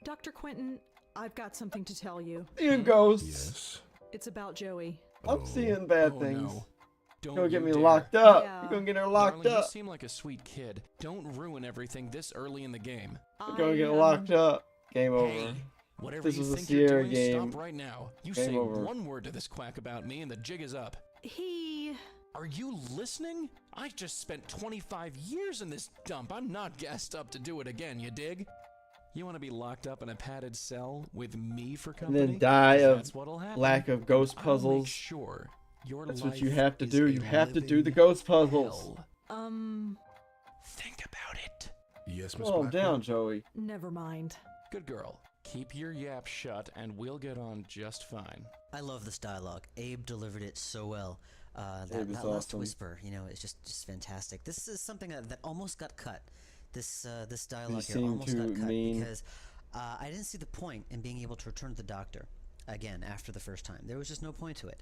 Dr. Quentin, I've got something to tell you. Seeing ghosts. Yes. It's about Joey. I'm seeing bad things. No. You're gonna get me dare. locked up. Yeah. You're gonna get her locked Darling, up. You seem like a sweet kid. Don't ruin everything this early in the game. You're gonna get locked up. Game over. Hey, whatever This you was a think you're Sierra doing, game. stop right now. You Game say over. one word to this quack about me and the jig is up. He... Are you listening? I just spent 25 years in this dump. I'm not gassed up to do it again, you dig? You want to be locked up in a padded cell with me for And company? then die 'Cause of that's what'll happen. lack of ghost I'll make puzzles. sure your That's life what you have to is do. a You have to do the living ghost puzzles. hell. Think about it. Yes, Miss Calm Blackwell? down, Joey. Never mind. Good girl. Keep your yap shut and we'll get on just fine. I love this dialogue. Abe delivered it so well. Abe is That last awesome. whisper, you know, it's just fantastic. This is something that almost got cut. This dialogue here seem almost too got cut mean. because I didn't see the point in being able to return to the doctor again after the first time. There was just no point to it.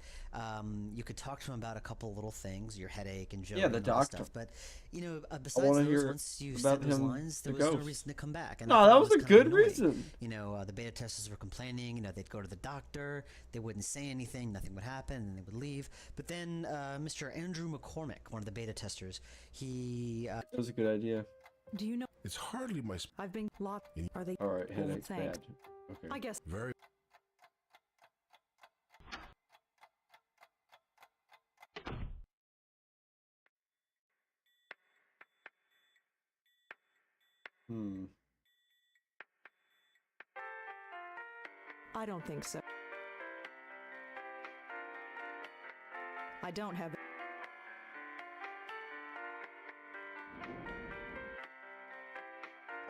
You could talk to him about a couple little things, your headache and Joey Yeah, the and all that doctor. stuff, but you know, I besides wanna those, hear once you about said those him, lines, the there was no ghost. reason to come back. And No, I that thought was it a kind of good annoying. reason. You know, the beta testers were complaining. You know, they'd go to the doctor, they wouldn't say anything, nothing would happen, and they would leave. But then Mr. Andrew McCormick, one of the beta testers, he That was a good idea. Do you know... It's hardly my... I've been locked... Are they... Alright, headache's thanks. bad. Okay. I guess... Very... I don't think so. I don't have...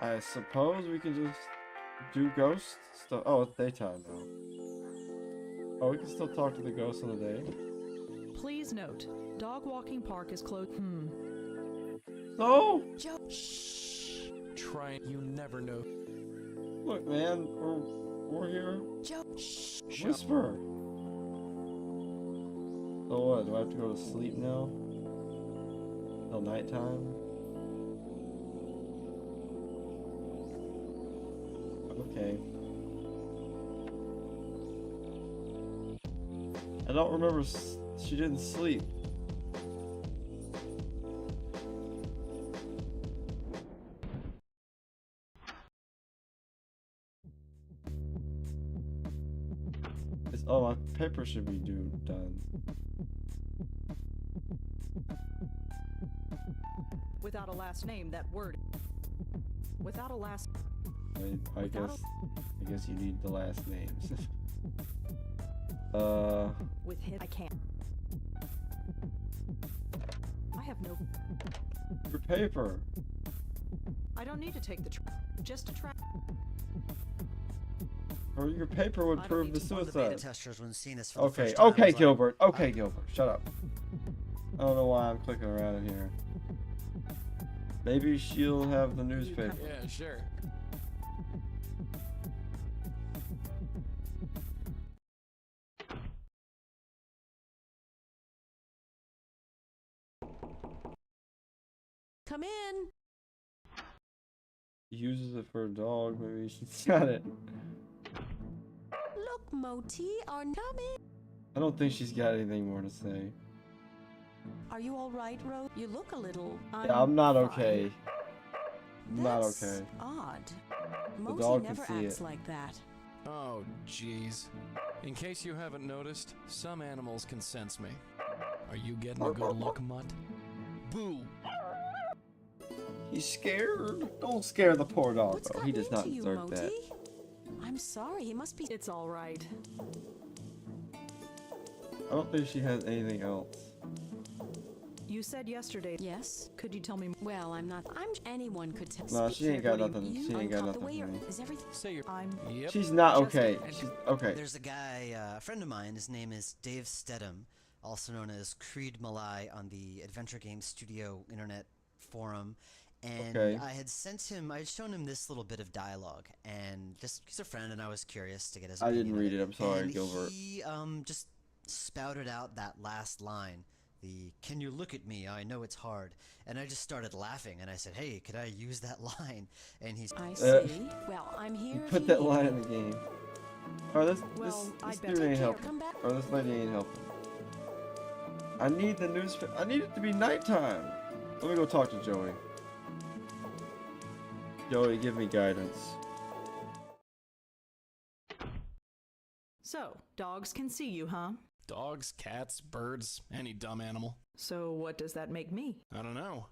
I suppose we can just do ghost stuff. Oh, it's daytime now. Oh, we can still talk to the ghosts in the day. Please note, dog walking park is closed. No! Joe. Shh. Try. You never know. Look, man, we're here. Joe. Whisper. So what? Do I have to go to sleep now? Till nighttime? Okay. I don't remember. She didn't sleep. Oh, my paper should be done. Without a last name, that word. Without a last... I guess you need the last names. With him, I can't. I have no... Your paper. I don't need to take the just to track. Or your paper would prove the One of the suicide. beta testers, when seeing this for the Okay, first time, okay, was like, Gilbert. Okay, Gilbert. Shut up. I don't know why I'm clicking around in here. Maybe she'll have the newspaper. Yeah, sure. Come in. She uses it for a dog. Maybe she's got it. Look, Moti, are coming. I don't think she's got anything more to say. Are you all right, Rose? You look a little. Yeah, I'm not okay. Not That's okay. Odd. The Moti dog never can see acts it. like that. Oh, jeez. In case you haven't noticed, some animals can sense me. Are you getting a good look, mutt? Boo! He's scared. Don't scare the poor dog, What's though. He does not gotten into deserve you, that. Moti? I'm sorry. He must be. It's all right. I don't think she has anything else. You said yesterday. Yes. Could you tell me? Well, I'm not. Anyone could tell. No, Speak she ain't got here. nothing. You She ain't got uncut the nothing way for you're- me. Is everything? Say your. I'm. Yep. She's not okay. She's okay. There's a guy, a friend of mine. His name is Dave Stedham, also known as Creed Malai on the Adventure Game Studio internet forum. And I had shown him this little bit of dialogue, and just he's a friend, and I was curious to get his opinion. I didn't read it. I'm sorry, Gilbert. He just spouted out that last line, the "Can you look at me? I know it's hard." And I just started laughing, and I said, "Hey, could I use that line?" And he's. I see. Well, I'm here. Put that line in the game. Oh, this I'd dude ain't helping. Or this lady ain't helping. I need the newspaper. I need it to be nighttime. Let me go talk to Joey. Joey, give me guidance. So, dogs can see you, huh? Dogs, cats, birds, any dumb animal. So, what does that make me? I don't know.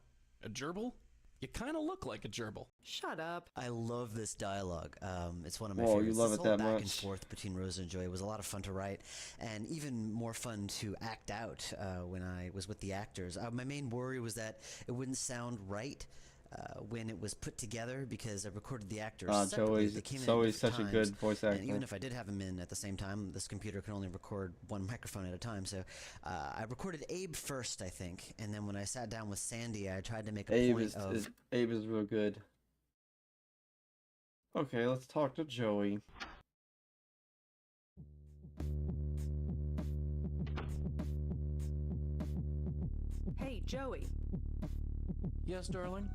A gerbil? You kind of look like a gerbil. Shut up. I love this dialogue. It's one of my Whoa, favorites. you love this it whole that back much? and forth between Rose and Joey was a lot of fun to write, and even more fun to act out when I was with the actors. My main worry was that it wouldn't sound right when it was put together, because I recorded the actors separately. They came in at Joey's different such a times, good voice actor. and even if I did have them in at the same time, this computer can only record one microphone at a time. So I recorded Abe first, I think, and then when I sat down with Sandy, I tried to make a point of... Abe is real good. Okay, let's talk to Joey. Hey, Joey. Yes, darling?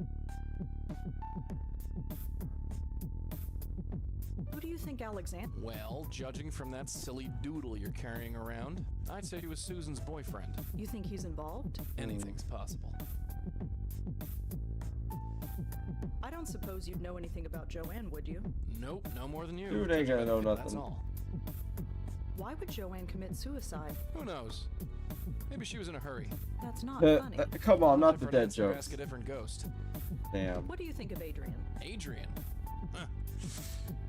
Who do you think Alexander? Well, judging from that silly doodle you're carrying around, I'd say he was Susan's boyfriend. You think he's involved? Anything's possible. I don't suppose you'd know anything about Joanne, would you? Nope, no more than you. Dude ain't gonna know That's nothing. all. Why would Joanne commit suicide? Who knows? Maybe she was in a hurry. That's not funny. Come on, not the Different dead answer, jokes. Ask a different ghost. Damn. What do you think of Adrian? Adrian? Huh.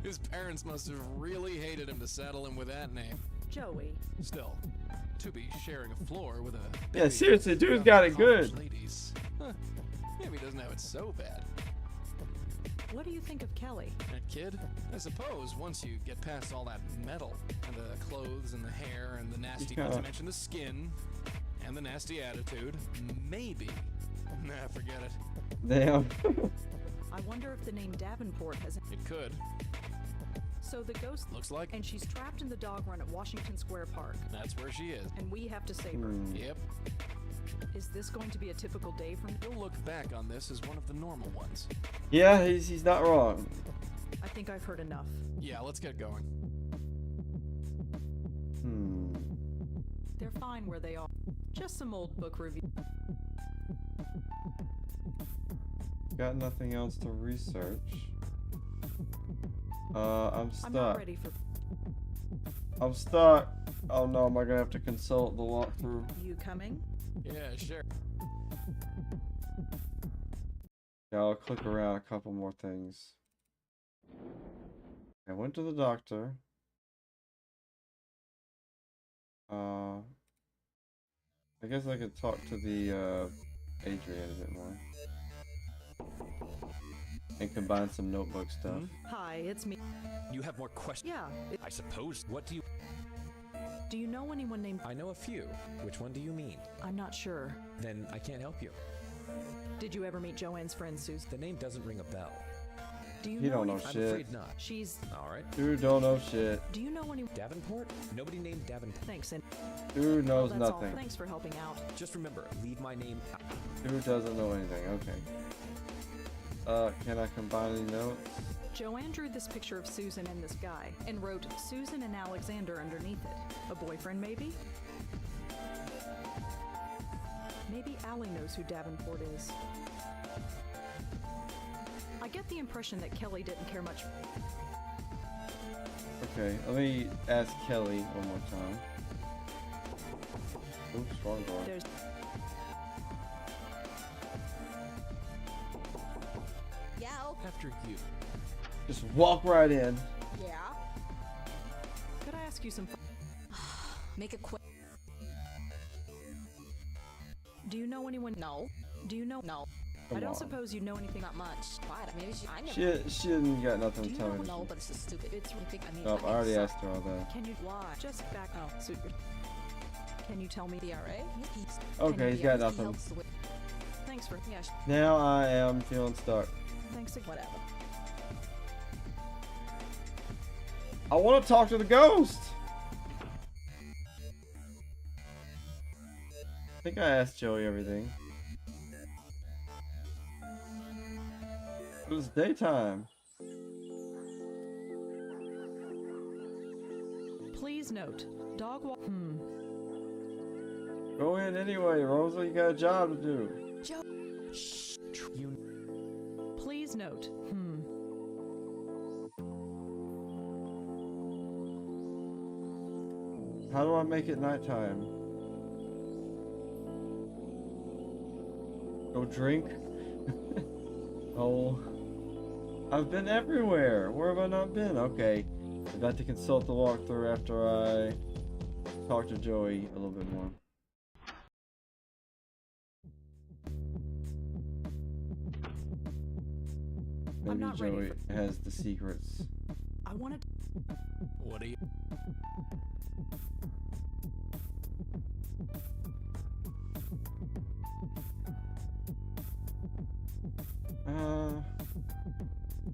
His parents must have really hated him to saddle him with that name. Joey. Still, to be sharing a floor with a Yeah, baby seriously, dude's young got it college good. Ladies. Huh. Maybe he doesn't have it so bad. What do you think of Kelly? That kid? I suppose once you get past all that metal, and the clothes and the hair and the nasty, not to mention the skin, and the nasty attitude, maybe. Nah, forget it. Damn. I wonder if the name Davenport has... It could. So the ghost... Looks like... And she's trapped in the dog run at Washington Square Park. That's where she is. And we have to save her. Yep. Is this going to be a typical day for me? You'll look back on this as one of the normal ones. Yeah, he's not wrong. I think I've heard enough. Yeah, let's get going. They're fine where they are. Just some old book review. Got nothing else to research. I'm stuck. I'm not ready for... I'm stuck. Oh no, am I gonna have to consult the walkthrough? You coming? Yeah, sure. Yeah, I'll click around a couple more things. I went to the doctor. I guess I could talk to the Adrian a bit more. And combine some notebook stuff. Hi, it's me. You have more questions? Yeah. I suppose. What do you... Do you know anyone named... I know a few. Which one do you mean? I'm not sure. Then I can't help you. Did you ever meet Joanne's friend Susan? The name doesn't ring a bell. Do you He know don't know anyone? shit. I'm afraid not. She's... Alright. Dude don't know shit. Do you know anyone? Davenport? Nobody named Davenport. Thanks, and... Dude knows that's nothing. All. Thanks for helping out. Just remember, leave my name out. Dude doesn't know anything. Okay. Can I combine any notes? Joanne drew this picture of Susan and this guy, and wrote Susan and Alexander underneath it. A boyfriend, maybe? Maybe Allie knows who Davenport is. I get the impression that Kelly didn't care much. Okay, let me ask Kelly one more time. Oops, wrong door. There's... Yeah. After you. Just walk right in. Yeah. Could I ask you some... Make it quick. Do you know anyone? No. Do you know? No. I don't suppose you know anything. Not much. Why? Maybe I never. She didn't got nothing to tell me. No, but it's just stupid. It's ridiculous. I mean, Nope, I already asked her all that. Can you... Why? Just back out. So can you tell me the RA? Okay, he's got nothing. Thanks for... Yeah. Now I am feeling stuck. Thanks again. Whatever. I want to talk to the ghost! I think I asked Joey everything. It was daytime. Please note, dog walk... Go in anyway, Rosa, you got a job to do. Joe. Please note, How do I make it nighttime? Go drink? Oh. I've been everywhere. Where have I not been? Okay. I've got to consult the walkthrough after I talk to Joey a little bit more. Maybe Joey has the secrets. I wanted... What are you...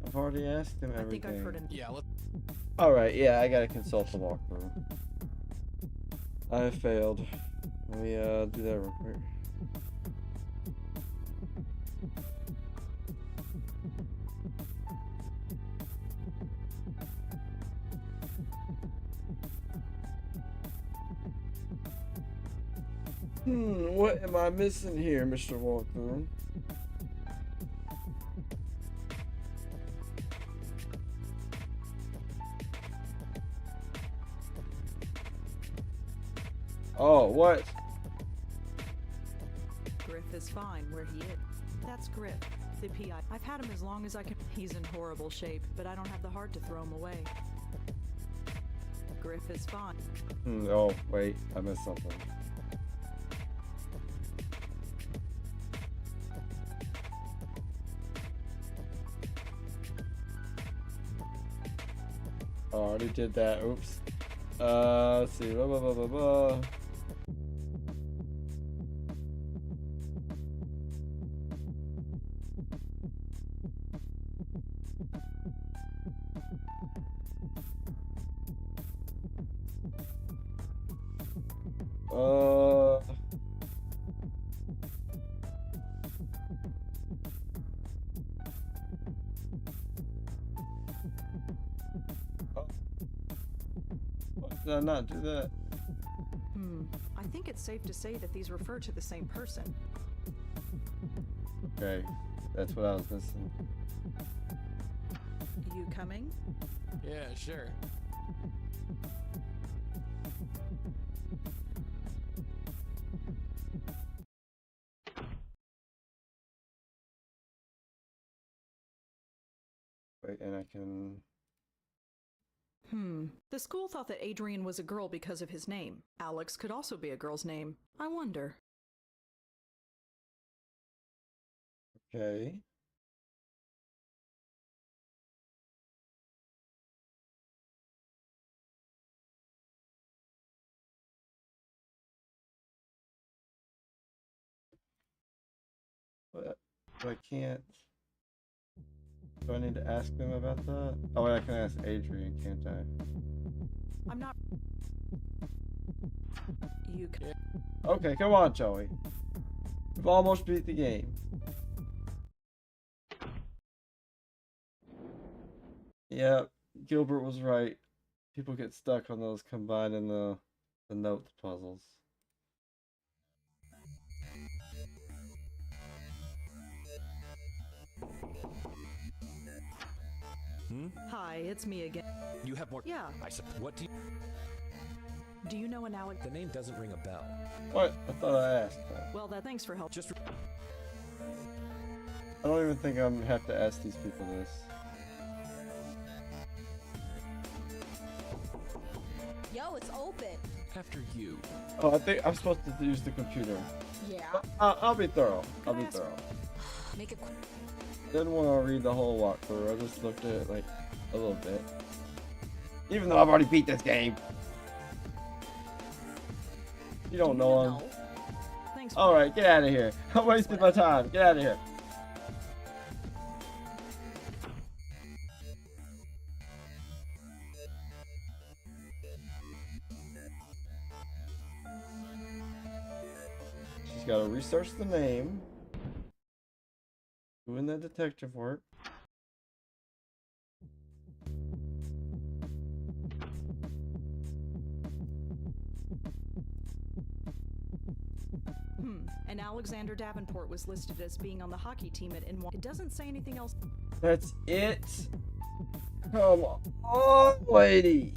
I've already asked him everything. I think I've heard him. Yeah, let's... Alright, yeah, I gotta consult the walkthrough. I failed. Let me do that real quick. What am I missing here, Mr. Walkthrough? Oh, what? Griff is fine where he is. That's Griff, the PI. I've had him as long as I can. He's in horrible shape, but I don't have the heart to throw him away. Griff is fine. Oh, wait, I missed something. Oh, I already did that. Oops. Let's see. Blah, blah, blah, blah, blah. Did I not do that? I think it's safe to say that these refer to the same person. Okay, that's what I was missing. You coming? Yeah, sure. Wait, and I can... The school thought that Adrian was a girl because of his name. Alex could also be a girl's name. I wonder. Okay. But I can't. Do I need to ask them about that? Oh, wait, I can ask Adrian, can't I? I'm not. You can. Okay, come on, Joey. We've almost beat the game. Yeah, Gilbert was right. People get stuck on those combining the notes puzzles. Hi, it's me again. You have more. Yeah. I said, what do you? Do you know an Alex? The name doesn't ring a bell. What? I thought I asked that. Well, thanks for help. Just. I don't even think I'm gonna have to ask these people this. Yo, it's open. After you. Oh, I think I'm supposed to use the computer. Yeah. I'll be thorough. I'll be thorough. Make it quick. Didn't want to read the whole walkthrough. I just looked at it like a little bit. Even though I've already beat this game. You don't know him. Thanks. Alright, get out of here. I'm wasting my time. Get out of here. She's got to research the name. Doing that detective work. And Alexander Davenport was listed as being on the hockey team at N1. It doesn't say anything else. That's it. Come on, lady.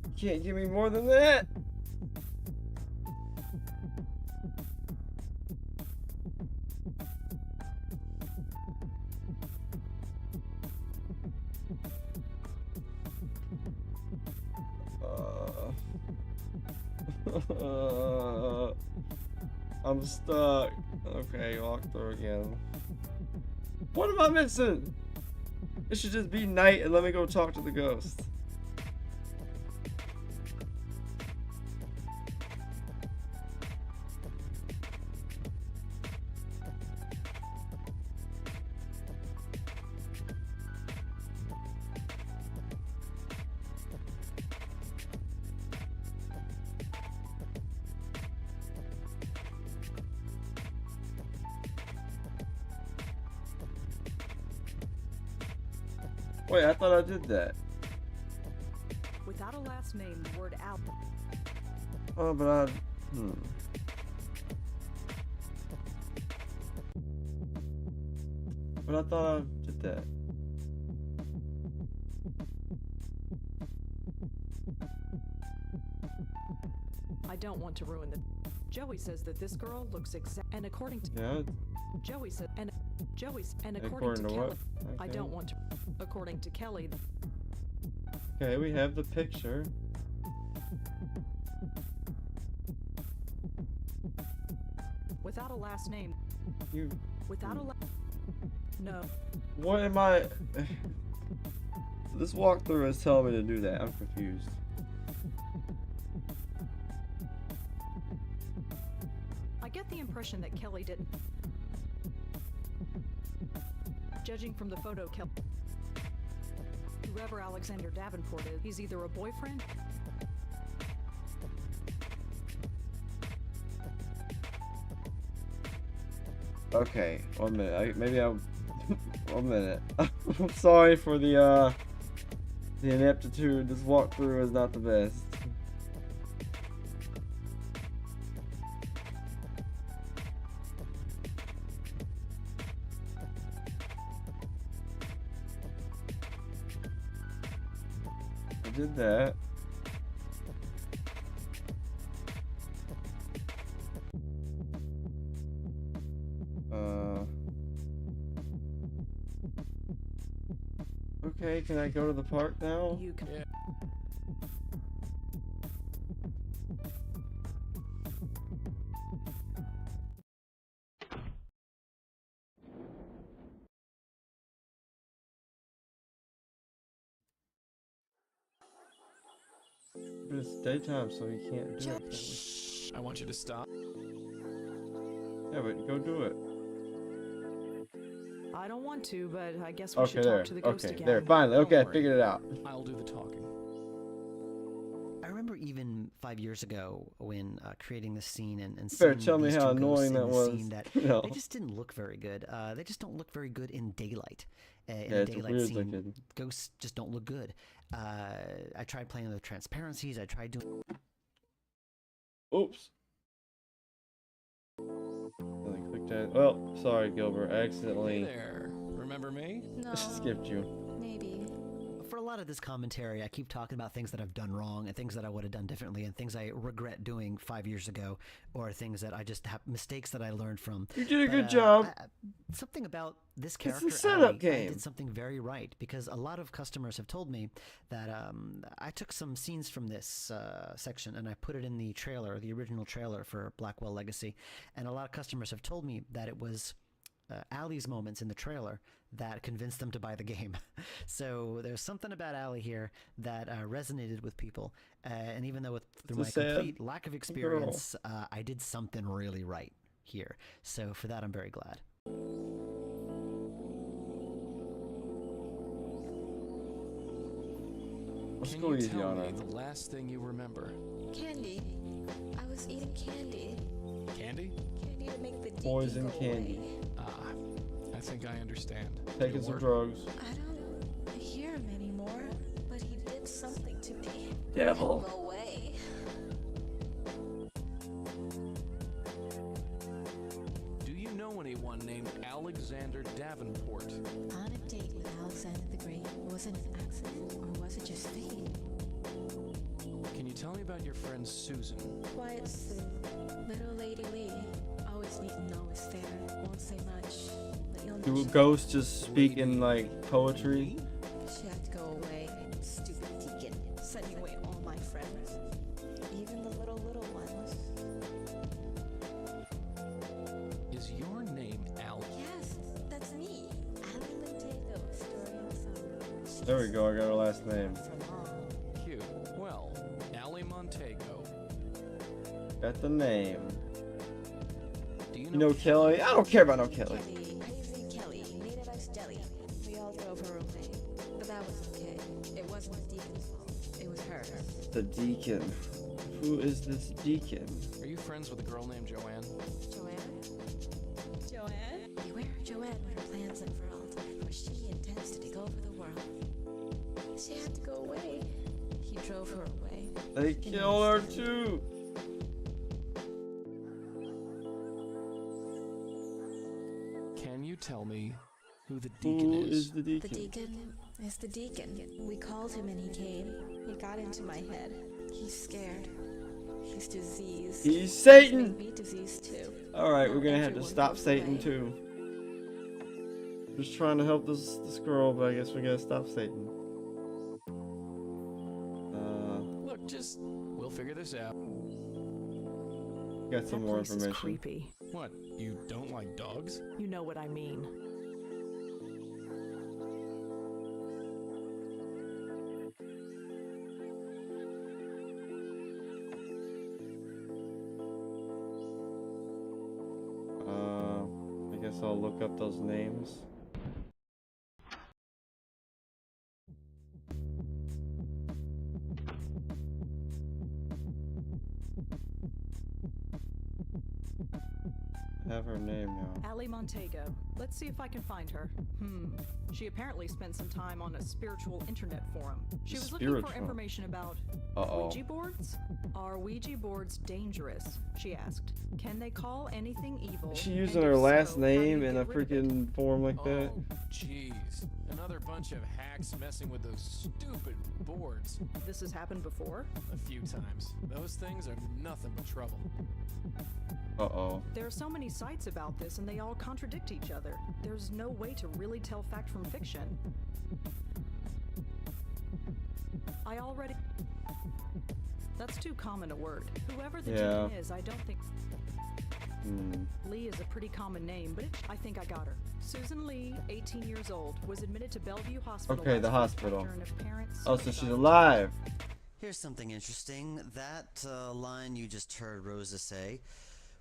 You can't give me more than that. I'm stuck. Okay, walk through again. What am I missing? It should just be night and let me go talk to the ghost. Wait, I thought I did that. Without a last name, the word Al. Oh, but I... But I thought I did that. I don't want to ruin the... Joey says that this girl looks exact... And according to... Yeah. Joey said... And according to Kelly... What? Okay. I don't want to... According to Kelly... Okay, we have the picture. Without a last name. You... Without a No. What am I... This walkthrough is telling me to do that. I'm confused. I get the impression that Kelly didn't. Judging from the photo, whoever Alexander Davenport is, he's either a boyfriend. Okay, 1 minute. Maybe I'll... 1 minute. I'm sorry for the ineptitude. This walkthrough is not the best. I did that. Okay, can I go to the park now? You can. Yeah. But it's daytime, so you can't do it. Shh. I want you to stop. Yeah, but go do it. I don't want to, but I guess we should there. talk to the ghost Okay, again. there. Finally. Okay, I figured it out. I'll do the talking. I remember even 5 years ago when creating this scene and You seeing better tell me these how two annoying ghosts that in the was. scene that No. they just didn't look very good. They just don't look very good in daylight. In Yeah, a it's daylight weird scene, looking. ghosts just don't look good. I tried playing with the transparencies. I tried doing. Oops. I clicked that. Well, sorry, Gilbert. I accidentally. Hey there. Remember me? No. Skipped you. Maybe. For a lot of this commentary, I keep talking about things that I've done wrong and things that I would have done differently and things I regret doing 5 years ago or things that I just have mistakes that I learned from. You did a good job. Something about this character, It's a setup Allie, game. I did something very right because a lot of customers have told me that I took some scenes from this section and I put it in the trailer, the original trailer for Blackwell Legacy, and a lot of customers have told me that it was Allie's moments in the trailer that convinced them to buy the game. So there's something about Allie here that resonated with people, and even though through my complete lack of experience, I did something really right here. So for that, I'm very glad. Let's Can go you easy tell on me her. the last thing you remember? Candy. I was eating candy. Candy? Candy to make the Poison go candy. away. Ah, I think I understand. Taking some drugs. I don't hear him anymore, but he did something to me. Devil. Go away. Do you know anyone named Alexander Davenport? On a date with Alexander the Great, was it an accident or was it just fate? Can you tell me about your friend Susan? Quiet Sue, little Lady Lee. Always need to know it's there. Won't say much, but you'll know. Do ghosts just speak in like poetry? She had to go away. Stupid deacon, sending away all my friends, even the little ones. Is your name Al? Yes, that's me. Allie Montego, story of summer. There we go. I got her last name. Cute. Well, Allie Montego. Got the name. Do You know Kelly? I don't care about no Kelly. Crazy Kelly, native ice deli. We all drove her away, but that was okay. It wasn't the deacon's fault. It was hers. The deacon. Who is this deacon? Are you friends with a girl named Joanne? Joanne? Beware Joanne when her plans unfurled, for she intends to take over the world. She had to go away. He drove her away. They killed her too. Can you tell me who the deacon is? Who is the deacon? The deacon is the deacon. We called him and he came. He got into my head. He's scared. He's diseased. He's Satan. Make me diseased too. All right, we're Not gonna have to everyone stop goes Satan away. too. Just trying to help this girl, but I guess we gotta stop Satan. Look, we'll figure this out. Got some That more place is information. creepy. What? You don't like dogs? You know what I mean. I guess I'll look up those names. I have her name now. Allie Montego. Let's see if I can find her. She apparently spent some time on a spiritual internet forum. She was looking for Spiritual. information about Ouija boards. Are Ouija boards dangerous? She asked. Can they call anything evil? Is she And using if her last so, how do you name in a get rid of it? freaking form like that? Oh, jeez. Another bunch of hacks messing with those stupid boards. This has happened before? A few times. Those things are nothing but trouble. Uh-oh. There are so many sites about this and they all contradict each other. There's no way to really tell fact from fiction. I already... That's too common a word. Whoever the deacon is, I don't think... Lee is a pretty common name, but I think I got her. Susan Lee, 18 years old, was admitted to Bellevue Hospital. Okay, the last week hospital. after an apparent Oh, so she's suicide. alive. Here's something interesting. That line you just heard Rosa say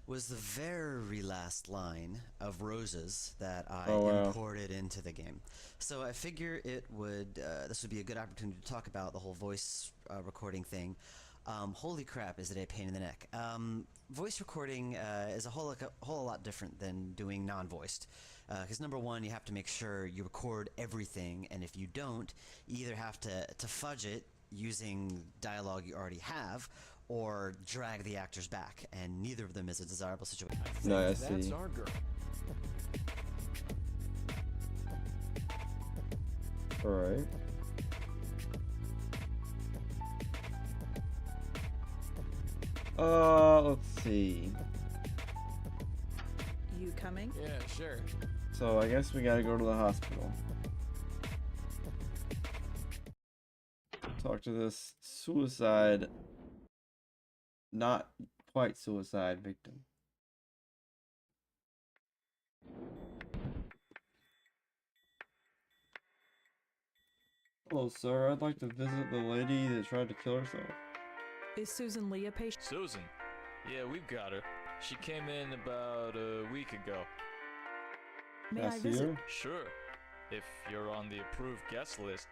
was the very last line of Rose's that I imported into the game. So I figure it would, this would be a good opportunity to talk about the whole voice recording thing. Holy crap, is it a pain in the neck. Voice recording is a whole lot different than doing non-voiced. Because number one, you have to make sure you record everything, and if you don't, you either have to fudge it using dialogue you already have, or drag the actors back, and neither of them is a desirable situation. No, I see. That's our girl. Alright. Let's see. You coming? Yeah, sure. So I guess we gotta go to the hospital. Talk to this suicide, not quite suicide victim. Hello, sir. I'd like to visit the lady that tried to kill herself. Is Susan Lee a patient? Susan? Yeah, we've got her. She came in about a week ago. May I visit? Sure. If you're on the approved guest list.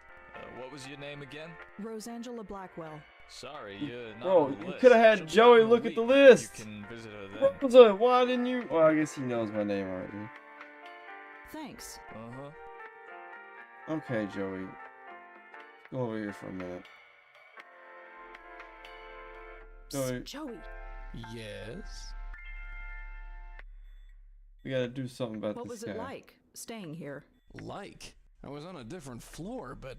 What was your name again? Rosangela Blackwell. Sorry, you're not Bro, on the you list. could have had Joey look at the list. You can visit her then. What was it? Why didn't you? Well, I guess he knows my name already. Thanks. Okay, Joey. Go over here for a minute. Joey. Joey. Yes? We gotta do something about what this was guy. it like, staying here? Like? I was on a different floor, but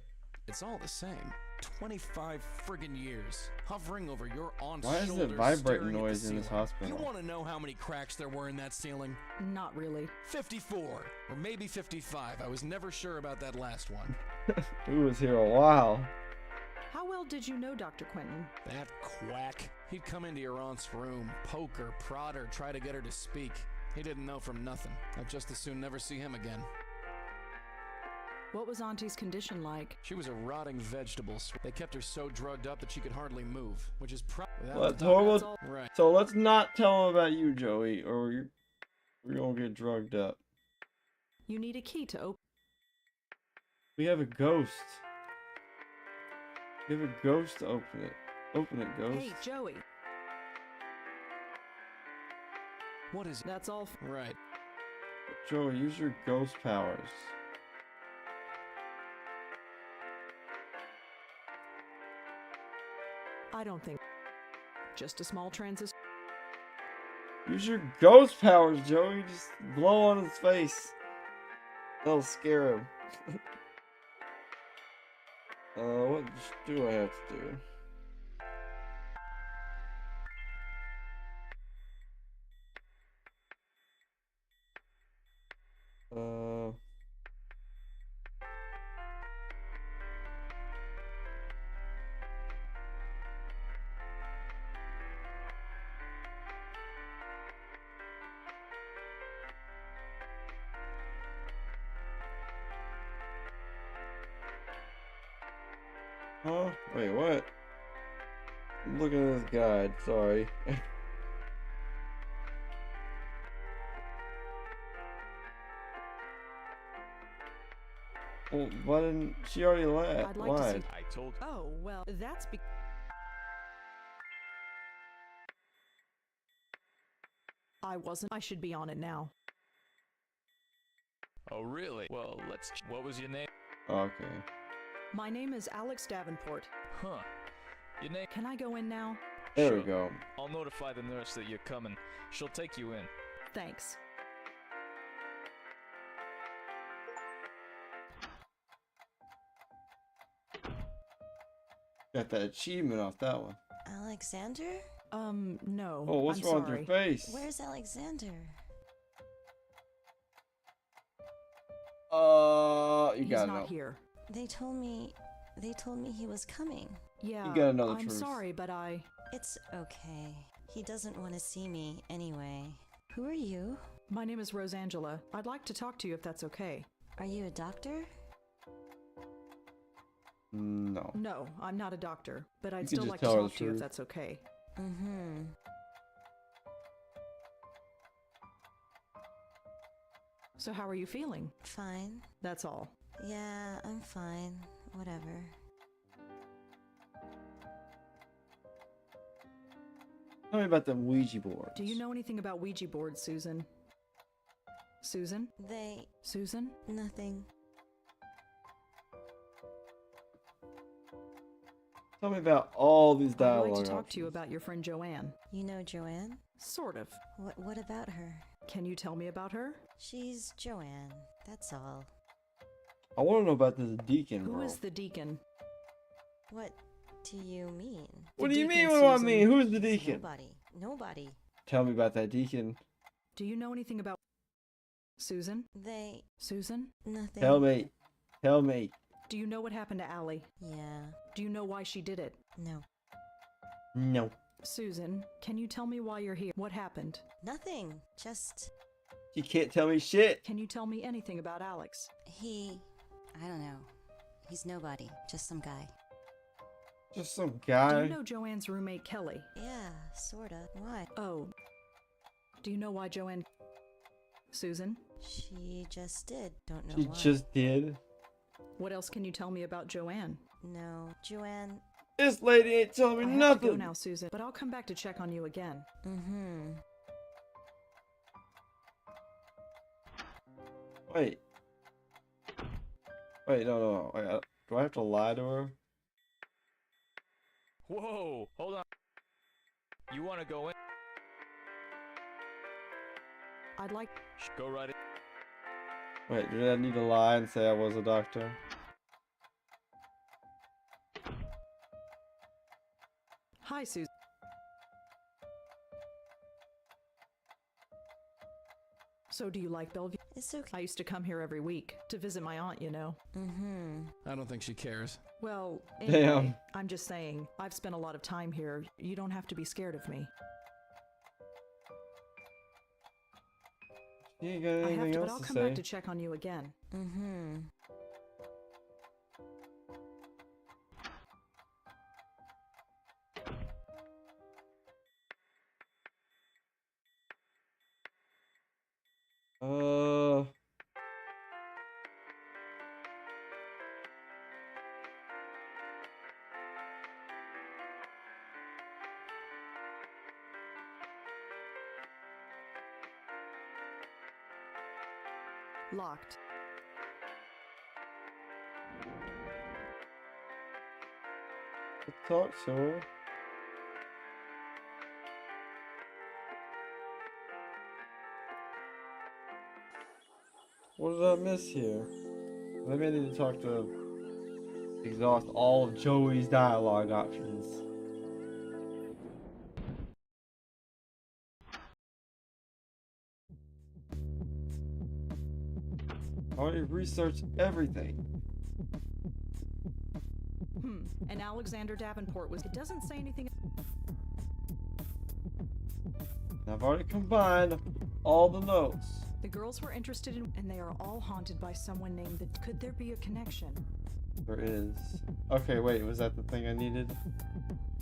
it's all the same. 25 friggin' years, hovering over your aunt's Why is shoulder, it vibrating staring at noise the in this ceiling. hospital? You want to know how many cracks there were in that ceiling? Not really. 54, or maybe 55. I was never sure about that last one. He was here a while. How well did you know Dr. Quentin? That quack. He'd come into your aunt's room, poke her, prod her, try to get her to speak. He didn't know from nothing. I'd just as soon never see him again. What was Auntie's condition like? She was a rotting vegetable. They kept her so drugged up that she could hardly move, which is That's horrible. Right. So let's not tell him about you, Joey, or we're gonna get drugged up. You need a key to open. We have a ghost. We have a ghost to open it. Open it, ghost. Hey, Joey. What is it? That's all. Right. Joey, use your ghost powers. I don't think. Just a small transistor. Use your ghost powers, Joey. Just blow on his face. That'll scare him. What do I have to do? Huh? Wait, what? I'm looking at this guide, sorry. Well, why didn't she already I'd like to see. I told you. Oh, well, that's I wasn't. I should be on it now. Oh, really? Well, what was your name? Okay. My name is Alex Davenport. Huh. Your name? Can I go in now? There we go. I'll notify the nurse that you're coming. She'll take you in. Thanks. Got that achievement off that one. Alexander? No. Oh, what's wrong with your face? Where's Alexander? You He's gotta not know. here. They told me he was coming. Yeah, You gotta know the I'm truth. sorry, but It's okay. He doesn't want to see me anyway. Who are you? My name is Rosangela. I'd like to talk to you if that's okay. Are you a doctor? No. No, I'm not a doctor, but I'd You can still just like to tell her talk the to you if truth. that's okay. Mm-hmm. So how are you feeling? Fine. That's all. Yeah, I'm fine. Whatever. Tell me about the Ouija board. Do you know anything about Ouija boards, Susan? Susan? Susan? Nothing. Tell me about all these dialogue I'd like to talk options. to you about your friend Joanne. You know Joanne? Sort of. What about her? Can you tell me about her? She's Joanne. That's all. I want to know about this deacon, Who bro. is the deacon? What do you mean? What do you mean? What do I mean? Who's the deacon? Nobody. Tell me about that deacon. Do you know anything about Susan? Susan? Nothing. Tell me. Tell me. Do you know what happened to Allie? Yeah. Do you know why she did it? No. No. Susan, can you tell me why you're here? What happened? Nothing. Just... You can't tell me shit. Can you tell me anything about Alex? I don't know. He's nobody. Just some guy. Just some guy. Do you know Joanne's roommate, Kelly? Yeah, sorta. Why? Oh. Do you know why Joanne... Susan? She just did. Don't know why. She just did. What else can you tell me about Joanne? No. Joanne... This lady ain't telling me I nothing. have to go now, Susan, but I'll come back to check on you again. Mm-hmm. Wait. Wait, no. Wait, do I have to lie to her? Whoa, hold on. You want to go in? I'd like... Go right in. Wait, did I need to lie and say I was a doctor? Hi, Susan. So do you like Bellevue? It's okay. I used to come here every week to visit my aunt, you know. Mm-hmm. I don't think she cares. Well, anyway, Damn. I'm just saying, I've spent a lot of time here. You don't have to be scared of me. You ain't got I anything have to, but else I'll to come say. back to check on you again. Mm-hmm. Locked. Talk to her. What did I miss here? Maybe I need to talk to exhaust all of Joey's dialogue options. I already researched everything. And Alexander Davenport was... It doesn't say anything... I've already combined all the notes. The girls were interested in... And they are all haunted by someone named... Could there be a connection? There is. Okay, wait, was that the thing I needed?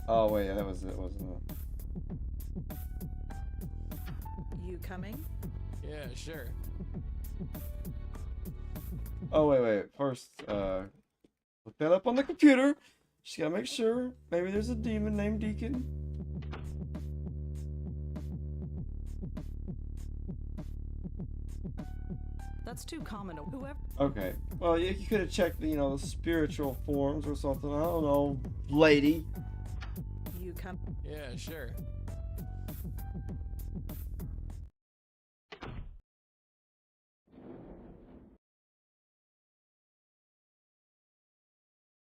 Oh, wait, that was it, wasn't it? You coming? Yeah, sure. Oh, wait. First, look that up on the computer. Just gotta make sure. Maybe there's a demon named Deacon. That's too common. Whoever... Okay. Well, you could have checked, the spiritual forms or something. I don't know, lady. You come... Yeah, sure.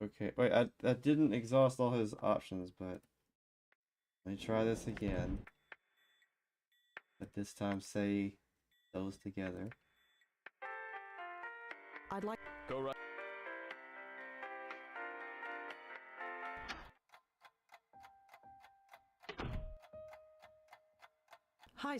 Okay, wait, I didn't exhaust all his options, but let me try this again. But this time say those together. I'd like... Go right. Hi,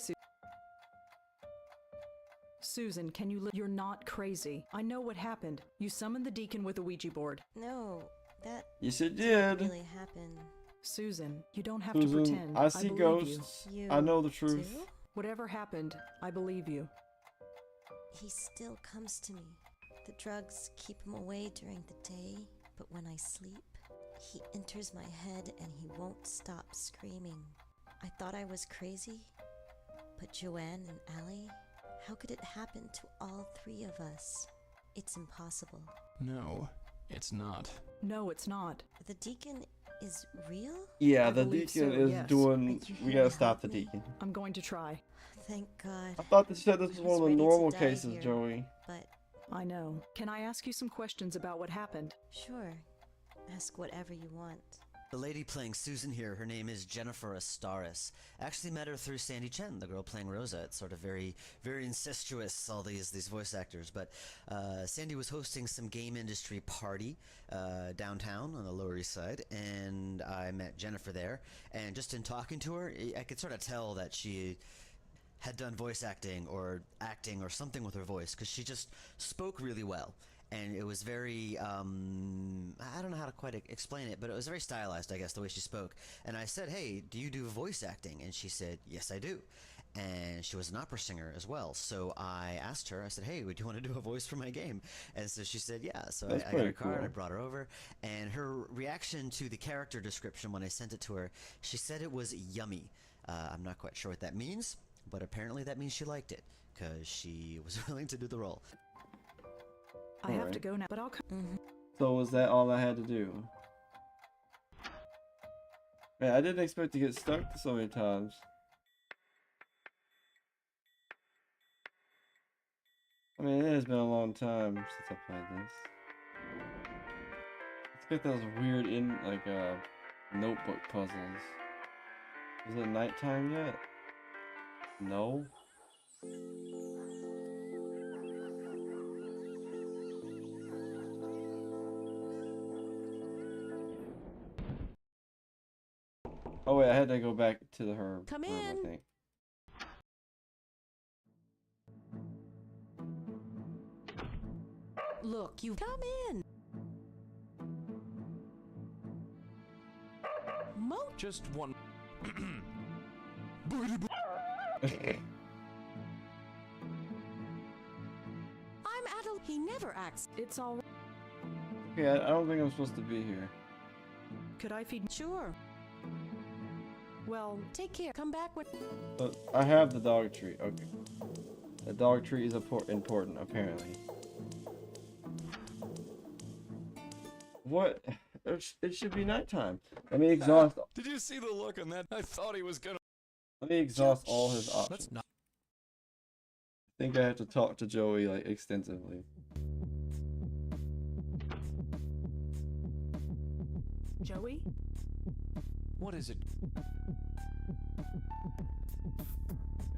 Susan, can you... You're not crazy. I know what happened. You summoned the deacon with a Ouija board. No, that... Yes, it did. ...didn't really happen. Susan, you don't have to pretend. I see ghosts. You. I know the truth. Too? Whatever happened, I believe you. He still comes to me. The drugs keep him away during the day, but when I sleep, he enters my head and he won't stop screaming. I thought I was crazy, but Joanne and Allie, how could it happen to all three of us? It's impossible. No, it's not. No, it's not. The deacon is real? Yeah, the deacon is doing... We gotta stop the deacon. I'm going to try. Thank God. I thought they said this was one of the normal cases, here, Joey. But... I know. Can I ask you some questions about what happened? Sure. Ask whatever you want. The lady playing Susan here, her name is Jennifer Astaris. Actually met her through Sandy Chen, the girl playing Rosa. It's sort of very, very incestuous, all these voice actors. But Sandy was hosting some game industry party downtown on the Lower East Side, and I met Jennifer there. And just in talking to her, I could sort of tell that she had done voice acting or something with her voice, because she just spoke really well. And it was very, I don't know how to quite explain it, but it was very stylized, I guess, the way she spoke. And I said, hey, do you do voice acting? And she said, yes, I do. And she was an opera singer as well. So I asked her, I said, hey, would you want to do a voice for my game? And so she said, yeah. So I got her card, I brought her over. And her reaction to the character description when I sent it to her, she said it was yummy. I'm not quite sure what that means, but apparently that means she liked it, because she was willing to do the role. I have to go now, but I'll come. So was that all I had to do? Man, I didn't expect to get stuck so many times. I mean, it has been a long time since I played this. It's got those weird notebook puzzles. Is it nighttime yet? No? Oh wait, I had to go back to her Come room, in. I think. Look, you come in. Just one. I'm Adel. He never acts. It's all right. Okay, I don't think I'm supposed to be here. Could I feed? Sure. Well, take care. Come back when. I have the dog treat. Okay. The dog treat is important, apparently. What? It should be nighttime. Let me exhaust. Did you see the look on that? I thought he was gonna. Let me exhaust all his options. Let's not. I think I have to talk to Joey like extensively. Joey? What is it?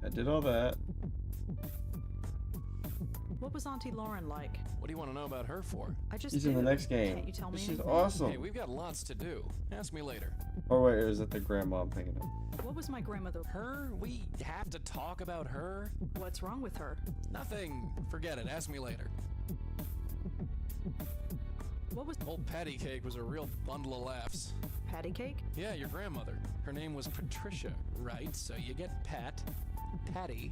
I did all that. What was Auntie Lauren like? What do you want to know about her for? She's in the next game. Can't you tell me She's anything? awesome. Hey, we've got lots to do. Ask me later. Oh wait, or is it the grandma I'm thinking of? What was my grandmother? Her? We have to talk about her? What's wrong with her? Nothing. Forget it. Ask me later. What was... Old Patty Cake was a real bundle of laughs. Patty Cake? Yeah, your grandmother. Her name was Patricia, right? So you get Pat, Patty,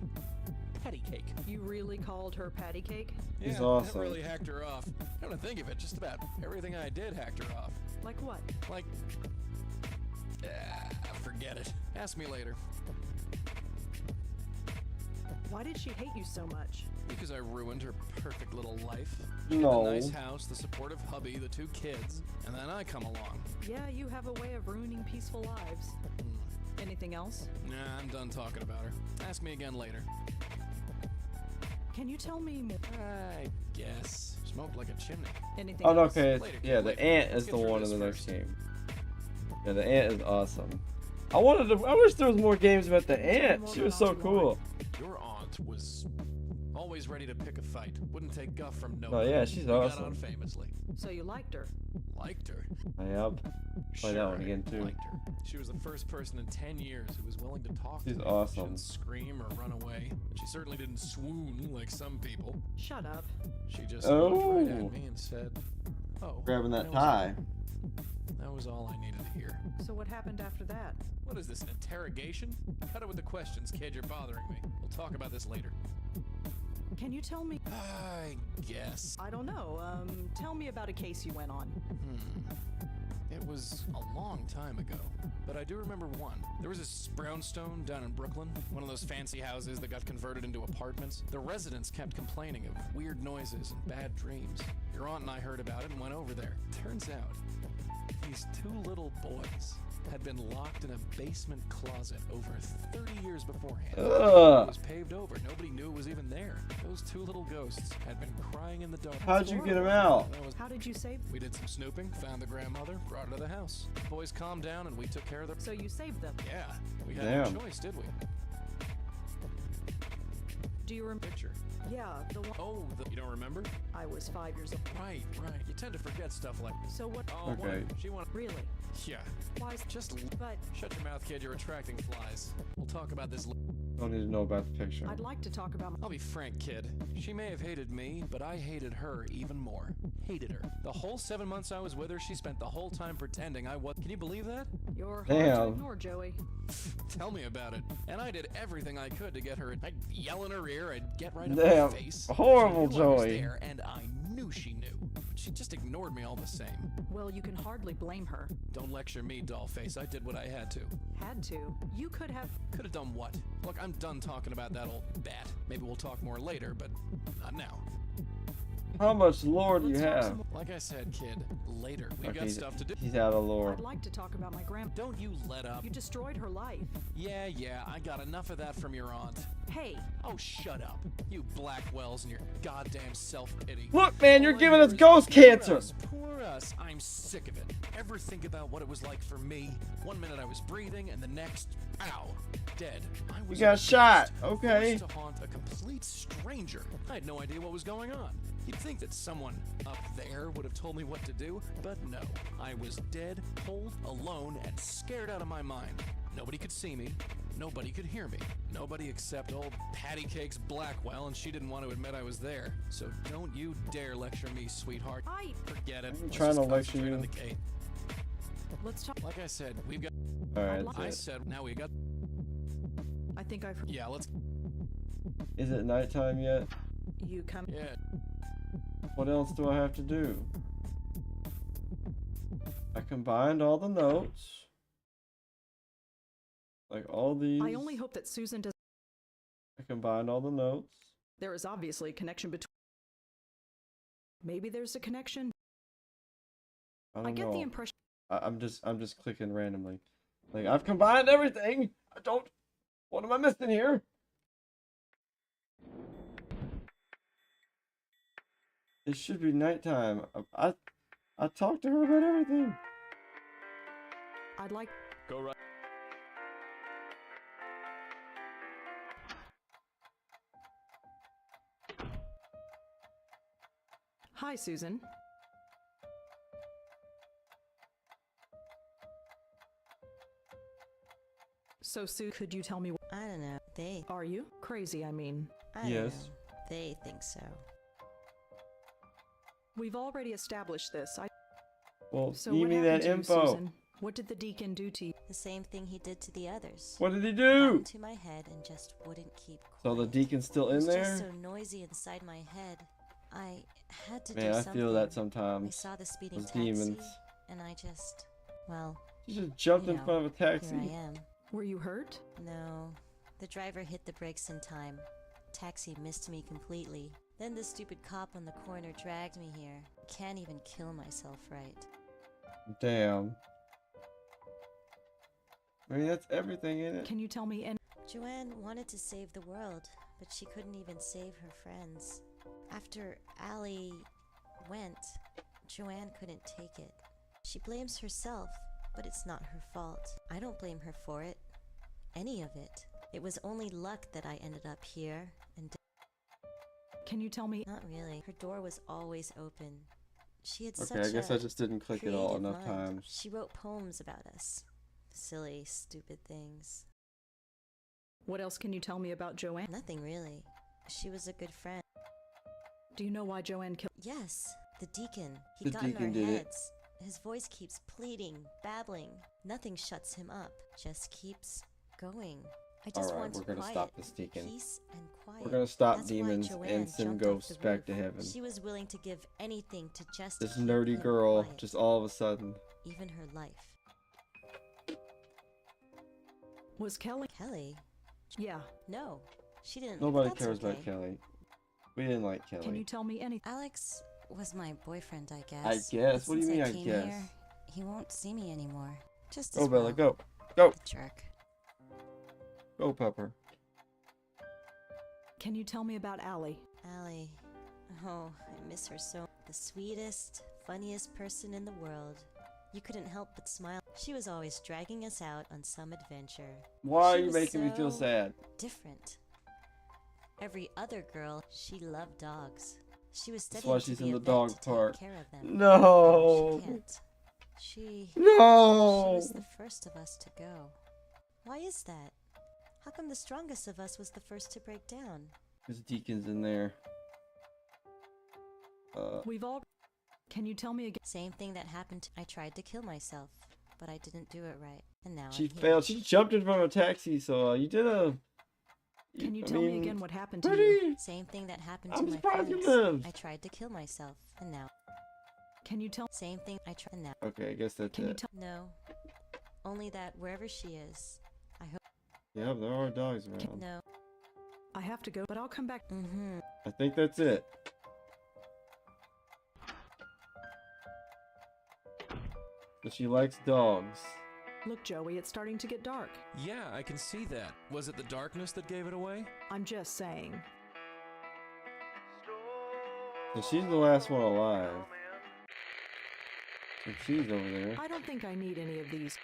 Patty Cake. You really called her Patty Cake? Yeah, He's awesome. That really hacked her off. Come to think of it, just about everything I did hacked her off. Like what? Like... forget it. Ask me later. Why did she hate you so much? Because I ruined her perfect little life. No. The nice house, the supportive hubby, the 2 kids, and then I come along. Yeah, you have a way of ruining peaceful lives. Anything else? Nah, I'm done talking about her. Ask me again later. Can you tell me more? I guess. Smoked like a chimney. Anything Oh, else? okay. Later, Yeah, the later. ant Let's is get the through one in this the next first. game. Yeah, the ant is awesome. I wish there was more games about the ant. She was so cool. Your aunt was always ready to pick a fight. Wouldn't take guff from no Oh one. yeah, she's We got awesome. on famously. So you liked her? Liked her. I'll play that one again too. Liked her. She was the first person in 10 years who was willing to talk She's to me. awesome. She didn't scream or run away. And she certainly didn't swoon like some people. Shut up. She just looked right Oh. at me and said, "Oh." Grabbing that was tie. all. That was all I needed to hear. So what happened after that? What is this, an interrogation? Cut it with the questions, kid. You're bothering me. We'll talk about this later. Can you tell me? I guess. I don't know. Tell me about a case you went on. It was a long time ago, but I do remember one. There was this brownstone down in Brooklyn, one of those fancy houses that got converted into apartments. The residents kept complaining of weird noises and bad dreams. Your aunt and I heard about it and went over there. Turns out, these two little boys had been locked in a basement closet over 30 years beforehand. It was paved over. Nobody knew it was even there. Those two little ghosts had been crying in the dark. How'd you get them out? How did you save? We did some snooping, found the grandmother, brought her to the house. The boys calmed down and we took care of them. So you saved them? Yeah. We had no choice, did we? Do you remember? Picture. Yeah, the one. Oh, you don't remember? I was 5 years old. Right. You tend to forget stuff like. So what? Oh, okay. She wanted. Really? Yeah. Why? Just. But. Shut your mouth, kid. You're attracting flies. We'll talk about this. Don't need to know about the picture. I'd like to talk about. I'll be frank, kid. She may have hated me, but I hated her even more. Hated her. The whole 7 months I was with her, she spent the whole time pretending I was. Can you believe that? You're hard to ignore, Joey. Tell me about it. And I did everything I could to get her. I'd yell in her ear. I'd get right up her face. Horrible, she knew I was Joey. there, and I knew she knew. She just ignored me all the same. Well, you can hardly blame her. Don't lecture me, dollface. I did what I had to. Had to? You could have. Could have done what? Look, I'm done talking about that old bat. Maybe we'll talk more later, but not now. How much lore do you have? Like I said, kid, later. We've got stuff to do. He's out of lore. I'd like to talk about my grandma. Don't you let up. You destroyed her life. Yeah, I got enough of that from your aunt. Hey. Oh, shut up. You Blackwells and your goddamn self-pity. Look, man, you're giving us ghost cancer. Poor us. I'm sick of it. Ever think about what it was like for me? 1 minute I was breathing, and the next, ow, dead. I was you got shot. Okay. Forced to haunt a complete stranger. I had no idea what was going on. You'd think that someone up there would have told me what to do, but no. I was dead, cold, alone, and scared out of my mind. Nobody could see me. Nobody could hear me. Nobody except old Patty Cakes Blackwell, and she didn't want to admit I was there. So don't you dare lecture me, sweetheart. Forget it. I'm trying to lecture you. On the gate. Let's talk. Like I said, we've got. Alright, I said, now we got. I think I've. Yeah, let's. Is it nighttime yet? You come. Yeah. What else do I have to do? I combined all the notes. Like all these. I only hope that Susan does. I combined all the notes. There is obviously a connection between. Maybe there's a connection. I get the impression. I'm just clicking randomly. Like I've combined everything. I don't. What am I missing here? It should be nighttime. I talked to her about everything. I'd like. Go right. Hi, Susan. So, Sue, could you tell me what? I don't know. They. Are you crazy? I mean. I don't yes. know. They think so. We've already established this. Well, so give me that info. Susan? What did the deacon do to you? The same thing he did to the others. What did he do? Got into my head and just wouldn't keep quiet. So the deacon's still in there? It was just so noisy inside my head. I had to do something. I feel that sometimes. I saw the speeding taxi, demons. and I just, well. You just jumped in front of a taxi. Here I am. Were you hurt? No. The driver hit the brakes in time. Taxi missed me completely. Then the stupid cop on the corner dragged me here. Can't even kill myself right. Damn. I mean, that's everything in it. Can you tell me? Joanne wanted to save the world, but she couldn't even save her friends. After Allie went, Joanne couldn't take it. She blames herself, but it's not her fault. I don't blame her for it. Any of it. It was only luck that I ended up here and. Can you tell me? Not really. Her door was always open. She had Okay, I guess I just didn't click it all enough times. She wrote poems about us. Silly, stupid things. What else can you tell me about Joanne? Nothing really. She was a good friend. Do you know why Joanne killed? Yes, the deacon. He got in our heads. His voice keeps pleading, babbling. Nothing shuts him up. Just keeps going. I just Alright, want we're gonna quiet, stop this deacon. peace and quiet. We're gonna stop That's why demons Joanne and send jumped off ghosts the back to roof. heaven. She was willing to give anything to just This keep nerdy him girl, quiet. just all of a sudden. Even her life. Was Kelly? Kelly? Yeah. No, she didn't. Nobody That's cares okay. about Kelly. We didn't like Kelly. Can you tell me anything? Alex was my boyfriend, I guess. I guess? But What do you since mean, I I came guess? Here, he won't see me anymore. Just Go, as Bella, well. go. Go. The jerk. Go, Pepper. Can you tell me about Allie? Allie. Oh, I miss her so. The sweetest, funniest person in the world. You couldn't help but smile. She was always dragging us out on some adventure. Why are She you was making me feel so sad? Different. Every other girl, she loved dogs. She was That's studying why to she's be in a the vet dog to take park. care of them. No. She can't. She No. was the first of us to go. Why is that? How come the strongest of us was the first to break down? There's deacons in there. We've all... Can you tell me again? Same thing that happened. I tried to kill myself, but I didn't do it right. And now She I'm here. failed. She jumped in front of a taxi, so you did a... Can you I tell me mean, again what happened to pretty- you? Same thing that happened I'm to my surprised you friends. lived. I tried to kill myself, and now. Can you tell... Same thing I tried now. Okay, I guess that's Can you it. tell... No. Only that wherever she is, I hope. Yeah, there are dogs around. No. I have to go, but I'll come back. Mm-hmm. I think that's it. But she likes dogs. Look, Joey, it's starting to get dark. Yeah, I can see that. Was it the darkness that gave it away? I'm just saying. So she's the last one alive. So she's over there. I don't think I need any of these.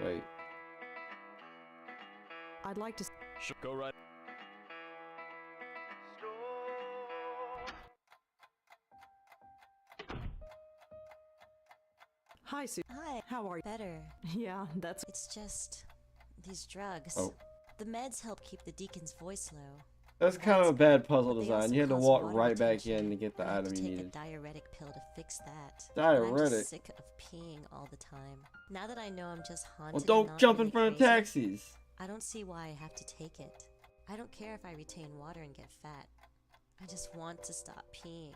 Wait. I'd like to... Sure, go right. Hi, Sue. Hi. How are you? Better. Yeah, that's... It's just these drugs. Oh. The meds help keep the deacon's voice low. That's kind of a bad puzzle But they design. also You had to cause walk water right back retention. in to get the I had item to you take needed. a diuretic pill to fix that. Diuretic? And I'm just sick of peeing all the time. Now that I know I'm just haunted. Well, and don't not jump really in front of crazy, taxis. I don't see why I have to take it. I don't care if I retain water and get fat. I just want to stop peeing.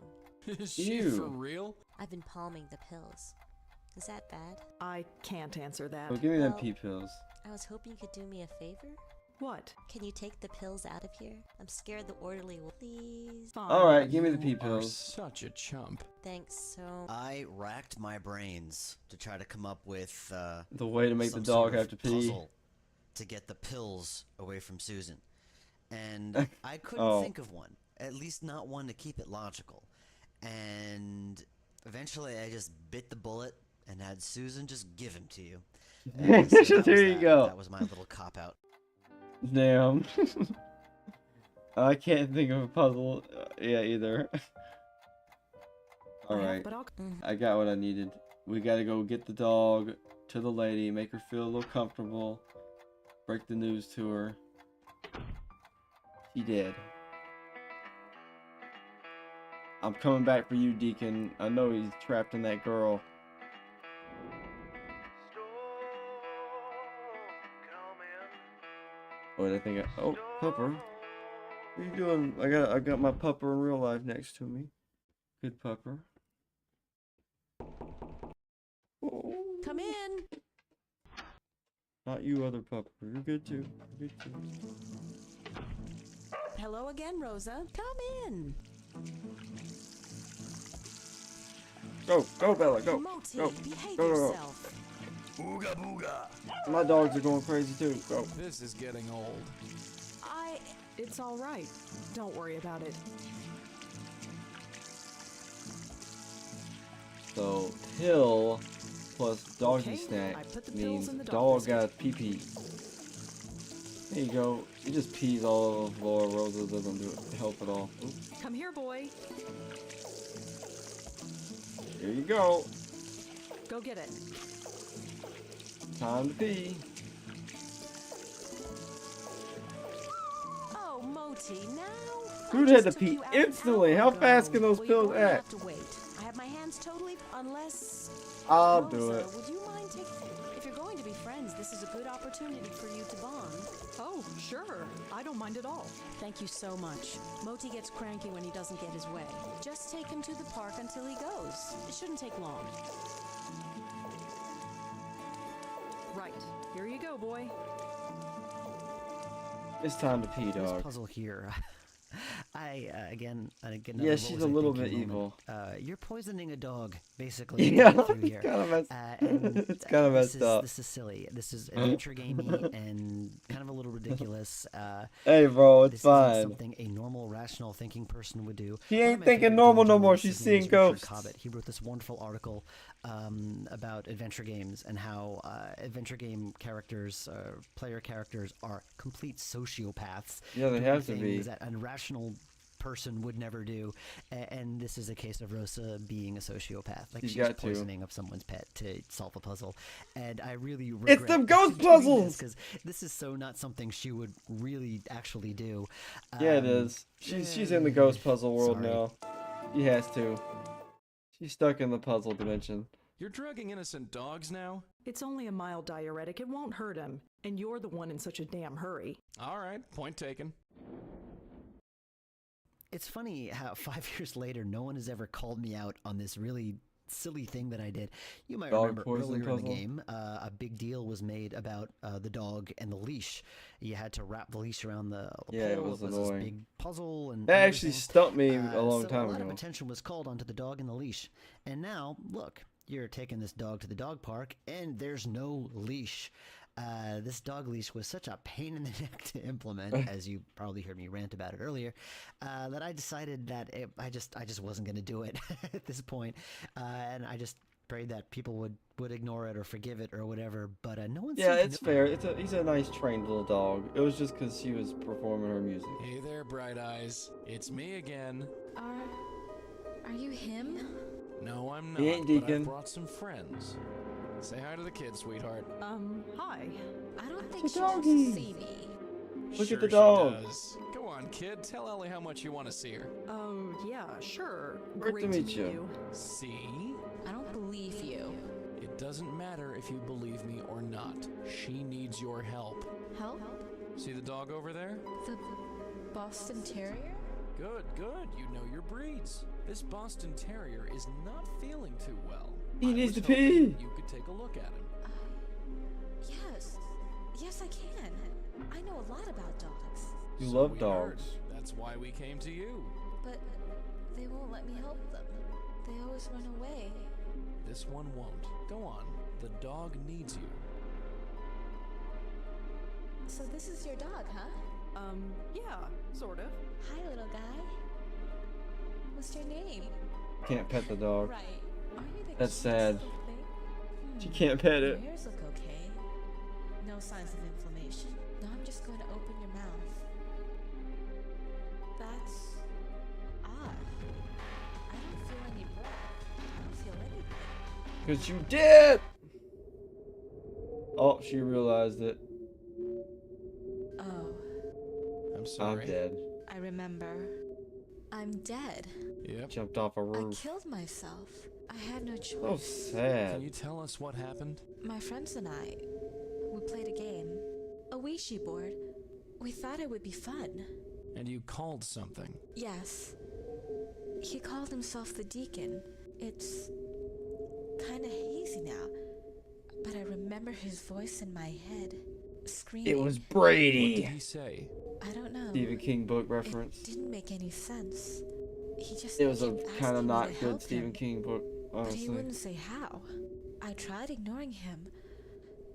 Is she Ew. for real? I've been palming the pills. Is that bad? I can't answer that. Oh, give me them Well- pee pills. I was hoping you could do me a favor. What? Can you take the pills out of here? I'm scared the orderly will. Please. Fine. Alright, give me the pee You are pills. such a chump. Thanks so. I racked my brains to try to come up with The way to make the some dog sort of have to pee. puzzle to get the pills away from Susan, and I couldn't Oh. think of one. At least not one to keep it logical. And eventually, I just bit the bullet and had Susan just give him to you. And so that was There you that. go. That was my little cop out. Damn. I can't think of a puzzle. Yeah, either. Alright. But I'll... I got what I needed. We gotta go get the dog to the lady, make her feel a little comfortable, break the news to her. She did. I'm coming back for you, Deacon. I know he's trapped in that girl. Wait, I think I... Oh, Pupper. What are you doing? I got my Pupper in real life next to me. Good Pupper. Oh. Come in. Not you, other Pupper. You're good too. You're good too. Hello again, Rosa. Come in. Go, go, Bella, go. Moti, Go. behave Go, go, go. yourself. Booga booga. My dogs are going crazy too. Go. This is getting old. It's all right. Don't worry about it. So, pill plus doggy Okay, snack I put the pills means in the dog doggy got pee pee. There you go. He just pees all over the floor. Rosa doesn't do it help at all. Oop. Come here, boy. Here you go. Go get it. Time to pee. Oh, Moti, now? Dude had to pee instantly. How fast can those pills Well, you're gonna act? have to wait. I have my hands totally... Unless... I'll Rosa, do it. would you mind taking... This is a good opportunity for you to bond. Oh, sure. I don't mind at all. Thank you so much. Moti gets cranky when he doesn't get his way. Just take him to the park until he goes. It shouldn't take long. Right. Here you go, boy. It's time to pee, dog. This puzzle here. Again, yeah, she's a little bit evil. You're poisoning a dog, basically. Yeah, through here. It's kind of messed up. This is silly. This is adventure gamey and kind of a little ridiculous. Hey, bro, it's this fine. Isn't something a normal, rational thinking person would do. She ain't thinking normal no more. She's seeing ghosts. He wrote this wonderful article about adventure games and how adventure game characters, player characters, are complete sociopaths. Yeah, they have to be. That a rational person would never do, and this is a case of Rosa being a sociopath. Like she's poisoning of someone's pet to solve a puzzle, and I really regret it's them ghost puzzles because this is so not something she would really actually do. Yeah, it is. She's in the ghost puzzle world now. She has to. She's stuck in the puzzle dimension. You're drugging innocent dogs now? It's only a mild diuretic. It won't hurt him. And you're the one in such a damn hurry. All right, point taken. It's funny how 5 years later, no one has ever called me out on this really silly thing that I did. You might remember earlier in the game, a big deal was made about the dog and the leash. You had to wrap the leash around the pole. Yeah, it was annoying. This big puzzle, and that actually stumped me a long time ago. A lot of attention was called onto the dog and the leash, and now look, you're taking this dog to the dog park, and there's no leash. This dog leash was such a pain in the neck to implement, as you probably heard me rant about it earlier, that I decided that I just wasn't going to do it at this point, and I just prayed that people would ignore it or forgive it or whatever. But no one. Yeah, it's fair. He's a nice trained little dog. It was just because she was performing her music. Hey there, Bright Eyes. It's me again. Are you him? No, I'm not. He ain't Deacon. Deacon. I brought some friends. Say hi to the kids, sweetheart. Hi. I don't think she wants to see me. Look at the dog. She does. Go on, kid. Tell Ellie how much you want to see her. Yeah, sure. Great to meet you. See? I don't believe you. It doesn't matter if you believe me or not. She needs your help. Help? See the dog over there? The Boston Terrier? Good, good. You know your breeds. This Boston Terrier is not feeling too well. He needs to pee. You could take a look at him. Yes, I can. I know a lot about dogs. You love dogs. That's why we came to you. But they won't let me help them. They always run away. This one won't. Go on. The dog needs you. So this is your dog, huh? Yeah, sort of. Hi, little guy. What's your name? Can't pet the dog. Right. Aren't you the That's sad. little thing? She can't pet it. Your ears look okay. No signs of inflammation. Now I'm just going to open your mouth. That's odd. I don't feel any breath. I don't feel anything. Because you did! Oh, she realized it. Oh. I'm sorry. I'm dead. I remember. I'm dead. Yep. Jumped off a roof. I killed myself. I had no choice. So sad. Can you tell us what happened? My friends and I, we played a game. A Ouija board. We thought it would be fun. And you called something? Yes. He called himself the Deacon. It's kinda hazy now, but I remember his voice in my head, screaming. It was Brady. What did he say? I don't know. Stephen King book reference. It didn't make any sense. He just It was a kept kind of asking me not to good help Stephen him, King book, but he honestly. wouldn't say how. I tried ignoring him,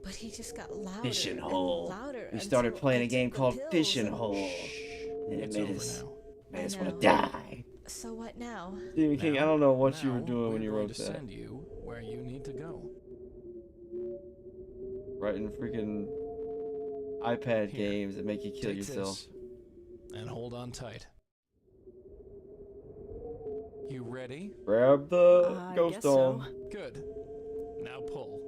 but he just got louder Fishing and hole. louder. We started until playing I a game took the called pills Fishing and- Hole. And it It's made over us, now. made us I want to know. die. So what now? Stephen King, I don't know what you were doing when we're you going wrote to that. send you where you need to go. Writing freaking iPad Here, games that make you kill Take yourself. this, and hold on tight. You ready? Grab the I ghost guess dome. so. Good. Now pull.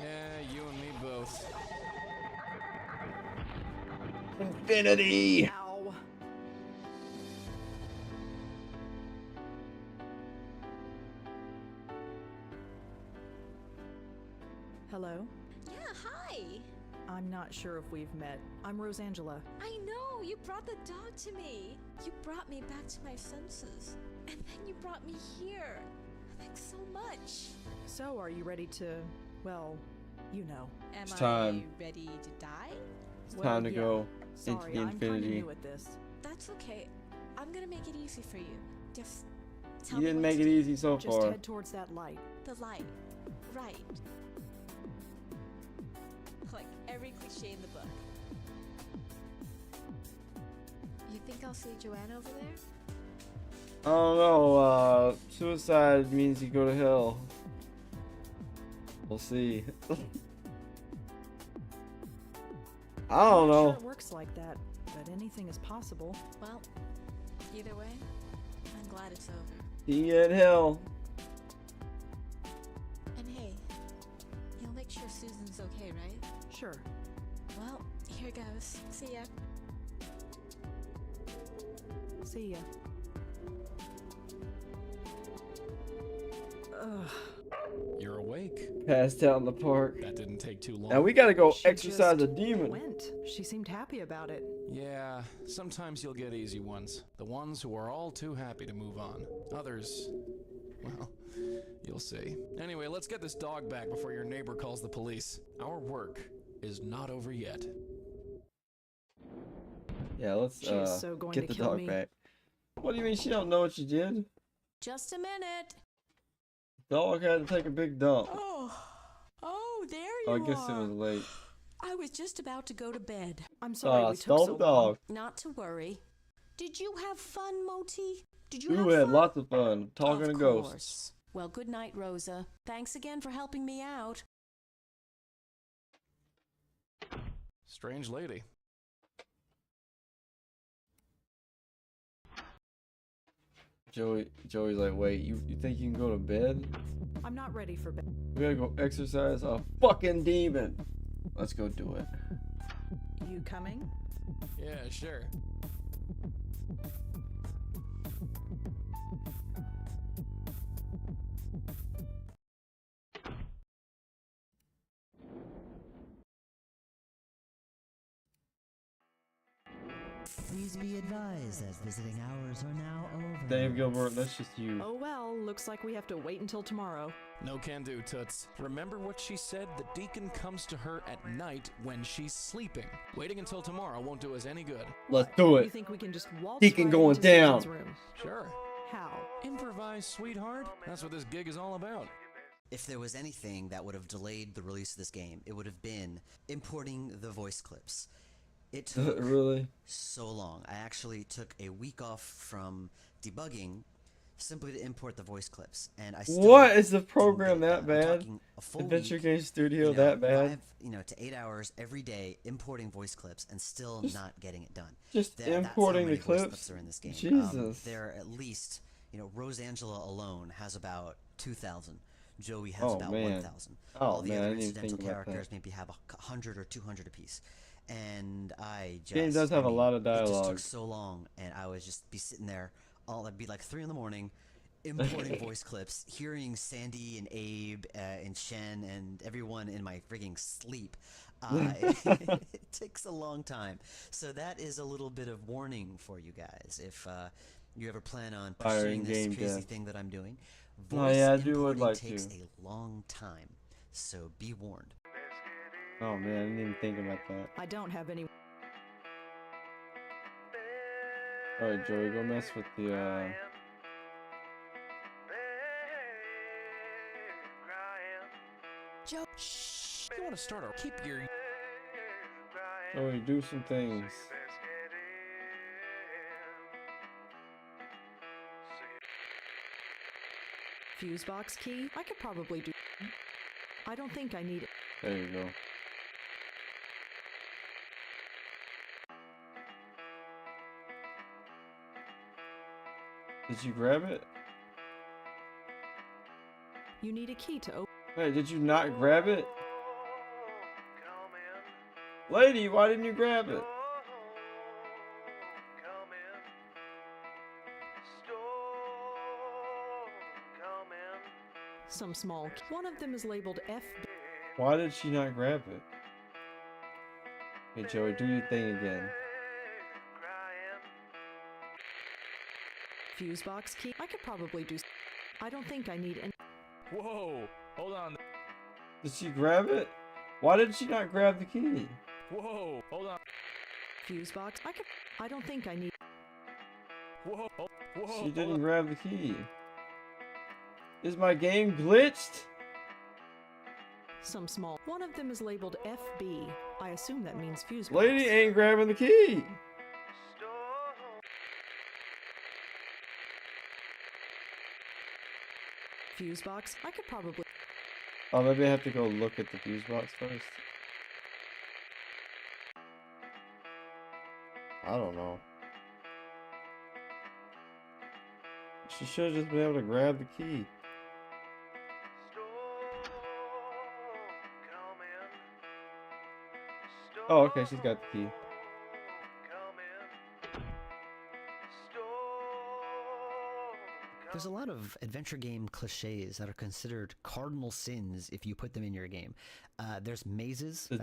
Yeah, you and me both. Infinity! Ow. I'm not sure if we've met. I'm Rosangela. I know! You brought the dog to me! You brought me back to my senses. And then you brought me here. Thanks so much. So, are you ready to, well, you know. Am time. I ready to die? It's time to go Sorry, into the I'm kind of infinity. new at this. That's okay. I'm gonna make it easy for you. Just tell You me didn't what make to it do. easy so Just far. head towards that light. The light. Right. Like every cliche in the book. You think I'll see Joanne over there? I don't know. Suicide means you go to hell. We'll see. I don't know. Sure it works like that, but anything is possible. Well, either way, I'm glad it's over. See you in hell. And hey, you'll make sure Susan's okay, right? Sure. Well, here goes. See ya. See ya. Ugh. You're awake. Passed out in the park. That didn't take too long. Now we gotta go She exercise a just demon. Went. She seemed happy about it. Yeah, sometimes you'll get easy ones. The ones who are all too happy to move on. Others, well, you'll see. Anyway, let's get this dog back before your neighbor calls the police. Our work is not over yet. Yeah, let's She's so going get to the kill dog me. back. What do you mean she don't know what you did? Just a minute. Dog had to take a big dump. Oh, there you Oh, are. I guess it was late. I was just about to go to bed. I'm sorry we took stole so the dog. Not to worry. Did you have fun, Moti? Did you We have had fun? lots of fun talking to Of ghosts. course. Well, good night, Rosa. Thanks again for helping me out. Strange lady. Joey's like, wait, you think you can go to bed? I'm not ready for bed. We gotta go exercise a fucking demon. Let's go do it. You coming? Yeah, sure. Please be advised that visiting hours are now over. Dave Gilbert, that's just you. Oh well, looks like we have to wait until tomorrow. No can do, Toots. Remember what she said? The deacon comes to her at night when she's sleeping. Waiting until tomorrow won't do us any good. Let's do You it. think we can just waltz Deacon right going into down. Susan's room? Sure. How? Improvise, sweetheart. That's what this gig is all about. If there was anything that would have delayed the release of this game, it would have been importing the voice clips. It took Really? so long. I actually took a week off from debugging simply to import the voice clips, and I still What is the didn't program get it that done. I'm bad? talking a full Adventure week, Game Studio you know, that bad? 5 to 8 hours every day importing voice clips and still not getting it done. Just That's how importing many the voice clips? are in this game. Jesus. There are at least, Rosangela alone has about 2,000. Joey has Oh, about man. 1,000. Oh, All the man, I other didn't even incidental think about that. characters maybe have 100 or 200 apiece. And I just... Game does have a lot of It just dialogue. took so long, and I would just be sitting there, it'd be like 3 in the morning, importing voice clips, hearing Sandy and Abe and Shen and everyone in my frigging sleep. It takes a long time. So that is a little bit of warning for you guys. If you ever plan on pursuing this crazy thing that I'm doing, voice importing takes a long time. So be warned. Oh man, I didn't even think about that. I don't have any. Alright, Joey, go mess with the Joe, shh. You want to start or keep your... Joey, do some things. Fuse box key? I could probably do. I don't think I need it. There you go. Did you grab it? You need a key to open. Hey, did you not grab it? Lady, why didn't you grab it? Some small. One of them is labeled F. Why did she not grab it? Hey Joey, do your thing again. Fuse box key. I could probably do. I don't think I need any. Whoa! Hold on. Did she grab it? Why did she not grab the key? Whoa! Hold on. Fuse box. I don't think I need. Whoa! Whoa! She didn't grab the key. Is my game glitched? Some small. One of them is labeled FB. I assume that means fuse box. Lady ain't grabbing the key. Fuse box. I could probably. Oh, maybe I have to go look at the fuse box first. I don't know. She should have just been able to grab the key. Oh, okay, she's got the key. There's a lot of adventure game cliches that are considered cardinal sins if you put them in your game. There's mazes. The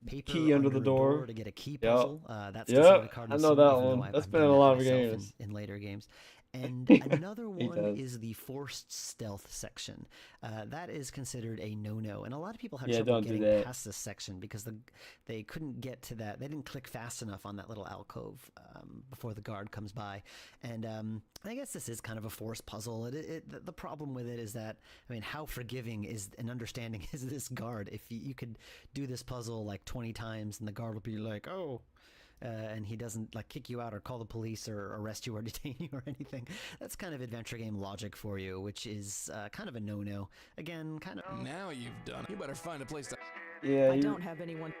paper key under the door to get a key puzzle. That's yep. a cardinal I know sin, that even though one. That's I've been in done a that lot of myself games. in later games. And another one is the forced stealth section. That is considered a no-no, and a lot of people have trouble getting past this section because they couldn't get to that. They didn't click fast enough on that little alcove before the guard comes by. And I guess this is kind of a forced puzzle. The problem with it is that, I mean, how forgiving is and understanding is this guard? If you could do this puzzle like 20 times and the guard will be like, oh, and he doesn't like kick you out or call the police or arrest you or detain you or anything. That's kind of adventure game logic for you, which is kind of a no-no. Again, kind of. Now you've done it. You better find a place to. Yeah, I don't have anyone.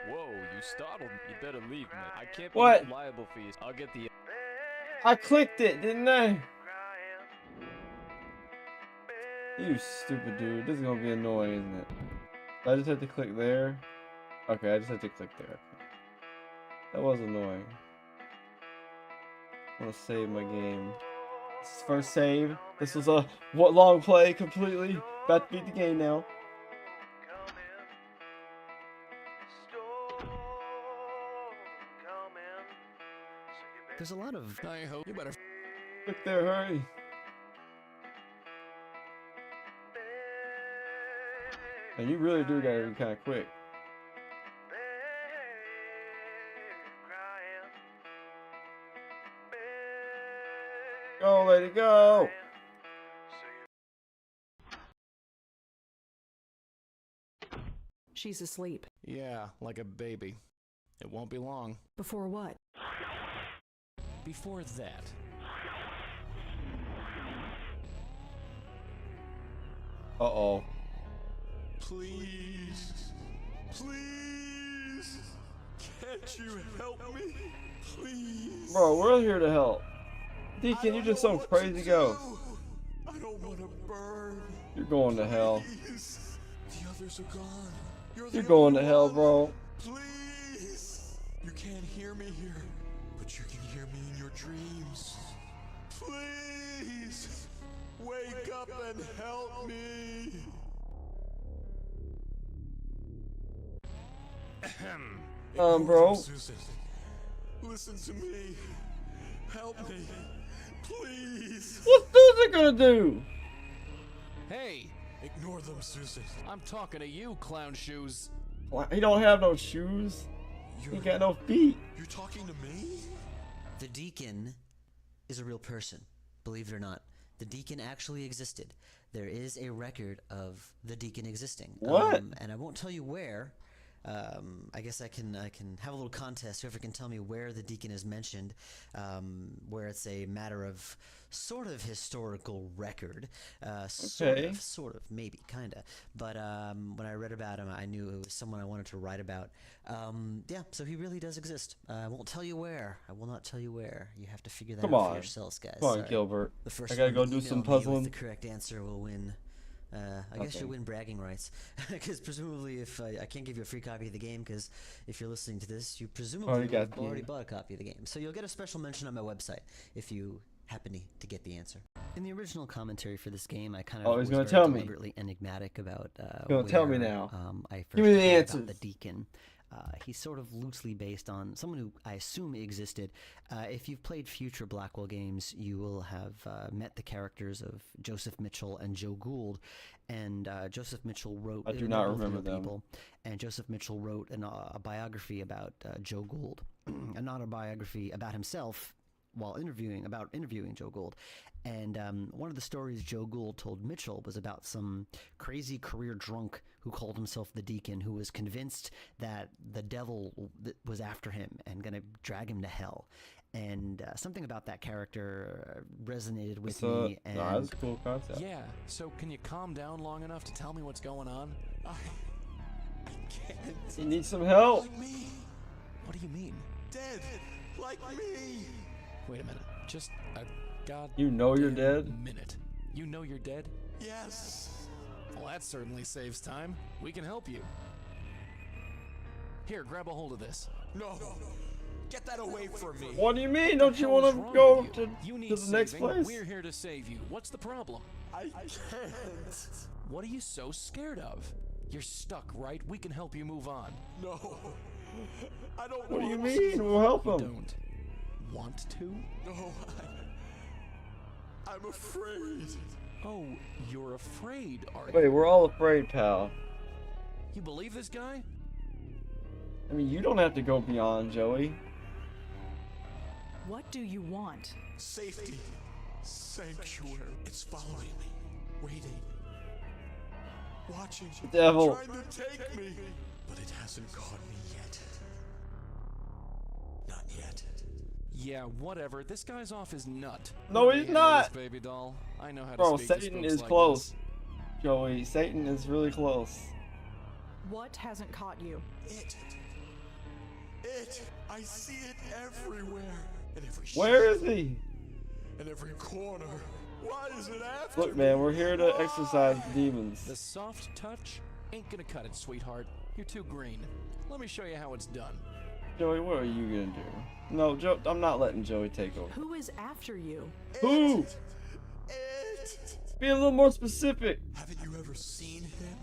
Whoa, you startled me. You better leave me. I can't be What? liable for you. I'll get the. I clicked it, didn't I? You stupid dude. This is gonna be annoying, isn't it? I just have to click there. Okay, I just have to click there. Okay. That was annoying. I'm gonna save my game. This is first save. This was a long play completely. About to beat the game now. There's a lot of. I hope you better. Click there, hurry. And you really do gotta be kind of quick. Go, lady, go! She's asleep. Yeah, like a baby. It won't be long. Before what? Before that. Uh-oh. Please, please, can't you help me? Please. Bro, we're here to help. Deacon, you're just some crazy ghost. I don't want to burn. You're going to hell. Please. The others are gone. You're going to hell, bro. Please. You can't hear me here, but you can hear me in your dreams. Please, wake up and help me. Bro. Susan, listen to me. Help me, please. What's Susan gonna do? Hey, ignore them, Susan. I'm talking to you, clown shoes. He don't have no shoes. He got no feet. You're talking to me? The Deacon is a real person, believe it or not. The Deacon actually existed. There is a record of the Deacon existing. What? And I won't tell you where. I guess I can have a little contest. Whoever can tell me where the Deacon is mentioned, where it's a matter of sort of historical record, sort of, maybe, kinda. But when I read about him, I knew it was someone I wanted to write about. Yeah, so he really does exist. I won't tell you where. I will not tell you where. You have to figure that out for yourselves, guys. Come on, Gilbert. The first I gotta one go to do some email me puzzling. with the correct answer will win. I guess you'll win bragging rights, because presumably if I can't give you a free copy of the game, because if you're listening to this, you presumably already bought a copy of the game. So you'll get a special mention on my website if you happened to get the answer. In the original commentary for this game, I kind of he's was gonna very tell me. deliberately enigmatic about Tell me now. I first Give me the heard answers. about the Deacon. He's sort of loosely based on someone who I assume existed. If you've played future Blackwell games, you will have met the characters of Joseph Mitchell and Joe Gould. And Joseph Mitchell wrote... I do not remember them. People, and Joseph Mitchell wrote a biography about Joe Gould. An autobiography about himself while interviewing Joe Gould. And one of the stories Joe Gould told Mitchell was about some crazy career drunk who called himself the Deacon, who was convinced that the devil was after him and going to drag him to hell. And something about that character resonated with me. And that's a cool concept. Yeah, so can you calm down long enough to tell me what's going on? I can't. You need some help. Like me. What do you mean? Dead. Like me. Wait a minute. Just a god. You know you're dead? Minute. You know you're dead? Yes. Well, that certainly saves time. We can help you. Here, grab a hold of this. No. Get that away from me. What do you mean? Don't you want to go to the next place? We're here to save you. What's the problem? I can't. What are you so scared of? You're stuck, right? We can help you move on. No. I don't What do you want mean? to. We'll help him. Don't want to? No, I'm afraid. Oh, you're afraid, are you? Wait, we're all afraid, pal. You believe this guy? I mean, you don't have to go beyond, Joey. What do you want? Safety. Sanctuary. It's following me. Waiting. Watching. The devil. Trying to take me. But it hasn't caught me yet. Not yet. Yeah, whatever. This guy's off his nut. No, he's not. This baby doll. I know how to Bro, speak to Satan spooks is like close. this. Joey, Satan is really close. What hasn't caught you? It. I see it everywhere. In every Where shadow, is he? in every corner. Why is it after Look, me? man, we're here to exorcise demons. The soft touch ain't gonna cut it, sweetheart. You're too green. Let me show you how it's done. Joey, what are you gonna do? No, Joe, I'm not letting Joey take over. Who is after you? Who? It. Be a little more specific. Haven't you ever seen him?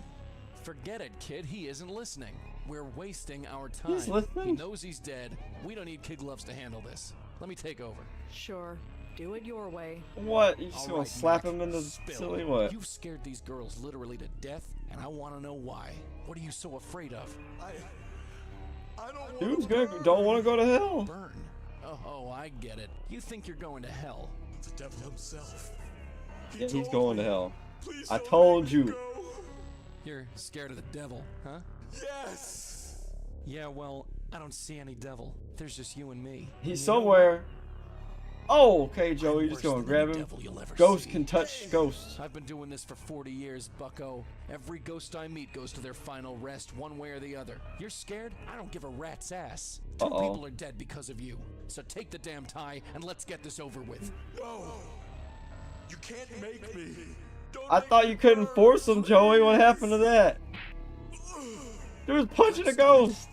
Forget it, kid. He isn't listening. We're wasting our time. He's listening? He knows he's dead. We don't need Kid Gloves to handle this. Let me take over. Sure. Do it your way. What? You just All gonna right, slap Mac, him in the spill. silly what? You've scared these girls literally to death, and I want to know why. What are you so afraid of? I don't Dude's want gonna don't want to go to hell. Burn. Oh, I get it. You think you're going to hell. The devil himself. Yeah, he's going to hell. Please I don't told let me you. go. You're scared of the devil, huh? Yes. Yeah, well, I don't see any devil. There's just you and me. He's somewhere. Oh, okay, Joey, you just Worse gonna than grab any him. devil you'll ever Ghost see. can touch ghosts. I've been doing this for 40 years, bucko. Every ghost I meet goes to their final rest one way or the other. You're scared? I don't give a rat's ass. Two people are dead because of you. So take the damn tie and let's get this over with. No. You can't make me. Don't I make thought me you couldn't burn, force him, Joey. What happened to that? Dude was punching a ghost.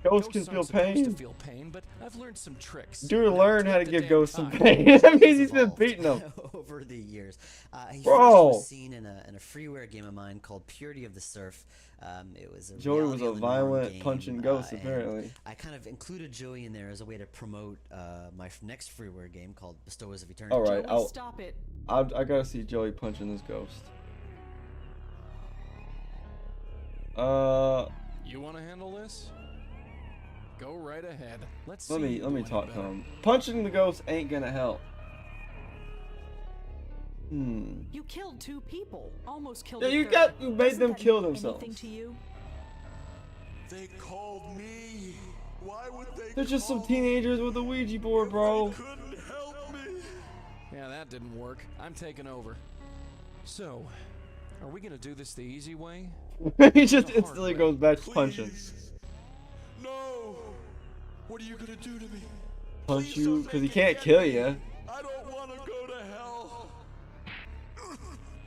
Ghosts can feel aren't supposed to pain. feel pain, but I've learned some tricks. Dude Now learned how to take the give damn ghosts some tie. pain. That means he's been beating them. over the years. He Bro. first was seen in a freeware game of mine called Purity of the Surf. It was a Joey was reality a of the norm violent game, punching ghost, and apparently. I kind of included Joey in there as a way to promote my next freeware game called Bestowers of Eternity. All right, Joey, stop it. I gotta see Joey punching this ghost. You want to handle this? Go right ahead. Let's Let see me you do any talk to better. him. Punching the ghost ain't gonna help. You killed 2 people. Almost killed Yeah, a you third. made Doesn't them that kill mean themselves. anything to you? They called me. Why would they? They're just some call teenagers with a Ouija board, bro. They couldn't help me. Yeah, that didn't work. I'm taking over. So, are we gonna do this the easy way? He just instantly goes back to punching. Please. No. What are you gonna do to me? Punch Please you don't because he make it can't get kill me. you. I don't want to go to hell.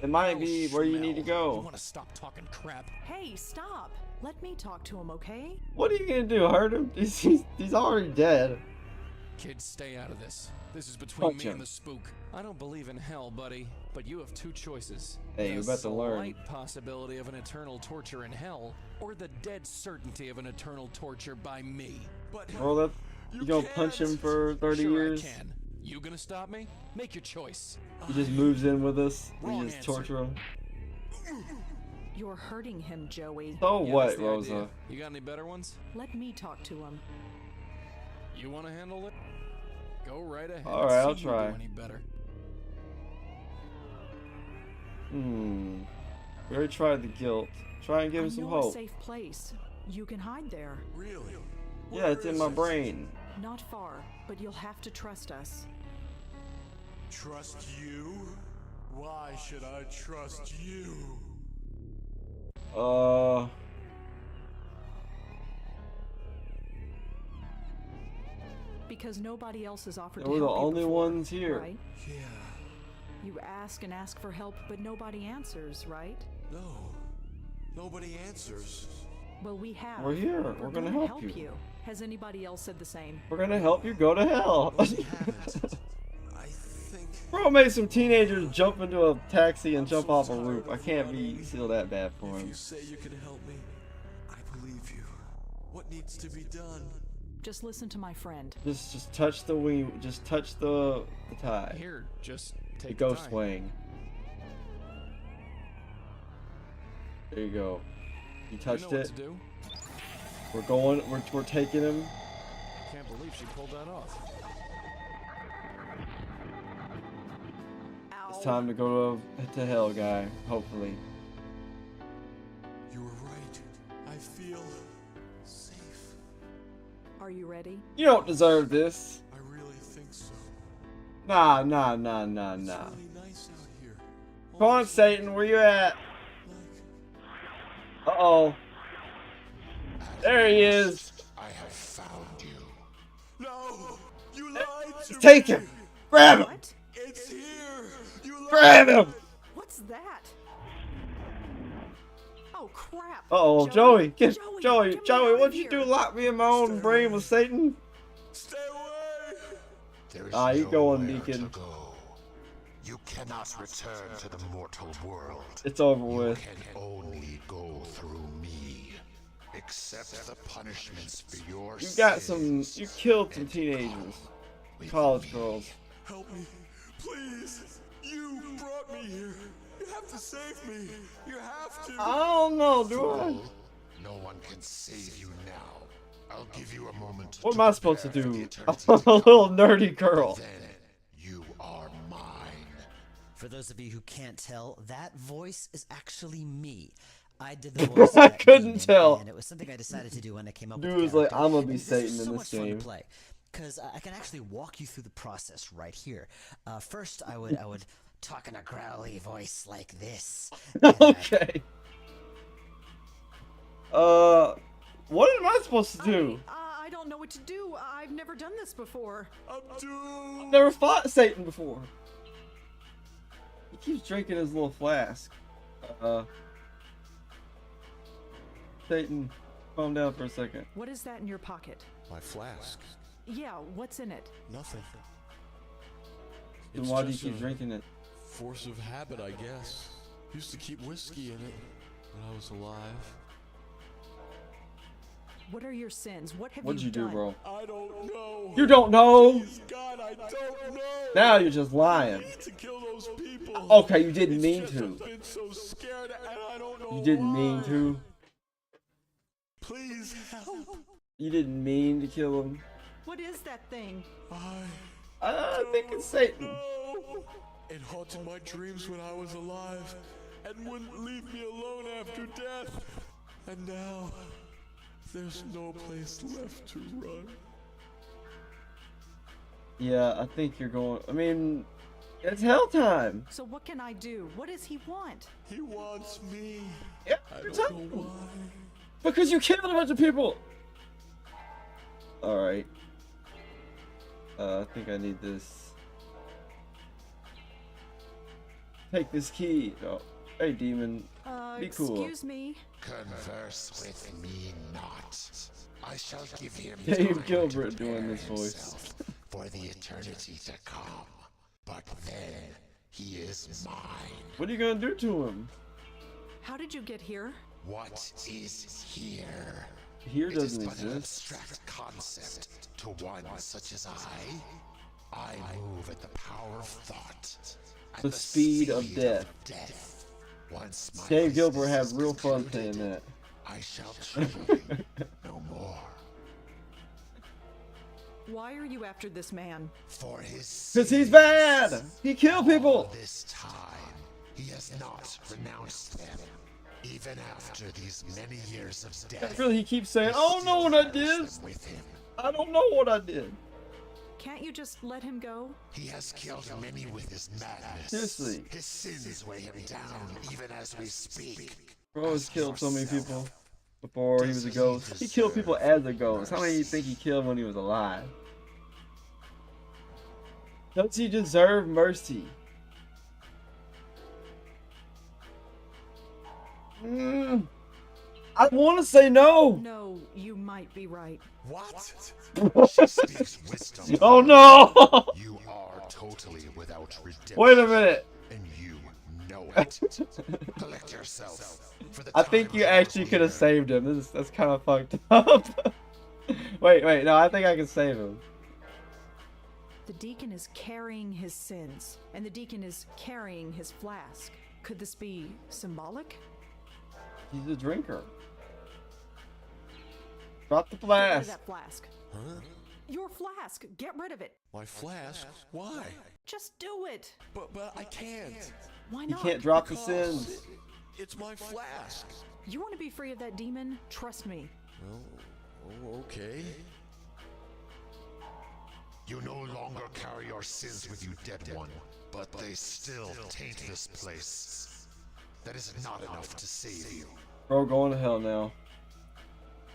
It might be where you need to You go. want to stop talking crap? Hey, stop. Let me talk to him, okay? What are you gonna do? Hurt him? He's already dead. Kids, stay out of this. This is between me and the spook. I don't believe in hell, buddy, but you have two choices. Hey, you're about to learn. The slight possibility of an eternal torture in hell, or the dead certainty of an eternal torture by me. But bro, you gonna punch him for 30 years? I can. You gonna stop me? Make your choice. He just moves in with us. We just torture him. You're hurting him, Joey. So what, Rosa? Idea. You got any better ones? Let me talk to him. You want to handle it? Go right ahead. All right, I'll try. Any better. We already tried the guilt. Try and give him some hope. A safe place. You can hide there. Really? Yeah, it's in my brain. Not far, but you'll have to trust us. Trust you? Why should I trust you? Because nobody else has offered to help. We're the only before, ones here. Right? Yeah. You ask and ask for help, but nobody answers, right? No. Nobody answers. Well, we have. We're here. We're gonna help you. Has anybody else said the same? We're gonna help you go to hell. We haven't. I think. Bro made some teenagers jump into a taxi and jump off a roof. I can't feel that bad for him. If you say you can help me, I believe you. What needs to be done? Just listen to my friend. Just touch the wing. Just touch the tie. Here, just take the ghost wing. There you go. You touched it. We're going. We're taking him. I can't believe she pulled that off. It's time to go to hell, guy. Hopefully. You were right. I feel safe. Are you ready? You don't deserve this. I really think so. Nah. It's really nice out here. Come on, Satan. Where you at? Uh-oh. There he is. I have found you. No! You lied to me! Take him! Grab him! What? It's here! You lied! Grab him! What's that? Oh crap! Uh-oh, Joey! Joey, what'd you here. do? Lock me in my own brain with Satan? Stay away! There is you going, nowhere Deacon. to go. You cannot return to the mortal world. It's over with. You can only go through me. Accept the punishments for your sins. You killed some teenagers. College girls. Help me, please. You brought me here. You have to save me. You have to. I don't know, do I? No one can save you now. I'll give you a moment. What am I supposed to do? I'm a little nerdy girl. Then you are mine. For those of you who can't tell, that voice is actually me. I did the voice. I couldn't tell. And it was something I decided to do when I came up Dude with was like, character. I'm gonna be And Satan this is in so this much fun game. to play, because I can actually walk you through the process right here. First, I would talk in a growly voice like this. Okay. What am I supposed to do? I don't know what to do. I've never done this before. I've never fought Satan before. He keeps drinking his little flask. Satan, calm down for a second. What is that in your pocket? My flask. Yeah, what's in it? Nothing. Then why do you keep drinking it? Force of habit, I guess. Used to keep whiskey in it when I was alive. What are your sins? What have What'd you do, done? bro? I don't know. You don't know? Please, God, I don't know. Now you're just lying. I need to kill those people. Okay, you didn't mean It's to. just I've been so scared and I don't know You didn't why. mean to. Please help. You didn't mean to kill him. What is that thing? I think it's Satan. No. It haunted my dreams when I was alive and wouldn't leave me alone after death. And now, there's no place left to run. Yeah, I think you're going. I mean, it's hell time. So what can I do? What does he want? He wants me. Yeah, I don't know why. Because you killed a bunch of people. Alright. I think I need this. Take this key. Oh, hey, demon. Be cool. Excuse me. Converse with me not. I shall give him Dave time Gilbert to doing prepare this voice. himself. for the eternity to come. But then he is mine. What are you gonna do to him? How did you get here? What is here? Here doesn't it is but an exist. abstract concept to one such as I move at the power of thought. The speed of death. Once my Dave Gilbert had business real is fun concluded, playing that. I shall trouble you no more. Why are you after this man? For his Because he's bad! He killed people! This time, he has not renounced them. Even after these many years of death. Really, he keeps saying, I don't know what I did. I don't know what I did. Can't you just let him go? He has killed many with his madness. Seriously. His sins weigh him down even as we speak. Bro has killed so many people before he was a ghost. He killed people as a ghost. How many do you think he killed when he was alive? Does he deserve mercy? I want to say no. No, you might be right. What? She speaks wisdom. Oh no! You are totally without redemption. Wait a minute. And you know it. Collect yourself. For the I think you actually could have saved him. That's kind of fucked up. wait, no, I think I can save him. The deacon is carrying his sins, and the deacon is carrying his flask. Could this be symbolic? He's a drinker. Drop the Get rid of flask. that flask. Huh? Your flask. Get rid of it. My flask? Why? Just do it. But I can't. Why You not? can't drop the Because sins. It's my flask. You want to be free of that demon? Trust me. Oh, okay. You no longer carry your sins with you, dead one, but they still taint this place. That is not enough to save you. Bro, going to hell now.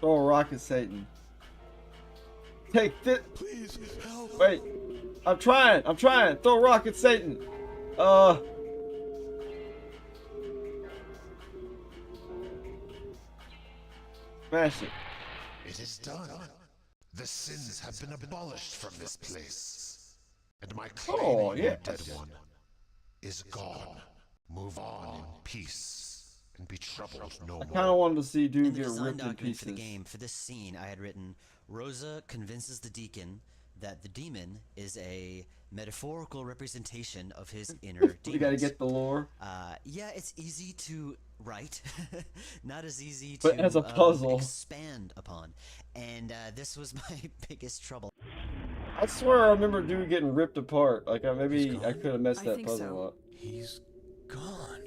Throw a rock at Satan. Take this. Please help. Wait. I'm trying. Throw a rock at Satan. Smash it. It is done. The sins have been abolished from this place. And my claiming your dead one is gone. Move on in peace and be troubled no more. I kind of wanted to see dude In the get design ripped in document for the pieces. game, for this scene, I had written, Rosa convinces the deacon that the demon is a metaphorical representation of his inner demons. You gotta get the lore. Yeah, it's easy to write, not as easy But to as a puzzle. expand upon. And this was my biggest trouble. I swear I remember dude getting ripped apart. Like maybe I could have messed that think puzzle so. up. He's gone.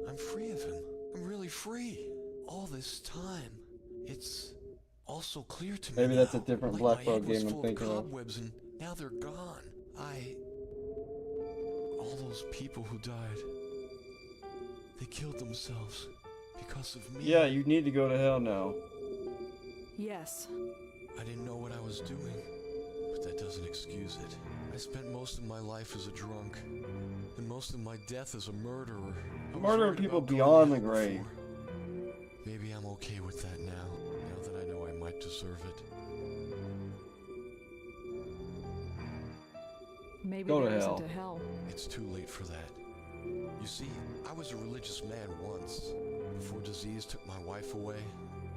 I'm free of him. I'm really free. All this time. It's also clear to me Maybe that's a now. different Like Blackwell my head was game I'm full thinking of. cobwebs and now they're gone. All those people who died, they killed themselves because of me. Yeah, you need to go to hell now. Yes. I didn't know what I was doing, but that doesn't excuse it. I spent most of my life as a drunk, and most of my death as a murderer. I was Murdering worried people about going beyond to the hell grave. before. Maybe I'm okay with that now that I know I might deserve it. Maybe Go to there hell. isn't a hell. It's too late for that. You see, I was a religious man once, before disease took my wife away,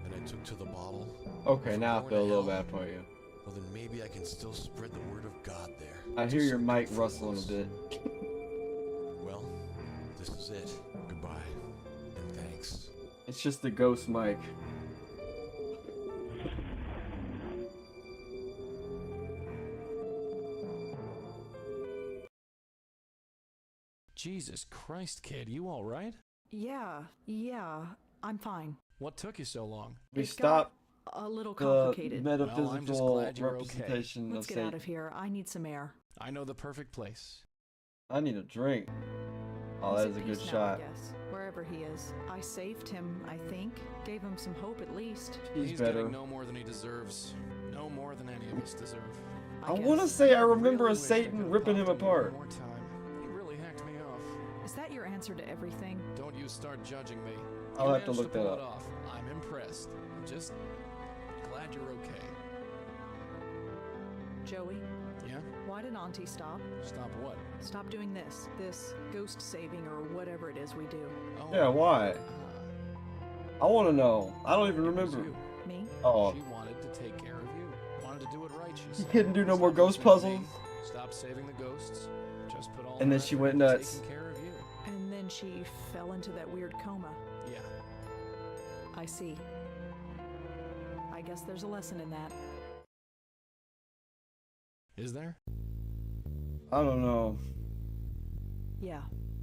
and I took to the bottle. Okay, If now I'm I going feel a to little hell, bad for you. Well, then maybe I can still spread the word of God there. I hear To your some mic good rustling a fellows. bit. Well, this is it. Goodbye, and thanks. It's just the ghost mic. Jesus Christ, kid, you all right? Yeah, I'm fine. What took you so long? We It got stopped a little the complicated. Well, I'm just metaphysical glad you're okay. representation Let's of get out Satan. of here. I need some air. I know the perfect place. I need a drink. Oh, He's that is at a good peace now, shot. I guess. Wherever he is. I saved him, I think. Gave him some hope at least. He's better. getting no more than he deserves. No more than any of us deserve. I want to say I remember Really a wish I Satan could've ripping him popped him apart. one more time. He really hacked me off. Is that your answer to everything? Don't you start judging me. I'll You have to managed look that pull up. it off. I'm impressed. I'm just glad you're okay. Joey, Yeah? Why did Auntie stop? Stop what? Stop doing this. This ghost saving or whatever it is we do. Oh. Yeah, why? I want to know. I don't even remember. Me? Oh. She wanted to take care of you. Wanted to do it right, she You said. couldn't do no more ghost puzzles? Stop saving the ghosts. Just put all and then her she effort went into nuts. taking care of you. And then she fell into that weird coma. Yeah. I see. I guess there's a lesson in that. Is there? I don't know. Yeah.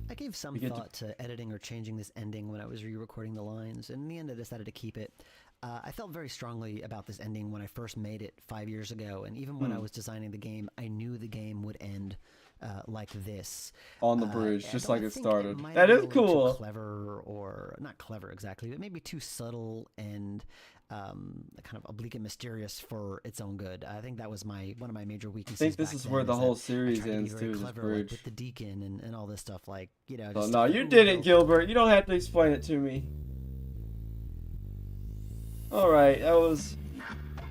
I gave some thought to editing or changing this ending when I was re-recording the lines, and in the end I decided to keep it. I felt very strongly about this ending when I first made it 5 years ago, and even when I was designing the game, I knew the game would end like this. On the bridge, just like it started. That is cool. Too clever, or not clever exactly, but maybe too subtle and kind of oblique and mysterious for its own good. I think that was one of my major weaknesses. I think this is where the whole series ends too. This bridge, like with the deacon and all this stuff, like, you know. Oh, no, you did it, Gilbert. You don't have to explain it to me. All right,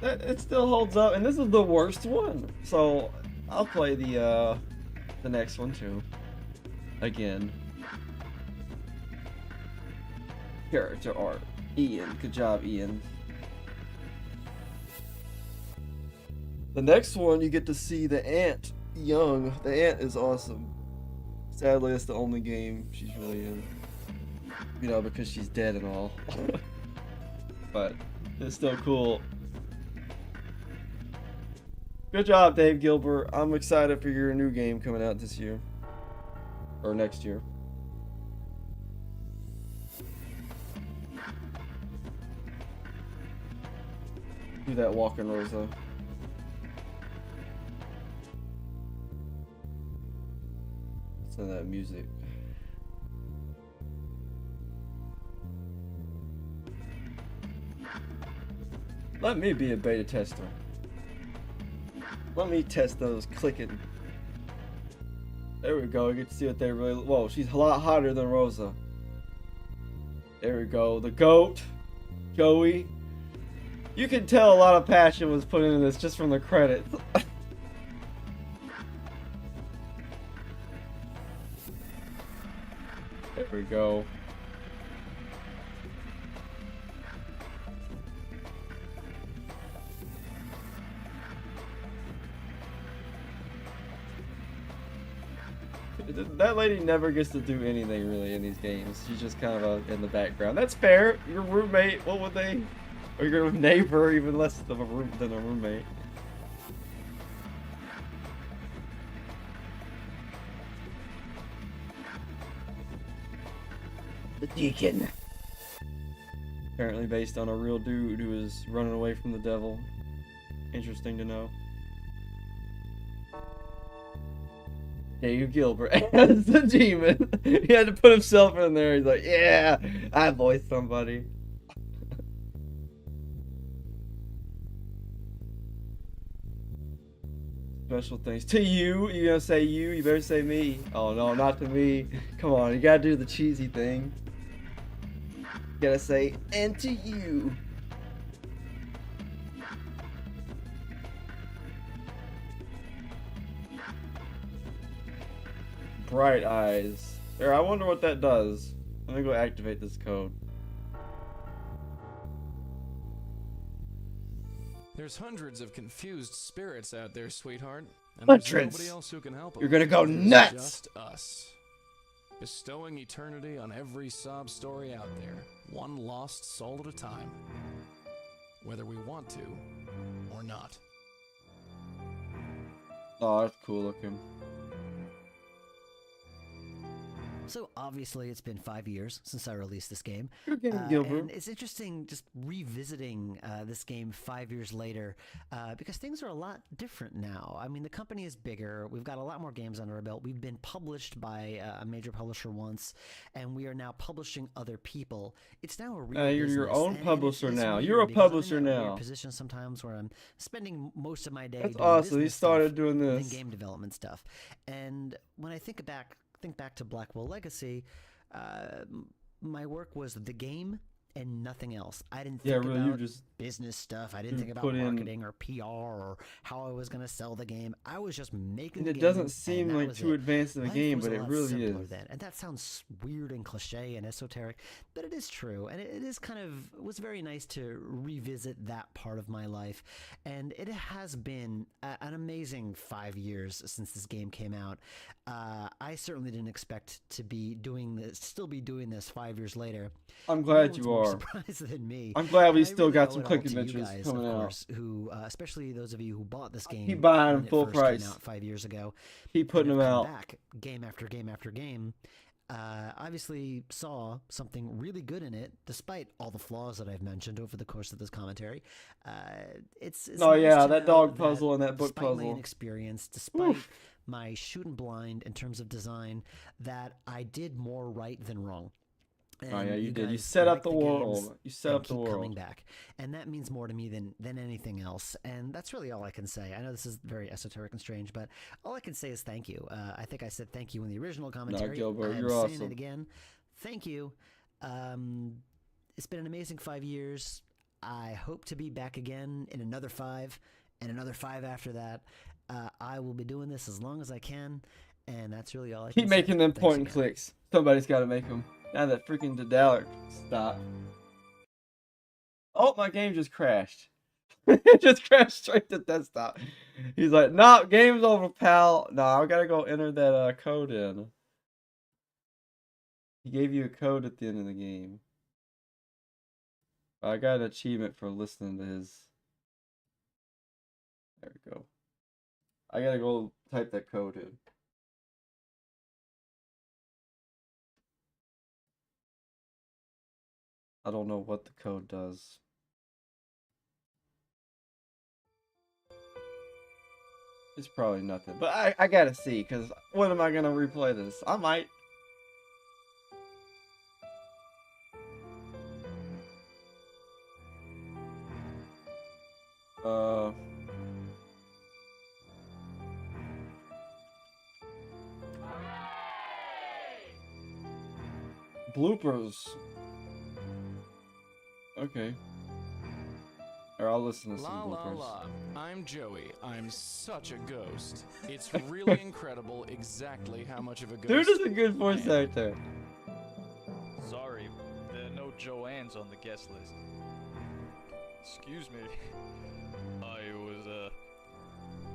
it still holds up, and this is the worst one. So I'll play the next one too. Again. Character art. Ian. Good job, Ian. The next one, you get to see the ant young. The ant is awesome. Sadly, it's the only game she's really in. You know, because she's dead and all. But it's still cool. Good job, Dave Gilbert. I'm excited for your new game coming out this year. Or next year. Do that walking, Rosa. Listen to that music. Let me be a beta tester. Let me test those clicking. There we go. You get to see what they really. Whoa, she's a lot hotter than Rosa. There we go. The goat, Joey. You can tell a lot of passion was put into this just from the credits. There we go. That lady never gets to do anything really in these games. She's just kind of in the background. That's fair. Your roommate, what would they? Or your neighbor, even less of a than a roommate. The deacon. Apparently based on a real dude who is running away from the devil. Interesting to know. Dave Gilbert as the demon. He had to put himself in there. He's like, yeah, I voiced somebody. Special thanks to you. You gonna say you? You better say me. Oh no, not to me. Come on, you gotta do the cheesy thing. You gotta say, and to you. Bright eyes. There, I wonder what that does. Let me go activate this code. There's hundreds of confused spirits out there, sweetheart. And Hundreds. There's nobody else who can help them. You're gonna go There's nuts. Just us. Bestowing eternity on every sob story out there. One lost soul at a time. Whether we want to or not. Oh, that's cool looking. So obviously it's been 5 years since I released this game. Gilbert. And it's interesting just revisiting this game 5 years later because things are a lot different now. I mean, the company is bigger. We've got a lot more games under our belt. We've been published by a major publisher once, and we are now publishing other people. It's now a real You're your own publisher now. weird You're a because I'm in publisher that weird now. position sometimes where I'm spending most of my day That's doing awesome. He business started stuff doing than this. game development stuff. And when I think back to Blackwell Legacy, my work was the game and nothing else. I didn't think about business stuff. I didn't think about marketing or PR or how I was going to sell the game. I was just making the game. And it doesn't seem like too advanced of a game, but it really is. And that sounds weird and cliche and esoteric, but it is true. And it is it was very nice to revisit that part of my life. And it has been an amazing 5 years since this game came out. I certainly didn't expect to be doing this, still be doing this 5 years later. I'm glad you are. Surprised than me. I'm glad we still got some Click Adventures coming out. Who, especially those of you who bought this game, keep buying them full price. Came out 5 years ago. Keep putting them out. Back game after game after game. Obviously saw something really good in it, despite all the flaws that I've mentioned over the course of this commentary. It's nice that dog puzzle and that book puzzle. Despite my inexperience, despite my shooting blind in terms of design, that I did more right than wrong. And you did. You set up the world. You set up the world. Coming back, and that means more to me than anything else. And that's really all I can say. I know this is very esoteric and strange, but all I can say is thank you. I think I said thank you in the original commentary. No, Gilbert, I'm you're saying awesome. it again. Thank you. It's been an amazing 5 years. I hope to be back again in another 5, and another 5 after that. I will be doing this as long as I can, and that's really all I can say. Keep making them point and clicks. Somebody's got to make them. Now that freaking Daedalic stop. Oh, my game just crashed. It just crashed straight to desktop. He's like, nah, game's over, pal. Nah, I gotta go enter that code in. He gave you a code at the end of the game. I got an achievement for listening to his. There we go. I gotta go type that code in. I don't know what the code does. It's probably nothing. But I gotta see, because when am I gonna replay this? I might. Bloopers. Okay. Or I'll listen to some bloopers. La. I'm Joey. I'm such a ghost. It's really incredible exactly how much of a ghost. Dude is a good voice actor. Sorry, there are no Joannes on the guest list. Excuse me. I was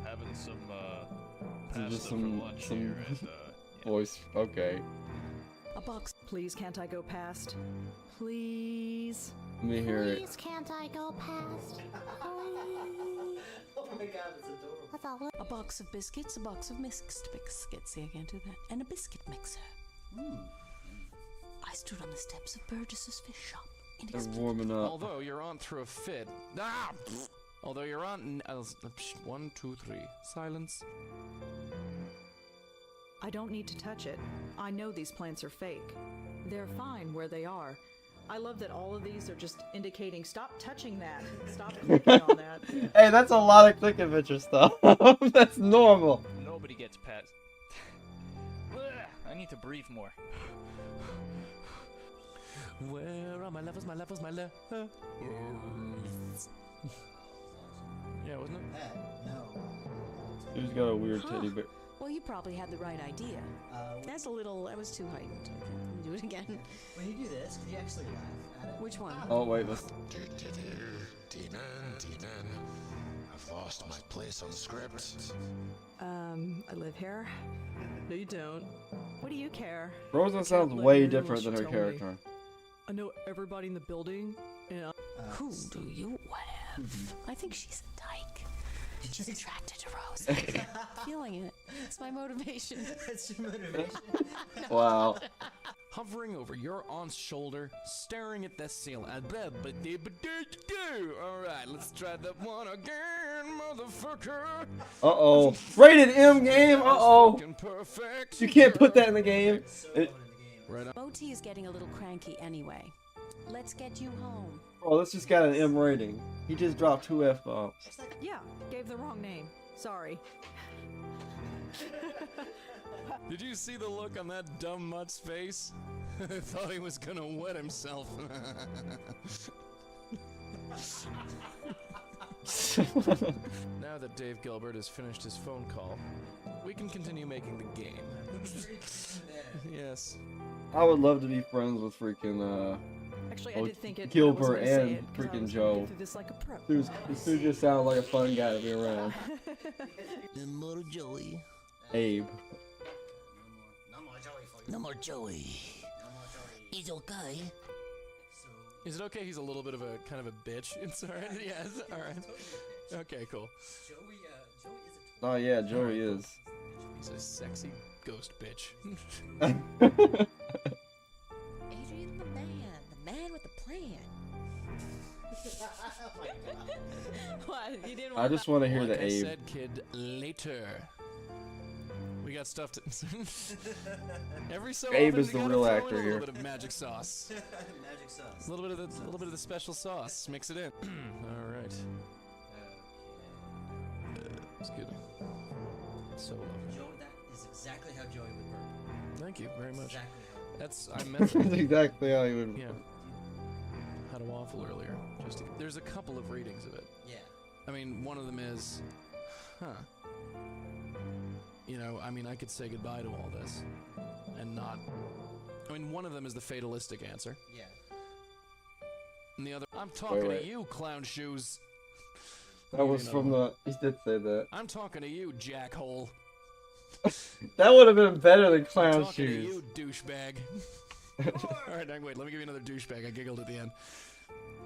having some pasta for lunch here and voice. Okay. A box, please. Can't I go past? Please. Let me hear it. Please, can't I go past? Oh my god, that's adorable. A box of biscuits, a box of mixed biscuits. See, I can't do that. And a biscuit mixer. I stood on the steps of Burgess's fish shop. They're warming up. Although your aunt threw a fit. Although your aunt. 1, 2, 3. Silence. I don't need to touch it. I know these plants are fake. They're fine where they are. I love that all of these are just indicating, stop touching that. Stop clicking on that. Hey, that's a lot of Click Adventure stuff. That's normal. Nobody gets past. I need to breathe more. Where are my levels, my levels, my levels? Yeah, wasn't it? No. He's got a weird teddy bear. Well, you probably had the right idea. That was too heightened. Let me do it again. When you do this, could you actually laugh at it? Which one? Oh, wait, let's... Demon. I've lost my place on the script. I live here. No, you don't. What do you care? Rosa sounds way different than her character. I know everybody in the building, and who do you have? I think she's a dyke. She's attracted to Rose. Feeling it. It's my motivation. It's your motivation. Wow. Hovering over your aunt's shoulder, staring at the ceiling. Alright, let's try that one again, motherfucker. Uh-oh. Rated M game? Uh-oh. You can't put that in the game. Moti is getting a little cranky anyway. Let's get you home. Oh, this just got an M rating. He just dropped 2 F-bombs. yeah, gave the wrong name. Sorry. Did you see the look on that dumb mutt's face? Thought he was gonna wet himself. Now that Dave Gilbert has finished his phone call, we can continue making the game. Yes. I would love to be friends with freaking Actually, I did think it, Gilbert and freaking Joe. This like a pro. This dude just sounds like a fun guy to be around. No more Joey. Abe. No more Joey. He's okay. Is it okay? He's a little bit of a kind of a bitch. It's alright. Yes. All right. Okay. Cool. Oh yeah, Joey is. He's a sexy ghost bitch. Adrian, the man with the plan. What? You didn't I just want to hear like the I Abe. said, kid, later. We got stuff to. Every so Abe often, is the you real gotta throw actor in a here. little bit of magic sauce. Magic sauce. A little bit of the special sauce. Mix it in. All right. Excuse me. So lovely. Joey, that is exactly how Joey would burp. Thank you very much. Exactly how. That's I meant. That's exactly how he would. Yeah. Had a waffle earlier. There's a couple of readings of it. Yeah. I mean, one of them is, you know, I mean, I could say goodbye to all this, and not. I mean, one of them is the fatalistic answer. Yeah. And the other, I'm talking Wait. to you, clown shoes. That was from the. He did say that. I'm talking to you, jackhole. That would have been better than clown I'm talking shoes. to you, douchebag. All right, wait. Let me give you another douchebag. I giggled at the end.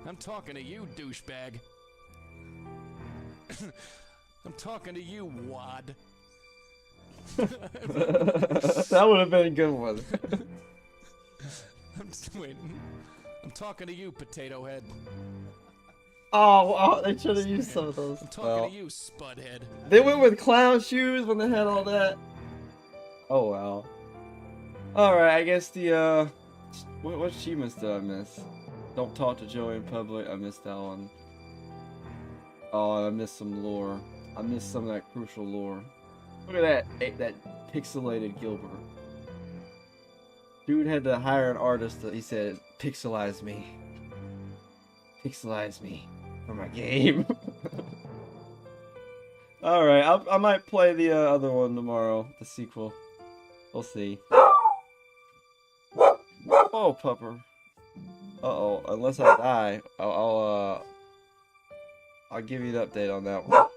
I'm talking to you, douchebag. I'm talking to you, wad. That would have been a good one. I'm talking to you, potato head. Oh, they should have used some of those. I'm talking to you, spudhead. They went with clown shoes when they had all that. Oh wow. All right, I guess the what achievements did I miss? Don't talk to Joey in public. I missed that one. Oh, I missed some lore. I missed some of that crucial lore. Look at that pixelated Gilbert. Dude had to hire an artist that he said pixelize me. Pixelize me for my game. All right, I might play the other one tomorrow, the sequel. We'll see. Oh, pupper. Uh-oh, unless I die, I'll give you an update on that one.